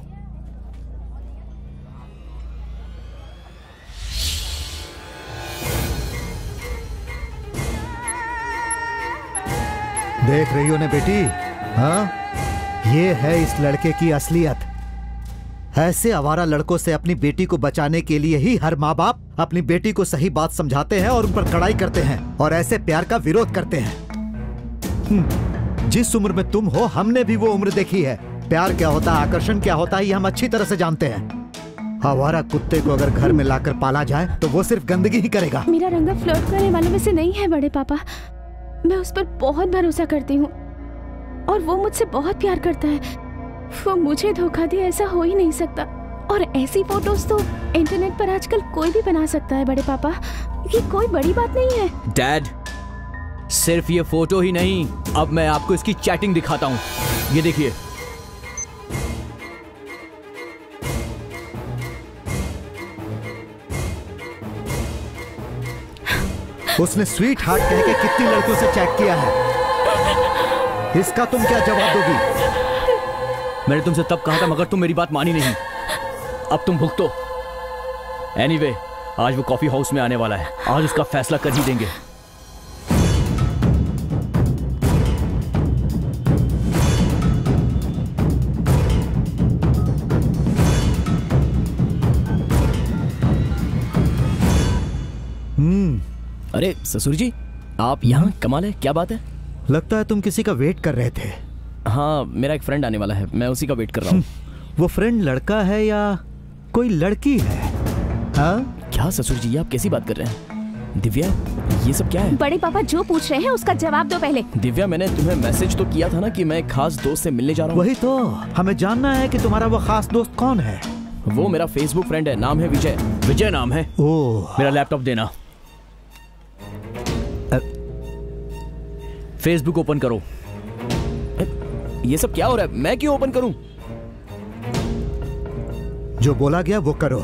देख रही हो ना बेटी? हाँ, ये है इस लड़के की असलियत। ऐसे आवारा लड़कों से अपनी बेटी को बचाने के लिए ही हर माँ बाप अपनी बेटी को सही बात समझाते हैं और उन पर कड़ाई करते हैं और ऐसे प्यार का विरोध करते हैं। जिस उम्र में तुम हो हमने भी वो उम्र देखी है। प्यार क्या होता है, आकर्षण क्या होता है, ये हम अच्छी तरह से जानते हैं। आवारा कुत्ते को अगर घर में लाकर पाला जाए तो वो सिर्फ गंदगी ही करेगा। मेरा रंगा फ्लर्ट करने वालों में से नहीं है बड़े पापा। मैं उस पर बहुत भरोसा करती हूँ और वो मुझसे बहुत प्यार करता है। वो मुझे धोखा दे ऐसा हो ही नहीं सकता। और ऐसी फोटोज तो इंटरनेट पर आजकल कोई भी बना सकता है बड़े पापा। ये कोई बड़ी बात नहीं है। डैड, सिर्फ ये फोटो ही नहीं, अब मैं आपको इसकी चैटिंग दिखाता हूँ। ये देखिए। उसने स्वीट हार्ट कह के कितनी लड़कियों से चैट किया है, इसका तुम क्या जवाब दोगी? मैंने तुमसे तब कहा था मगर तुम मेरी बात मानी नहीं। अब तुम भुगतो। एनीवे, आज वो कॉफी हाउस में आने वाला है। आज उसका फैसला कर ही देंगे। अरे ससुर जी, आप यहाँ? कमाल है, क्या बात है? लगता है तुम किसी का वेट कर रहे थे। हाँ, मेरा एक फ्रेंड आने वाला है, मैं उसी का वेट कर रहा हूँ। वो फ्रेंड लड़का है या कोई लड़की है? हाँ? क्या ससुर जी, आप कैसी बात कर रहे हैं? दिव्या, ये सब क्या है? बड़े पापा जो पूछ रहे हैं उसका जवाब दो पहले। दिव्या, मैंने तुम्हें मैसेज तो किया था ना कि मैं एक खास दोस्त से मिलने जा रहा हूँ। वही तो, हमें जानना है कि तुम्हारा वो खास दोस्त कौन है। वो मेरा फेसबुक फ्रेंड है, नाम है विजय। विजय नाम है। ओह। मेरा लैपटॉप देना। फेसबुक ओपन करो। ये सब क्या हो रहा है? मैं क्यों ओपन करूं? जो बोला गया वो करो।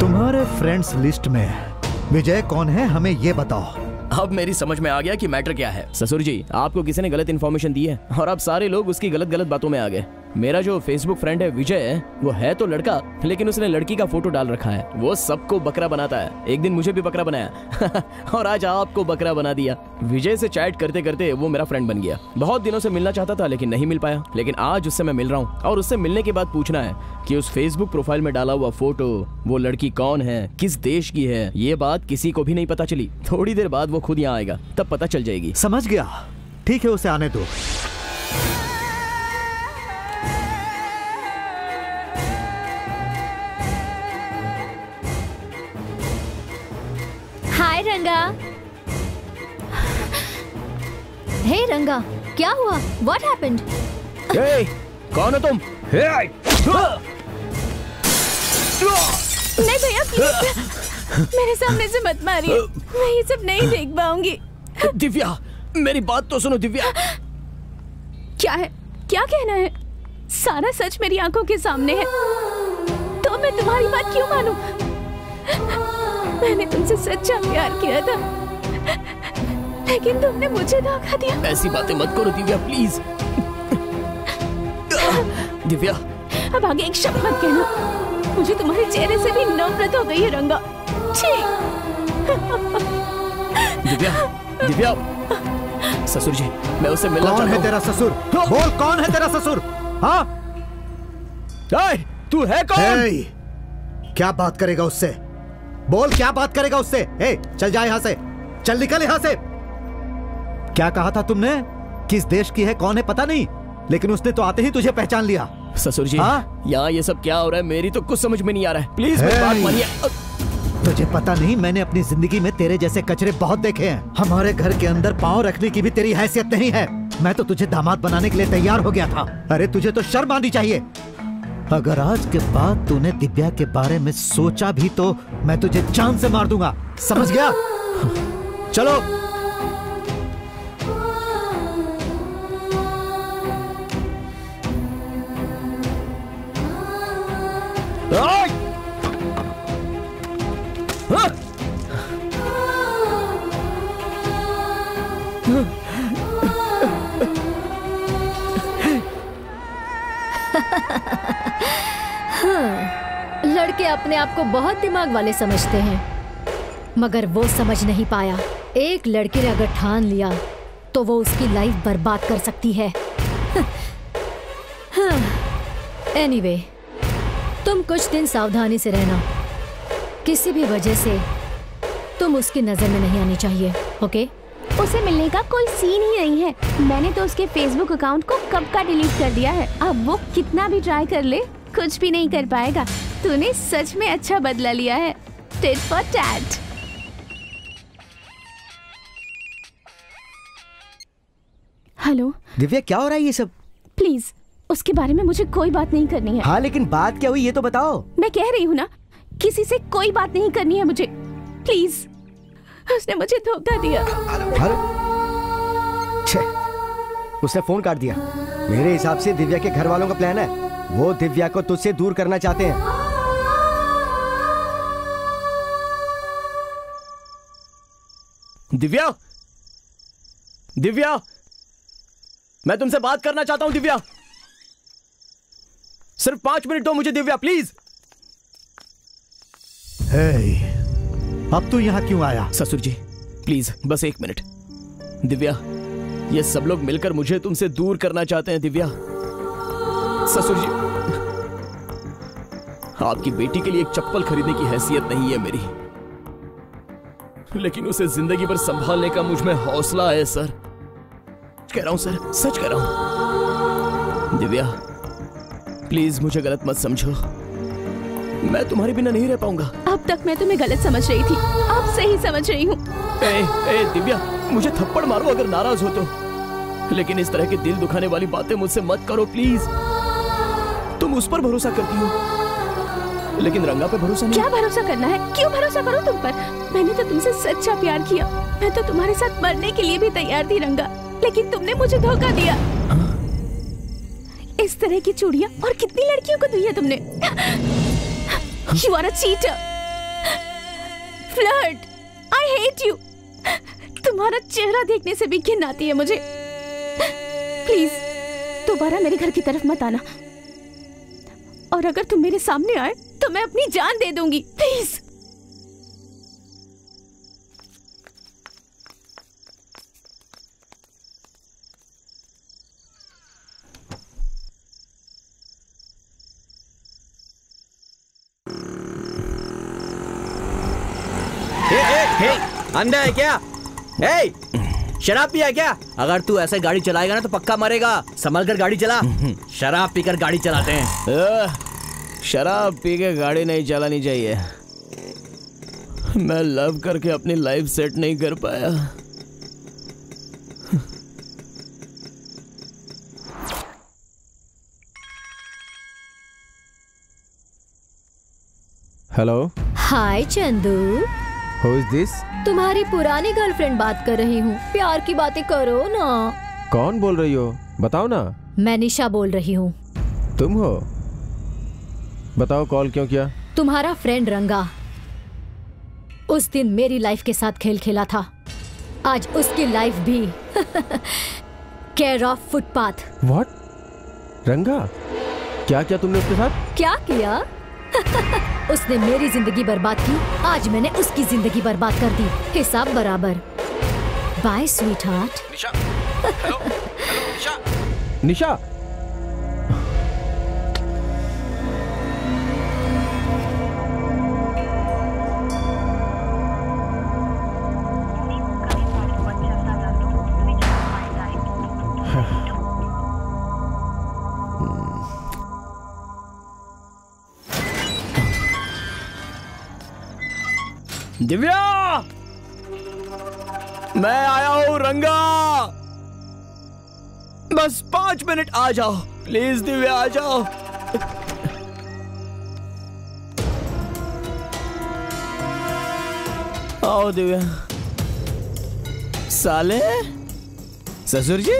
तुम्हारे फ्रेंड्स लिस्ट में विजय कौन है, हमें ये बताओ। अब मेरी समझ में आ गया कि मैटर क्या है। ससुर जी, आपको किसी ने गलत इन्फॉर्मेशन दी है और अब सारे लोग उसकी गलत गलत बातों में आ गए। मेरा जो फेसबुक फ्रेंड है विजय, वो है तो लड़का, लेकिन उसने लड़की का फोटो डाल रखा है। वो सबको बकरा बनाता है। एक दिन मुझे भी बकरा बनाया और आज आपको बकरा बना दिया। विजय से चैट करते करते वो मेरा फ्रेंड बन गया। बहुत दिनों से मिलना चाहता था लेकिन नहीं मिल पाया, लेकिन आज उससे मैं मिल रहा हूँ और उससे मिलने के बाद पूछना है कि उस फेसबुक प्रोफाइल में डाला हुआ फोटो, वो लड़की कौन है, किस देश की है। ये बात किसी को भी नहीं पता चली। थोड़ी देर बाद वो खुद यहाँ आएगा, तब पता चल जाएगी। समझ गया, ठीक है, उसे आने दो। हाय रंगा। हे रंगा, क्या हुआ? What happened? Hey, कौन हो तुम? Hey! नहीं भैया, प्लीज मेरे सामने से मत मारिए। मैं ये सब नहीं देख पाऊंगी। दिव्या, मेरी बात तो सुनो। दिव्या, क्या है? क्या कहना है? सारा सच मेरी आंखों के सामने है, तो मैं तुम्हारी बात क्यों मानूं? मैंने तुमसे सच्चा प्यार किया था, लेकिन तुमने मुझे धोखा दिया। ऐसी बातें मत करो दिव्या, प्लीज। दिव्या, अब आगे एक शब्द मत कहना। मुझे तुम्हारे चेहरे से भी नफरत हो गई है रंगा। छी। दिव्या, दिव्या, ससुर जी, मैं उससे मिलना कौन चाहता है हूँ। तेरा ससुर? बोल कौन है तेरा ससुर? हाँ? तू है कौन? क्या बात करेगा उससे? बोल क्या बात करेगा उससे? चल जा यहाँ से, चल निकल यहाँ से। क्या कहा था तुमने? किस देश की है, कौन है पता नहीं, लेकिन उसने तो आते ही तुझे पहचान लिया। ससुर जी, यहाँ ये सब क्या हो रहा है? मेरी तो कुछ समझ में नहीं आ रहा है। प्लीज मेरी बात मानिए। तुझे पता नहीं, मैंने अपनी जिंदगी में तेरे जैसे कचरे बहुत देखे हैं। हमारे घर के अंदर पाँव रखने की भी तेरी हैसियत नहीं है। मैं तो तुझे दामाद बनाने के लिए तैयार हो गया था। अरे तुझे तो शर्म आनी चाहिए। अगर आज के बाद तूने दिव्या के बारे में सोचा भी तो मैं तुझे जान से मार दूंगा, समझ गया? चलो। लड़के अपने आप को बहुत दिमाग वाले समझते हैं, मगर वो समझ नहीं पाया। एक लड़के ने अगर ठान लिया तो वो उसकी लाइफ बर्बाद कर सकती है। एनीवे, तुम कुछ दिन सावधानी से रहना। किसी भी वजह से तुम उसकी नजर में नहीं आनी चाहिए, ओके? उसे मिलने का कोई सीन ही नहीं है। मैंने तो उसके फेसबुक अकाउंट को कब का डिलीट कर दिया है। अब वो कितना भी ट्राई कर ले, कुछ भी नहीं कर पाएगा। तूने सच में अच्छा बदला लिया है। Tit for tat. Hello Divya, क्या हो रहा है ये सब? प्लीज उसके बारे में मुझे कोई बात नहीं करनी है। हाँ, लेकिन बात क्या हुई ये तो बताओ। मैं कह रही हूँ ना, किसी से कोई बात नहीं करनी है मुझे, प्लीज। उसने मुझे धोखा दिया। उसने फोन काट दिया। मेरे हिसाब से दिव्या के घर वालों का प्लान है। वो दिव्या को तुझसे दूर करना चाहते हैं। दिव्या, दिव्या, मैं तुमसे बात करना चाहता हूं। दिव्या, सिर्फ 5 मिनट दो मुझे दिव्या, प्लीज। अब तू यहाँ क्यों आया? ससुर जी प्लीज, बस 1 मिनट। दिव्या, ये सब लोग मिलकर मुझे तुमसे दूर करना चाहते हैं। दिव्या, ससुर जी, आपकी बेटी के लिए एक चप्पल खरीदने की हैसियत नहीं है मेरी, लेकिन उसे जिंदगी भर संभालने का मुझ में हौसला है सर। कह रहा हूं सर, सच कह रहा हूं। दिव्या प्लीज मुझे गलत मत समझो, मैं तुम्हारे बिना नहीं रह पाऊंगा। अब तक मैं तुम्हें गलत समझ रही थी, अब सही समझ रही हूँ। दिव्या, मुझे थप्पड़ मारो अगर नाराज हो तो, लेकिन इस तरह की दिल दुखाने वाली बातें मुझसे मत करो प्लीज। तुम उस पर भरोसा करती हो, लेकिन रंगा पे भरोसा नहीं। क्या भरोसा करना है? क्यों भरोसा करूं तुम पर? मैंने तो तुमसे सच्चा प्यार किया। मैं तो तुम्हारे साथ मरने के लिए भी तैयार थी रंगा, लेकिन तुमने मुझे धोखा दिया। इस तरह की चूड़ियां और कितनी लड़कियों को दी है तुमने। You are a cheater, flirt. I hate you. तुम्हारा चेहरा देखने से भी घिन आती है मुझे। प्लीज दोबारा मेरे घर की तरफ मत आना, और अगर तुम मेरे सामने आए तो मैं अपनी जान दे दूंगी। प्लीज। अंधा है क्या? शराब पिया क्या? अगर तू ऐसे गाड़ी चलाएगा ना तो पक्का मरेगा। संभल कर गाड़ी चला। शराब पीकर गाड़ी चलाते हैं। शराब पी के गाड़ी नहीं चलानी चाहिए। मैं लव करके अपनी लाइफ सेट नहीं कर पाया। Hello. Hi Chandu. Who is this? तुम्हारी पुरानी गर्लफ्रेंड बात कर रही हूँ। प्यार की बातें करो ना। कौन बोल रही हो? बताओ ना। मैं निशा बोल रही हूँ। तुम हो? बताओ कॉल क्यों किया? तुम्हारा फ्रेंड रंगा उस दिन मेरी लाइफ के साथ खेल खेला था, आज उसकी लाइफ भी केयर ऑफ फुटपाथ। What? रंगा? क्या किया तुमने उसके साथ? क्या किया? उसने मेरी जिंदगी बर्बाद की, आज मैंने उसकी जिंदगी बर्बाद कर दी। हिसाब बराबर। Bye sweetheart. Nisha, Divya, मैं आया हूं रंगा। बस 5 मिनट आ जाओ प्लीज दिव्या, आ जाओ। आओ दिव्या। साले, ससुर जी,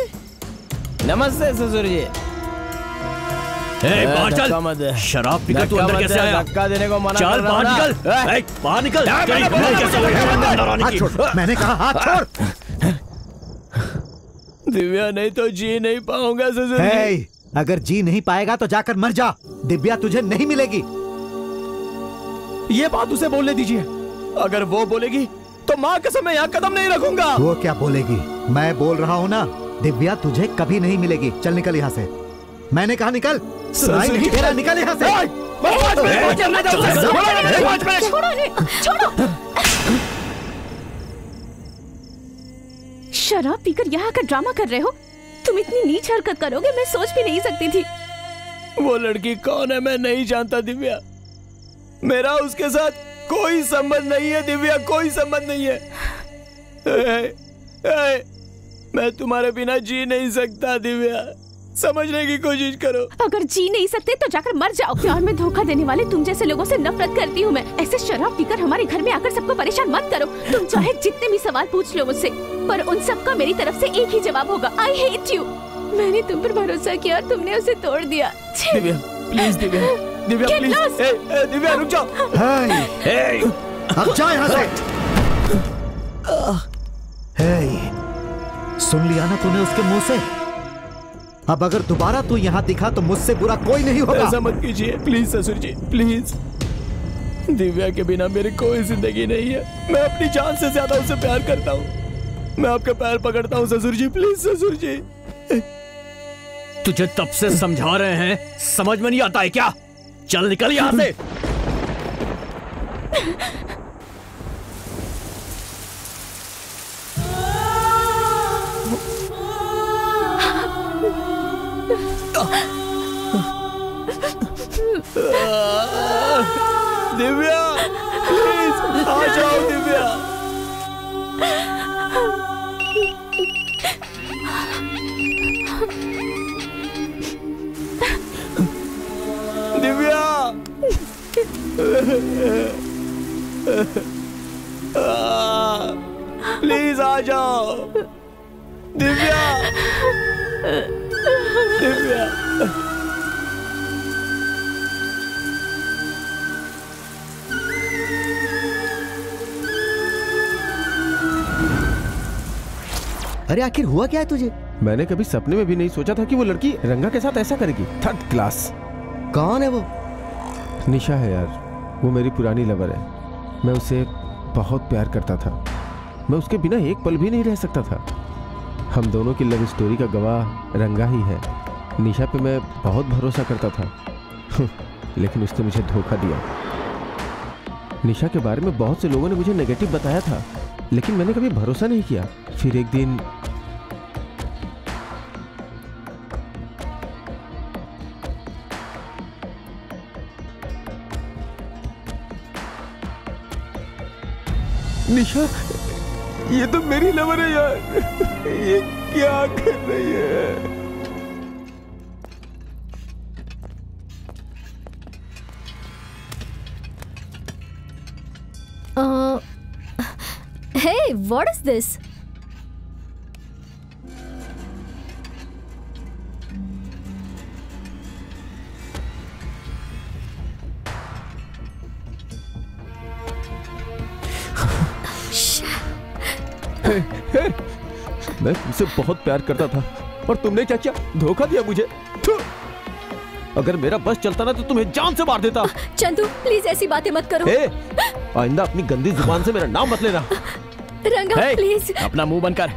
नमस्ते ससुर जी। बाहर चल। शराब पीकर तू अंदर कैसे आया? धक्का देने को मना चल बाहर निकल, बाहर निकल। मैंने कहा हाथ छोड़। दिव्या, नहीं तो जी नहीं पाऊंगा ससुर जी। अगर जी नहीं पाएगा तो जाकर मर जा। दिव्या तुझे नहीं मिलेगी। ये बात उसे बोलने दीजिए। अगर वो बोलेगी तो माँ कसम मैं यहाँ कदम नहीं रखूंगा। वो क्या बोलेगी? मैं बोल रहा हूँ ना, दिव्या तुझे कभी नहीं मिलेगी। चल निकल यहाँ से। मैंने कहा निकल। सुनाई नहीं दे रहा? निकल यहाँ से। छोड़ो। शराब पीकर यहाँ का ड्रामा कर रहे हो? तुम इतनी नीच हरकत करोगे मैं सोच भी नहीं सकती थी। वो लड़की कौन है मैं नहीं जानता दिव्या। मेरा उसके साथ कोई संबंध नहीं है दिव्या, कोई संबंध नहीं है। मैं तुम्हारे बिना जी नहीं सकता दिव्या, समझने की कोशिश करो। अगर जी नहीं सकते तो जाकर मर जाओ। प्यार में धोखा देने वाले तुम जैसे लोगों से नफरत करती हूँ मैं। ऐसे शराब पीकर हमारे घर में आकर सबको परेशान मत करो। तुम चाहे जितने भी सवाल पूछ लो मुझसे, पर उन सबका मेरी तरफ से एक ही जवाब होगा, आई हेट यू। मैंने तुम पर भरोसा किया और तुमने उसे तोड़ दिया। Divya please, Divya please. दिव्या रुक जाओ। अब जा यहाँ से। सुन लिया ना तूने उसके मुंह से? अब अगर दोबारा तू यहाँ दिखा तो मुझसे बुरा कोई नहीं होगा। ऐसा मत कीजिए प्लीज ससुर जी, प्लीज। दिव्या के बिना मेरी कोई जिंदगी नहीं है। मैं अपनी जान से ज्यादा उसे प्यार करता हूँ। मैं आपके पैर पकड़ता हूँ ससुर जी, प्लीज ससुर जी। तुझे तब से समझा रहे हैं, समझ में नहीं आता है क्या? चल निकल यहाँ से। दिव्या प्लीज आ जाओ दिव्या। दिव्या प्लीज आ जाओ दिव्या। दिव्या अरे आखिर हुआ क्या है तुझे? मैंने कभी सपने में भी नहीं सोचा था कि वो लड़की रंगा के साथ ऐसा करेगी। 3rd class. कौन है वो? निशा है यार, वो मेरी पुरानी लवर है। मैं उसे बहुत प्यार करता था। मैं उसके बिना एक पल भी नहीं रह सकता था। हम दोनों की लव स्टोरी का गवाह रंगा ही है। निशा पे मैं बहुत भरोसा करता था लेकिन उसने मुझे धोखा दिया। निशा के बारे में बहुत से लोगों ने मुझे नेगेटिव बताया था, लेकिन मैंने कभी भरोसा नहीं किया। फिर एक दिन निशा, ये तो मेरी लवर है यार। ये क्या कर रही है? Hey, what is this? मैं तुमसे बहुत प्यार करता था और तुमने क्या किया? धोखा दिया मुझे। अगर मेरा बस चलता ना तो तुम्हें जान से मार देता। चंदू प्लीज ऐसी बातें मत करो। आइंदा अपनी गंदी जुबान से मेरा नाम मत लेना। रंगा प्लीज। अपना मुंह बंद कर।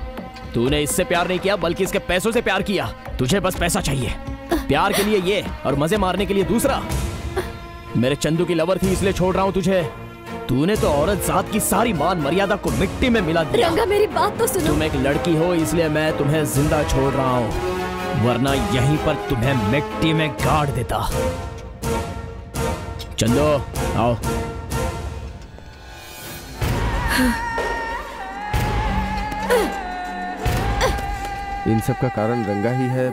तूने इससे प्यार नहीं किया बल्कि इसके पैसों से प्यार किया। तुझे बस पैसा चाहिए, प्यार के लिए ये और मजे मारने के लिए दूसरा। मेरे चंदू की लवर थी इसलिए छोड़ रहा हूँ तुझे। तूने तो औरत जात की सारी मान मर्यादा को मिट्टी में मिला दिया। रंगा मेरी बात तो सुनो। तुम एक लड़की हो इसलिए मैं तुम्हें जिंदा छोड़ रहा हूँ, वरना यहीं पर तुम्हें मिट्टी में गाड़ देता। चंदू आओ। इन सब का कारण रंगा ही है,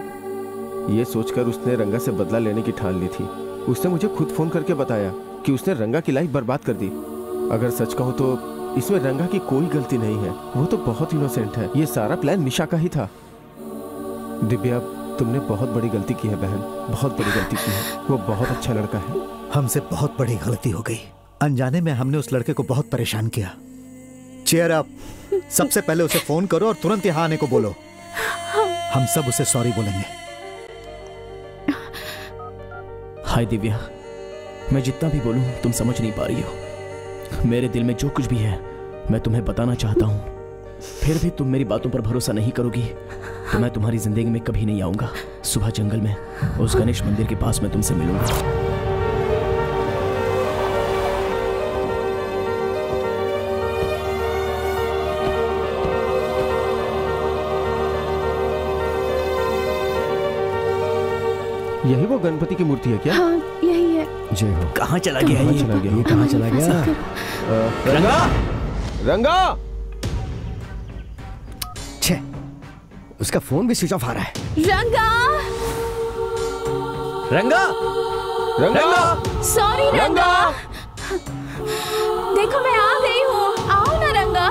ये सोचकर उसने रंगा से बदला लेने की ठान ली थी। उसने मुझे खुद फोन करके बताया कि उसने रंगा की लाइफ बर्बाद कर दी। अगर सच कहूं तो इसमें रंगा की कोई गलती नहीं है, वो तो बहुत इनोसेंट है। ये सारा प्लान निशा का ही था। दिव्या, तुमने बहुत बड़ी गलती की है बहन, बहुत बड़ी गलती की है। वो बहुत अच्छा लड़का है। हमसे बहुत बड़ी गलती हो गई। अनजाने में हमने उस लड़के को बहुत परेशान किया। Cheer up. सबसे पहले उसे फोन करो और तुरंत यहाँ आने को बोलो। हम सब उसे सॉरी बोलेंगे। हाय दिव्या, मैं जितना भी बोलूं तुम समझ नहीं पा रही हो। मेरे दिल में जो कुछ भी है मैं तुम्हें बताना चाहता हूं, फिर भी तुम मेरी बातों पर भरोसा नहीं करोगी तो मैं तुम्हारी जिंदगी में कभी नहीं आऊंगा। सुबह जंगल में उस गणेश मंदिर के पास मैं तुमसे मिलूंगा। यही वो गणपति की मूर्ति है क्या? हाँ, यही है। जय हो। कहाँ चला गया ये? ये कहाँ चला गया? रंगा, रंगा! छे, उसका फोन भी स्विच ऑफ आ रहा है। रंगा! रंगा! रंगा! सॉरी रंगा! देखो मैं आ गई हूँ, आओ ना रंगा।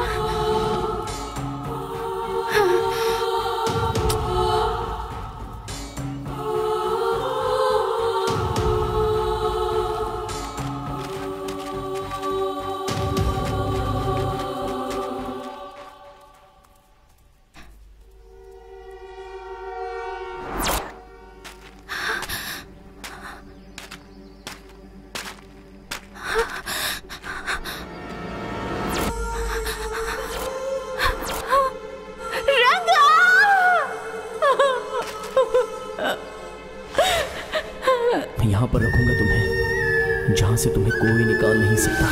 यहां पर रखूंगा तुम्हें जहां से तुम्हें कोई निकाल नहीं सकता।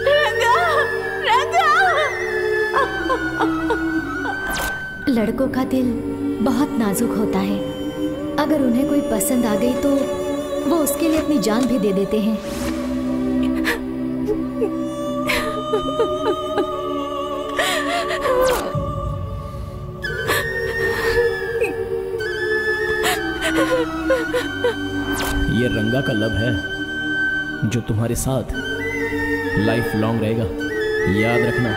रंगा, रंगा! लड़कों का दिल बहुत नाजुक होता है। अगर उन्हें कोई पसंद आ गई तो वो उसके लिए अपनी जान भी दे देते हैं। ये रंगा का लव है जो तुम्हारे साथ लाइफ लॉन्ग रहेगा, याद रखना।